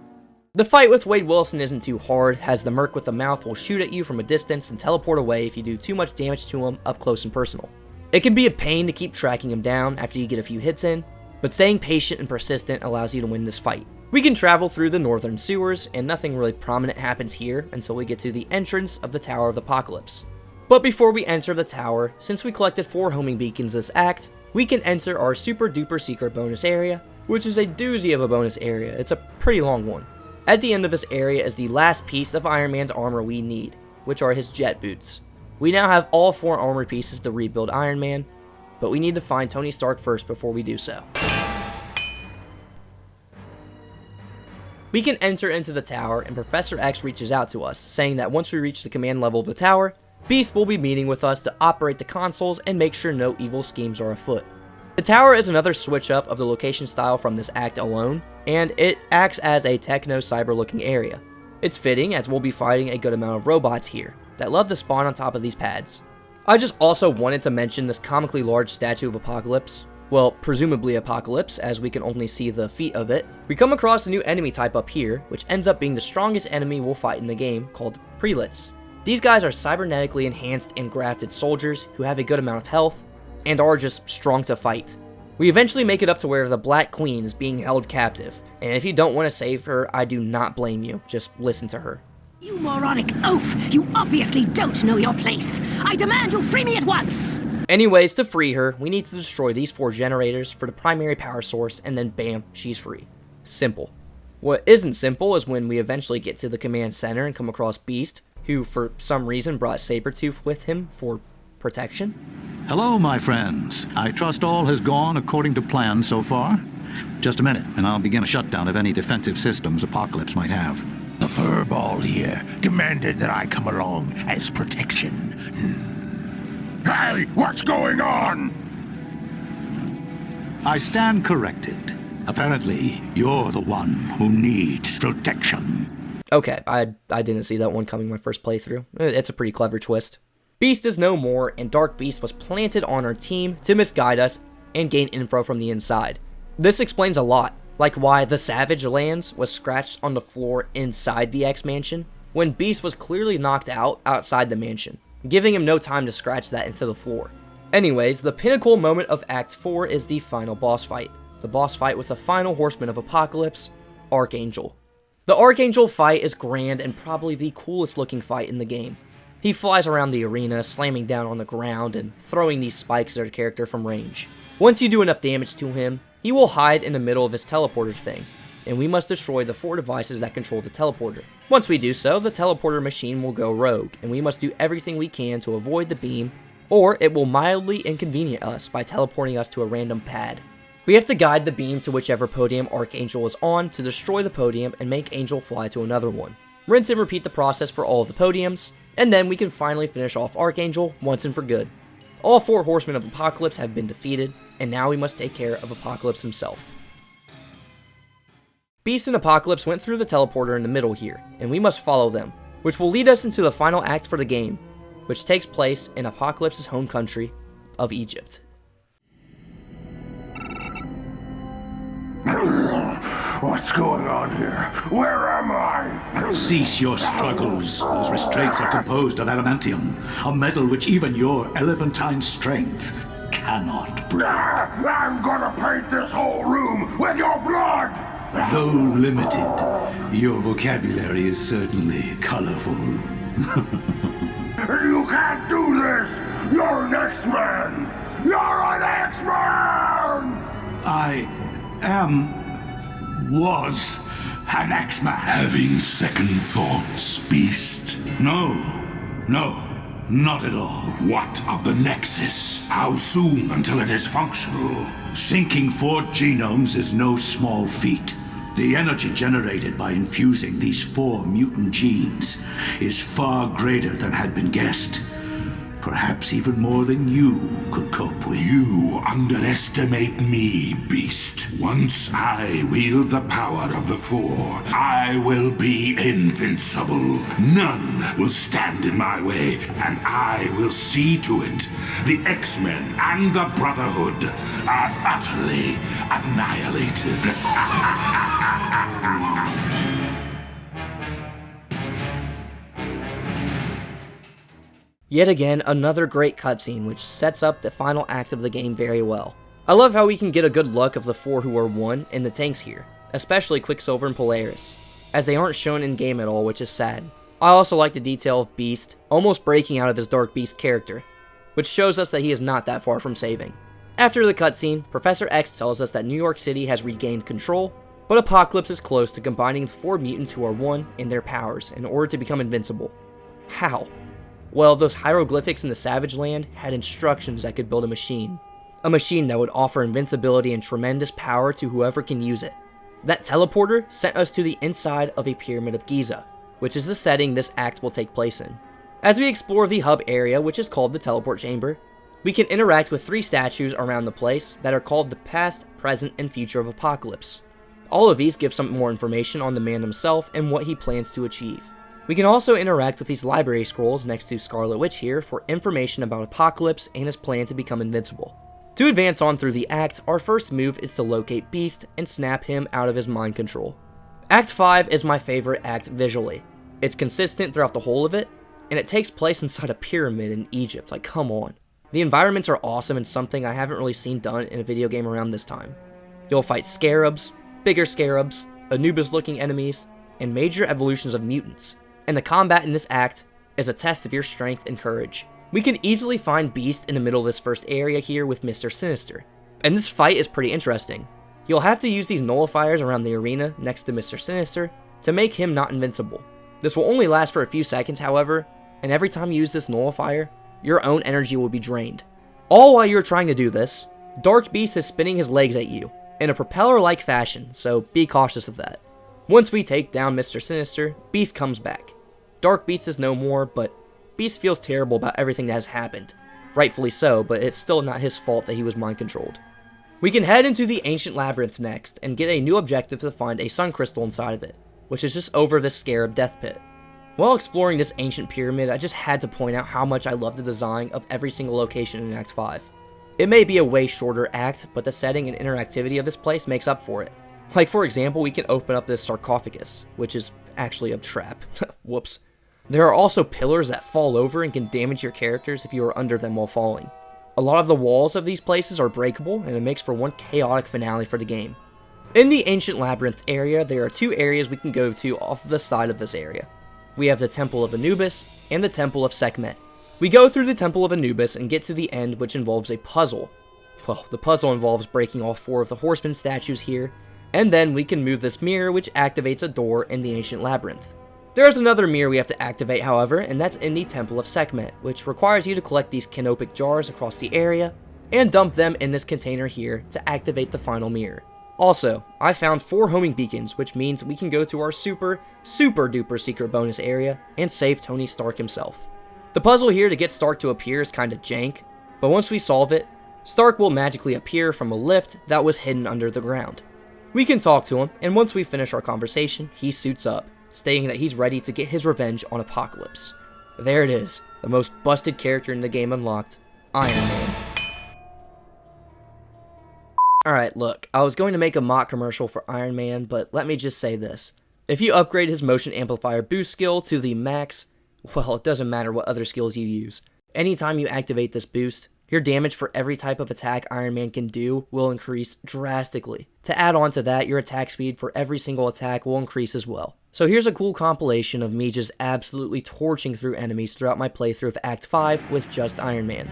The fight with Wade Wilson isn't too hard, as the merc with the mouth will shoot at you from a distance and teleport away if you do too much damage to him up close and personal. It can be a pain to keep tracking him down after you get a few hits in, but staying patient and persistent allows you to win this fight. We can travel through the northern sewers, and nothing really prominent happens here until we get to the entrance of the Tower of the Apocalypse. But before we enter the tower, since we collected 4 homing beacons this act, we can enter our super duper secret bonus area, which is a doozy of a bonus area. It's a pretty long one. At the end of this area is the last piece of Iron Man's armor we need, which are his jet boots. We now have all 4 armor pieces to rebuild Iron Man, but we need to find Tony Stark first before we do so. We can enter into the tower, and Professor X reaches out to us, saying that once we reach the command level of the tower, Beast will be meeting with us to operate the consoles and make sure no evil schemes are afoot. The tower is another switch up of the location style from this act alone, and it acts as a techno-cyber looking area. It's fitting as we'll be fighting a good amount of robots here that love to spawn on top of these pads. I just also wanted to mention this comically large statue of Apocalypse. Well, presumably Apocalypse, as we can only see the feet of it. We come across a new enemy type up here, which ends up being the strongest enemy we'll fight in the game, called Prelats. These guys are cybernetically enhanced and grafted soldiers who have a good amount of health, and are just strong to fight. We eventually make it up to where the Black Queen is being held captive, and if you don't want to save her, I do not blame you, just listen to her. You moronic oaf! You obviously don't know your place! I demand you free me at once! Anyways, to free her, we need to destroy these 4 generators for the primary power source, and then bam, she's free. Simple. What isn't simple is when we eventually get to the command center and come across Beast, who for some reason brought Sabretooth with him for protection. Hello, my friends. I trust all has gone according to plan so far. Just a minute, and I'll begin a shutdown of any defensive systems Apocalypse might have. The furball here demanded that I come along as protection. Hey, what's going on? I stand corrected. Apparently, you're the one who needs protection. Okay, I didn't see that one coming my first playthrough. It's a pretty clever twist. Beast is no more, and Dark Beast was planted on our team to misguide us and gain info from the inside. This explains a lot, like why the Savage Lands was scratched on the floor inside the X-Mansion, when Beast was clearly knocked out outside the mansion, giving him no time to scratch that into the floor. Anyways, the pinnacle moment of Act 4 is the final boss fight. The boss fight with the final horseman of Apocalypse, Archangel. The Archangel fight is grand and probably the coolest looking fight in the game. He flies around the arena, slamming down on the ground and throwing these spikes at our character from range. Once you do enough damage to him, he will hide in the middle of his teleporter thing, and we must destroy the 4 devices that control the teleporter. Once we do so, the teleporter machine will go rogue, and we must do everything we can to avoid the beam, or it will mildly inconvenience us by teleporting us to a random pad. We have to guide the beam to whichever podium Archangel is on to destroy the podium and make Angel fly to another one. Rinse and repeat the process for all of the podiums, and then we can finally finish off Archangel once and for good. All 4 Horsemen of Apocalypse have been defeated, and now we must take care of Apocalypse himself. Beast and Apocalypse went through the teleporter in the middle here, and we must follow them, which will lead us into the final act for the game, which takes place in Apocalypse's home country of Egypt. What's going on here? Where am I? Cease your struggles. Those restraints are composed of adamantium, a metal which even your elephantine strength cannot break. I'm gonna paint this whole room with your blood! Though limited, your vocabulary is certainly colorful. You can't do this! You're an X-Man! You're an X-Man! I was an X-Man. Having second thoughts, Beast? No, not at all. What of the Nexus? How soon until it is functional? Syncing 4 genomes is no small feat. The energy generated by infusing these 4 mutant genes is far greater than had been guessed. Perhaps even more than you could cope with. You underestimate me, Beast. Once I wield the power of the 4, I will be invincible. None will stand in my way, and I will see to it the X-Men and the Brotherhood are utterly annihilated. Yet again, another great cutscene which sets up the final act of the game very well. I love how we can get a good look of the 4 who are 1 in the tanks here, especially Quicksilver and Polaris, as they aren't shown in game at all, which is sad. I also like the detail of Beast almost breaking out of his Dark Beast character, which shows us that he is not that far from saving. After the cutscene, Professor X tells us that New York City has regained control, but Apocalypse is close to combining the 4 mutants who are 1 in their powers in order to become invincible. How? Well, those hieroglyphics in the Savage Land had instructions that could build a machine that would offer invincibility and tremendous power to whoever can use it. That teleporter sent us to the inside of a Pyramid of Giza, which is the setting this act will take place in. As we explore the hub area, which is called the Teleport Chamber, we can interact with 3 statues around the place that are called the past, present, and future of Apocalypse. All of these give some more information on the man himself and what he plans to achieve. We can also interact with these library scrolls next to Scarlet Witch here for information about Apocalypse and his plan to become invincible. To advance on through the act, our first move is to locate Beast and snap him out of his mind control. Act 5 is my favorite act visually. It's consistent throughout the whole of it, and it takes place inside a pyramid in Egypt, like come on. The environments are awesome and something I haven't really seen done in a video game around this time. You'll fight scarabs, bigger scarabs, Anubis looking enemies, and major evolutions of mutants. And the combat in this act is a test of your strength and courage. We can easily find Beast in the middle of this first area here with Mr. Sinister. And this fight is pretty interesting. You'll have to use these nullifiers around the arena next to Mr. Sinister to make him not invincible. This will only last for a few seconds, however, and every time you use this nullifier, your own energy will be drained. All while you're trying to do this, Dark Beast is spinning his legs at you in a propeller-like fashion, so be cautious of that. Once we take down Mr. Sinister, Beast comes back. Dark Beast is no more, but Beast feels terrible about everything that has happened. Rightfully so, but it's still not his fault that he was mind-controlled. We can head into the Ancient Labyrinth next, and get a new objective to find a sun crystal inside of it, which is just over this Scarab Death Pit. While exploring this ancient pyramid, I just had to point out how much I love the design of every single location in Act 5. It may be a way shorter act, but the setting and interactivity of this place makes up for it. Like for example, we can open up this sarcophagus, which is actually a trap. Whoops. There are also pillars that fall over and can damage your characters if you are under them while falling. A lot of the walls of these places are breakable, and it makes for one chaotic finale for the game. In the Ancient Labyrinth area, there are 2 areas we can go to off the side of this area. We have the Temple of Anubis and the Temple of Sekhmet. We go through the Temple of Anubis and get to the end, which involves a puzzle. Well, the puzzle involves breaking all 4 of the horseman statues here, and then we can move this mirror which activates a door in the Ancient Labyrinth. There is another mirror we have to activate, however, and that's in the Temple of Sekhmet, which requires you to collect these canopic jars across the area and dump them in this container here to activate the final mirror. Also, I found 4 homing beacons, which means we can go to our super duper secret bonus area and save Tony Stark himself. The puzzle here to get Stark to appear is kinda jank, but once we solve it, Stark will magically appear from a lift that was hidden under the ground. We can talk to him, and once we finish our conversation, he suits up, stating that he's ready to get his revenge on Apocalypse. There it is, the most busted character in the game unlocked, Iron Man. Alright, look, I was going to make a mock commercial for Iron Man, but let me just say this. If you upgrade his motion amplifier boost skill to the max, well, it doesn't matter what other skills you use. Anytime you activate this boost, your damage for every type of attack Iron Man can do will increase drastically. To add on to that, your attack speed for every single attack will increase as well. So here's a cool compilation of me just absolutely torching through enemies throughout my playthrough of Act 5 with just Iron Man.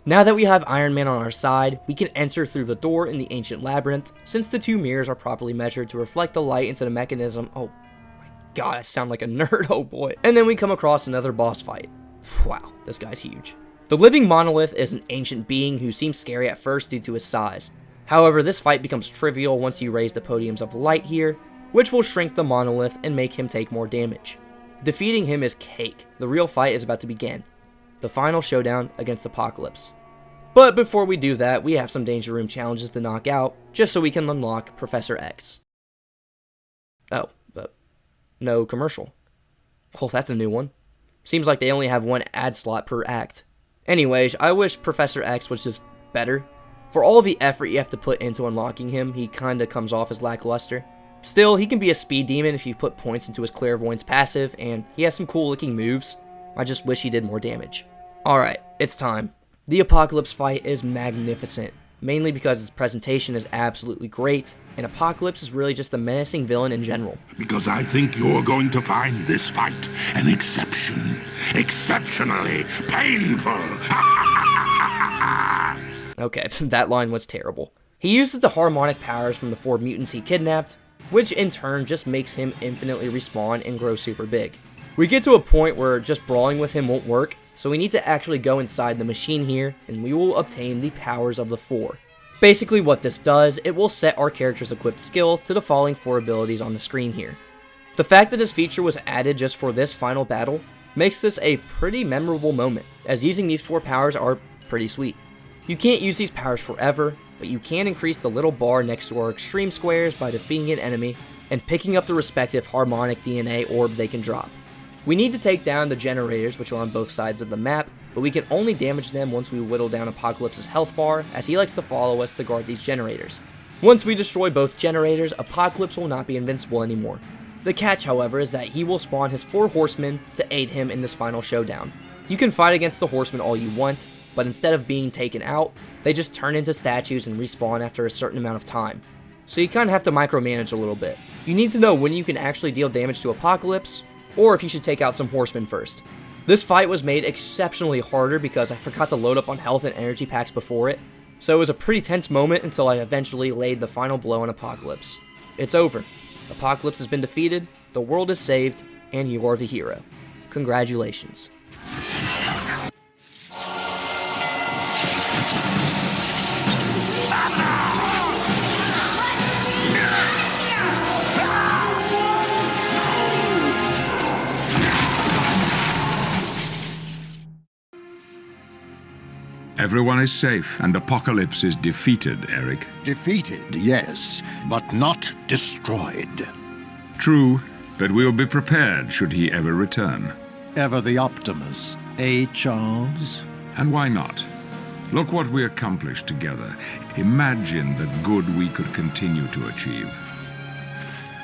Now that we have Iron Man on our side, we can enter through the door in the ancient labyrinth, since the two mirrors are properly measured to reflect the light into the mechanism. Oh my god, I sound like a nerd, oh boy. And then we come across another boss fight. Wow, this guy's huge. The living monolith is an ancient being who seems scary at first due to his size. However, this fight becomes trivial once you raise the podiums of light here, which will shrink the monolith and make him take more damage. Defeating him is cake. The real fight is about to begin. The final showdown against Apocalypse. But before we do that, we have some Danger Room challenges to knock out, just so we can unlock Professor X. Oh, but no commercial. Well, that's a new one. Seems like they only have one ad slot per act. Anyways, I wish Professor X was just better. For all the effort you have to put into unlocking him, he kinda comes off as lackluster. Still, he can be a speed demon if you put points into his clairvoyance passive, and he has some cool looking moves. I just wish he did more damage. Alright, it's time. The Apocalypse fight is magnificent, mainly because its presentation is absolutely great, and Apocalypse is really just a menacing villain in general. Because I think you're going to find this fight an exception. Exceptionally painful. Okay, that line was terrible. He uses the harmonic powers from the 4 mutants he kidnapped, which in turn just makes him infinitely respawn and grow super big. We get to a point where just brawling with him won't work, so we need to actually go inside the machine here, and we will obtain the powers of the 4. Basically what this does, it will set our character's equipped skills to the following 4 abilities on the screen here. The fact that this feature was added just for this final battle makes this a pretty memorable moment, as using these 4 powers are pretty sweet. You can't use these powers forever, but you can increase the little bar next to our extreme squares by defeating an enemy and picking up the respective harmonic DNA orb they can drop. We need to take down the generators, which are on both sides of the map, but we can only damage them once we whittle down Apocalypse's health bar, as he likes to follow us to guard these generators. Once we destroy both generators, Apocalypse will not be invincible anymore. The catch, however, is that he will spawn his 4 horsemen to aid him in this final showdown. You can fight against the horsemen all you want, but instead of being taken out, they just turn into statues and respawn after a certain amount of time. So you kinda have to micromanage a little bit. You need to know when you can actually deal damage to Apocalypse, or if you should take out some horsemen first. This fight was made exceptionally harder because I forgot to load up on health and energy packs before it, so it was a pretty tense moment until I eventually laid the final blow on Apocalypse. It's over. Apocalypse has been defeated, the world is saved, and you are the hero. Congratulations. Everyone is safe, and Apocalypse is defeated, Eric. Defeated, yes, but not destroyed. True, but we'll be prepared should he ever return. Ever the Optimus, eh, Charles? And why not? Look what we accomplished together. Imagine the good we could continue to achieve.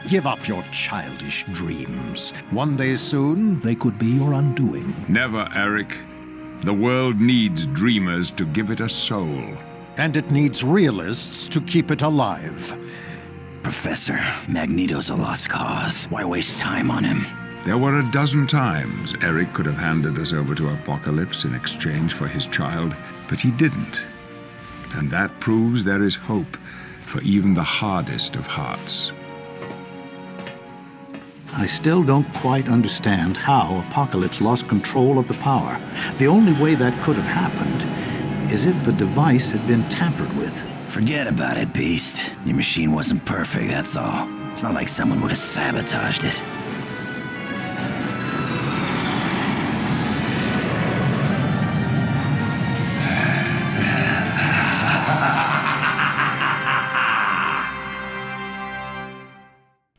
Give up your childish dreams. One day soon, they could be your undoing. Never, Eric. The world needs dreamers to give it a soul. And it needs realists to keep it alive. Professor, Magneto's a lost cause. Why waste time on him? There were a dozen times Eric could have handed us over to Apocalypse in exchange for his child, but he didn't. And that proves there is hope for even the hardest of hearts. I still don't quite understand how Apocalypse lost control of the power. The only way that could have happened is if the device had been tampered with. Forget about it, Beast. Your machine wasn't perfect, that's all. It's not like someone would have sabotaged it.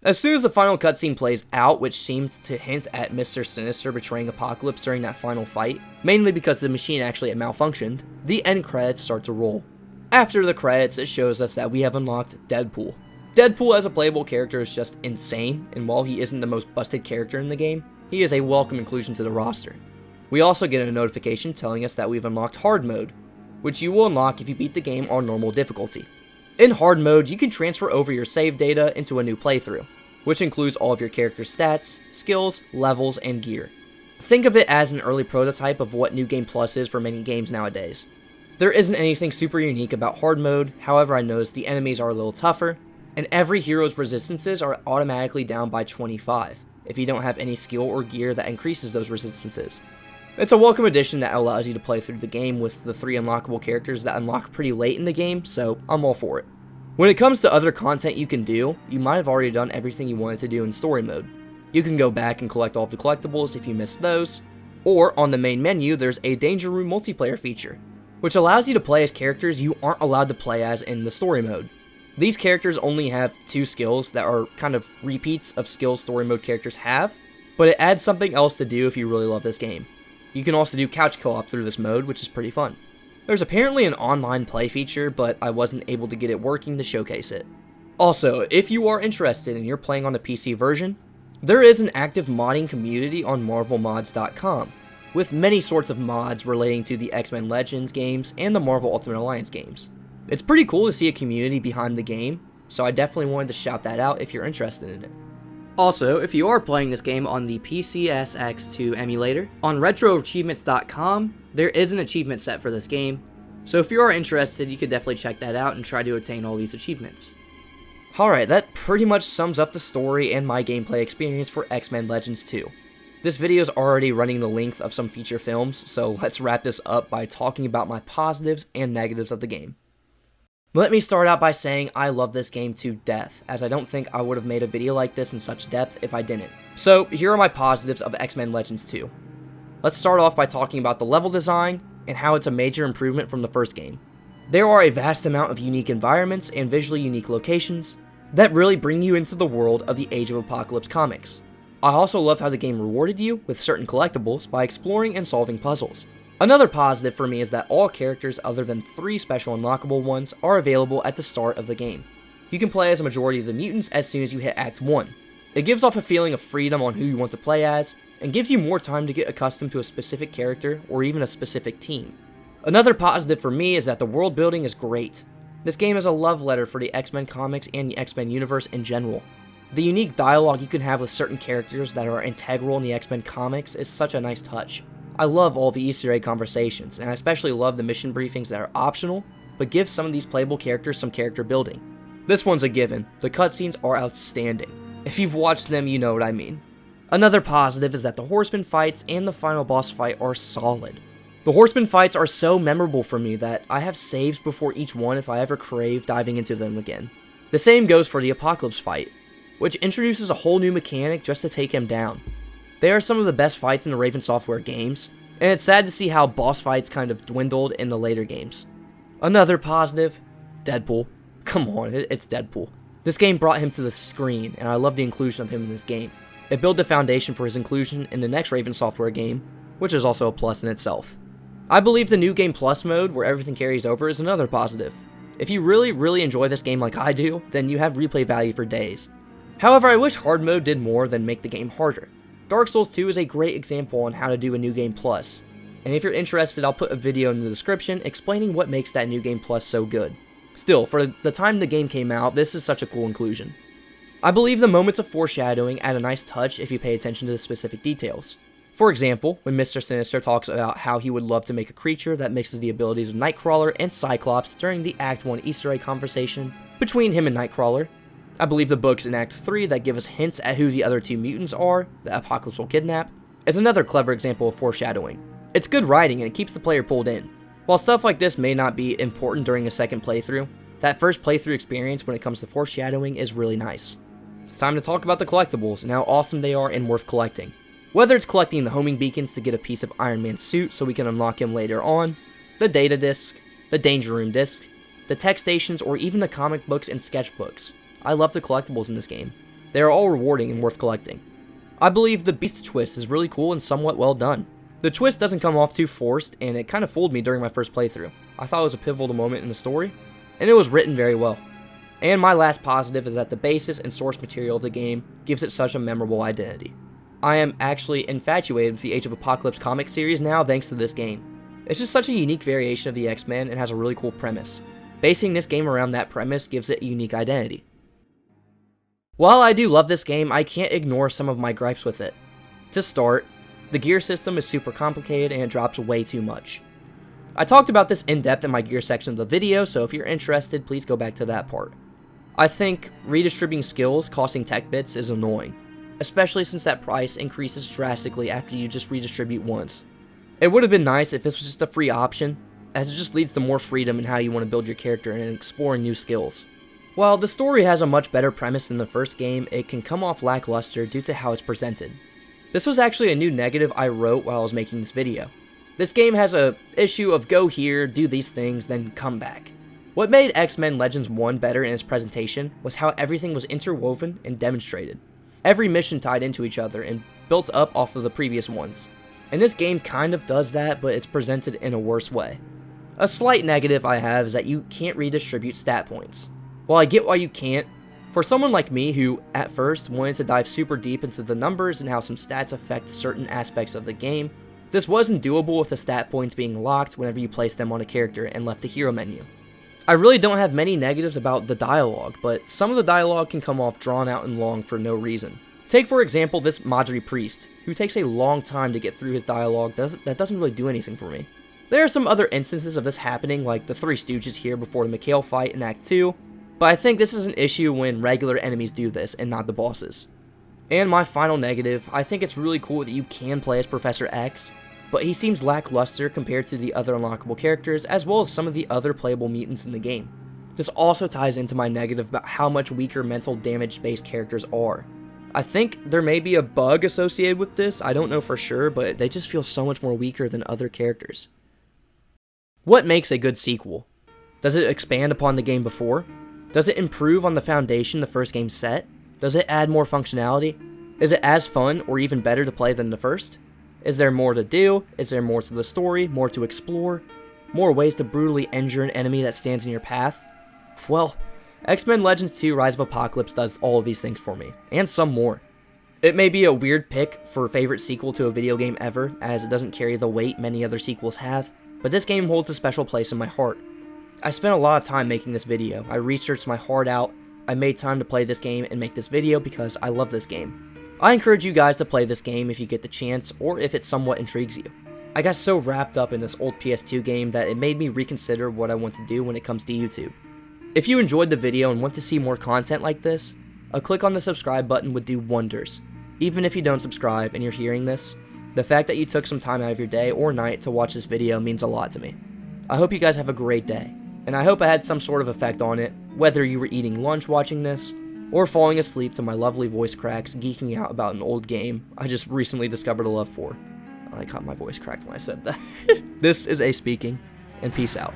As soon as the final cutscene plays out, which seems to hint at Mr. Sinister betraying Apocalypse during that final fight, mainly because the machine actually had malfunctioned, the end credits start to roll. After the credits, it shows us that we have unlocked Deadpool. Deadpool as a playable character is just insane, and while he isn't the most busted character in the game, he is a welcome inclusion to the roster. We also get a notification telling us that we've unlocked Hard Mode, which you will unlock if you beat the game on normal difficulty. In Hard Mode, you can transfer over your save data into a new playthrough, which includes all of your character's stats, skills, levels, and gear. Think of it as an early prototype of what New Game Plus is for many games nowadays. There isn't anything super unique about Hard Mode, however I noticed the enemies are a little tougher, and every hero's resistances are automatically down by 25, if you don't have any skill or gear that increases those resistances. It's a welcome addition that allows you to play through the game with the 3 unlockable characters that unlock pretty late in the game, so I'm all for it. When it comes to other content you can do, you might have already done everything you wanted to do in story mode. You can go back and collect all of the collectibles if you missed those, or on the main menu there's a Danger Room multiplayer feature, which allows you to play as characters you aren't allowed to play as in the story mode. These characters only have 2 skills that are kind of repeats of skills story mode characters have, but it adds something else to do if you really love this game. You can also do couch co-op through this mode, which is pretty fun. There's apparently an online play feature, but I wasn't able to get it working to showcase it. Also, if you are interested and you're playing on the PC version, there is an active modding community on marvelmods.com, with many sorts of mods relating to the X-Men Legends games and the Marvel Ultimate Alliance games. It's pretty cool to see a community behind the game, so I definitely wanted to shout that out if you're interested in it. Also, if you are playing this game on the PCSX2 emulator, on RetroAchievements.com, there is an achievement set for this game, so if you are interested, you could definitely check that out and try to attain all these achievements. Alright, that pretty much sums up the story and my gameplay experience for X-Men Legends 2. This video is already running the length of some feature films, so let's wrap this up by talking about my positives and negatives of the game. Let me start out by saying I love this game to death, as I don't think I would have made a video like this in such depth if I didn't. So here are my positives of X-Men Legends 2. Let's start off by talking about the level design and how it's a major improvement from the first game. There are a vast amount of unique environments and visually unique locations that really bring you into the world of the Age of Apocalypse comics. I also love how the game rewarded you with certain collectibles by exploring and solving puzzles. Another positive for me is that all characters other than 3 special unlockable ones are available at the start of the game. You can play as a majority of the mutants as soon as you hit Act 1. It gives off a feeling of freedom on who you want to play as, and gives you more time to get accustomed to a specific character or even a specific team. Another positive for me is that the world building is great. This game is a love letter for the X-Men comics and the X-Men universe in general. The unique dialogue you can have with certain characters that are integral in the X-Men comics is such a nice touch. I love all the Easter egg conversations, and I especially love the mission briefings that are optional, but give some of these playable characters some character building. This one's a given. The cutscenes are outstanding. If you've watched them, you know what I mean. Another positive is that the Horseman fights and the final boss fight are solid. The Horseman fights are so memorable for me that I have saves before each one if I ever crave diving into them again. The same goes for the Apocalypse fight, which introduces a whole new mechanic just to take him down. They are some of the best fights in the Raven Software games, and it's sad to see how boss fights kind of dwindled in the later games. Another positive, Deadpool. Come on, it's Deadpool. This game brought him to the screen, and I love the inclusion of him in this game. It built the foundation for his inclusion in the next Raven Software game, which is also a plus in itself. I believe the New Game Plus mode, where everything carries over, is another positive. If you really enjoy this game like I do, then you have replay value for days. However, I wish hard mode did more than make the game harder. Dark Souls 2 is a great example on how to do a New Game Plus, and if you're interested, I'll put a video in the description explaining what makes that New Game Plus so good. Still, for the time the game came out, this is such a cool inclusion. I believe the moments of foreshadowing add a nice touch if you pay attention to the specific details. For example, when Mr. Sinister talks about how he would love to make a creature that mixes the abilities of Nightcrawler and Cyclops during the Act 1 Easter egg conversation between him and Nightcrawler. I believe the books in Act 3 that give us hints at who the other two mutants are that Apocalypse will kidnap is another clever example of foreshadowing. It's good writing and it keeps the player pulled in. While stuff like this may not be important during a second playthrough, that first playthrough experience when it comes to foreshadowing is really nice. It's time to talk about the collectibles and how awesome they are and worth collecting. Whether it's collecting the homing beacons to get a piece of Iron Man's suit so we can unlock him later on, the data disc, the danger room disc, the tech stations, or even the comic books and sketchbooks. I love the collectibles in this game. They are all rewarding and worth collecting. I believe the Beast twist is really cool and somewhat well done. The twist doesn't come off too forced, and it kind of fooled me during my first playthrough. I thought it was a pivotal moment in the story, and it was written very well. And my last positive is that the basis and source material of the game gives it such a memorable identity. I am actually infatuated with the Age of Apocalypse comic series now thanks to this game. It's just such a unique variation of the X-Men and has a really cool premise. Basing this game around that premise gives it a unique identity. While I do love this game, I can't ignore some of my gripes with it. To start, the gear system is super complicated and it drops way too much. I talked about this in depth in my gear section of the video, so if you're interested, please go back to that part. I think redistributing skills costing tech bits is annoying, especially since that price increases drastically after you just redistribute once. It would have been nice if this was just a free option, as it just leads to more freedom in how you want to build your character and exploring new skills. While the story has a much better premise than the first game, it can come off lackluster due to how it's presented. This was actually a new negative I wrote while I was making this video. This game has a issue of go here, do these things, then come back. What made X-Men Legends 1 better in its presentation was how everything was interwoven and demonstrated. Every mission tied into each other and built up off of the previous ones. And this game kind of does that, but it's presented in a worse way. A slight negative I have is that you can't redistribute stat points. While I get why you can't, for someone like me who, at first, wanted to dive super deep into the numbers and how some stats affect certain aspects of the game, this wasn't doable with the stat points being locked whenever you place them on a character and left the hero menu. I really don't have many negatives about the dialogue, but some of the dialogue can come off drawn out and long for no reason. Take for example this Madri Priest, who takes a long time to get through his dialogue that doesn't really do anything for me. There are some other instances of this happening, like the Three Stooges here before the Mikhail fight in Act 2, but I think this is an issue when regular enemies do this and not the bosses. And my final negative, I think it's really cool that you can play as Professor X, but he seems lackluster compared to the other unlockable characters as well as some of the other playable mutants in the game. This also ties into my negative about how much weaker mental damage based characters are. I think there may be a bug associated with this, I don't know for sure, but they just feel so much more weaker than other characters. What makes a good sequel? Does it expand upon the game before? Does it improve on the foundation the first game set? Does it add more functionality? Is it as fun or even better to play than the first? Is there more to do? Is there more to the story? More to explore? More ways to brutally injure an enemy that stands in your path? Well, X-Men Legends 2 Rise of Apocalypse does all of these things for me, and some more. It may be a weird pick for favorite sequel to a video game ever, as it doesn't carry the weight many other sequels have, but this game holds a special place in my heart. I spent a lot of time making this video. I researched my heart out, I made time to play this game and make this video because I love this game. I encourage you guys to play this game if you get the chance, or if it somewhat intrigues you. I got so wrapped up in this old PS2 game that it made me reconsider what I want to do when it comes to YouTube. If you enjoyed the video and want to see more content like this, a click on the subscribe button would do wonders. Even if you don't subscribe and you're hearing this, the fact that you took some time out of your day or night to watch this video means a lot to me. I hope you guys have a great day, and I hope I had some sort of effect on it, whether you were eating lunch watching this, or falling asleep to my lovely voice cracks geeking out about an old game I just recently discovered a love for. I caught my voice cracked when I said that. This is A speaking, and peace out.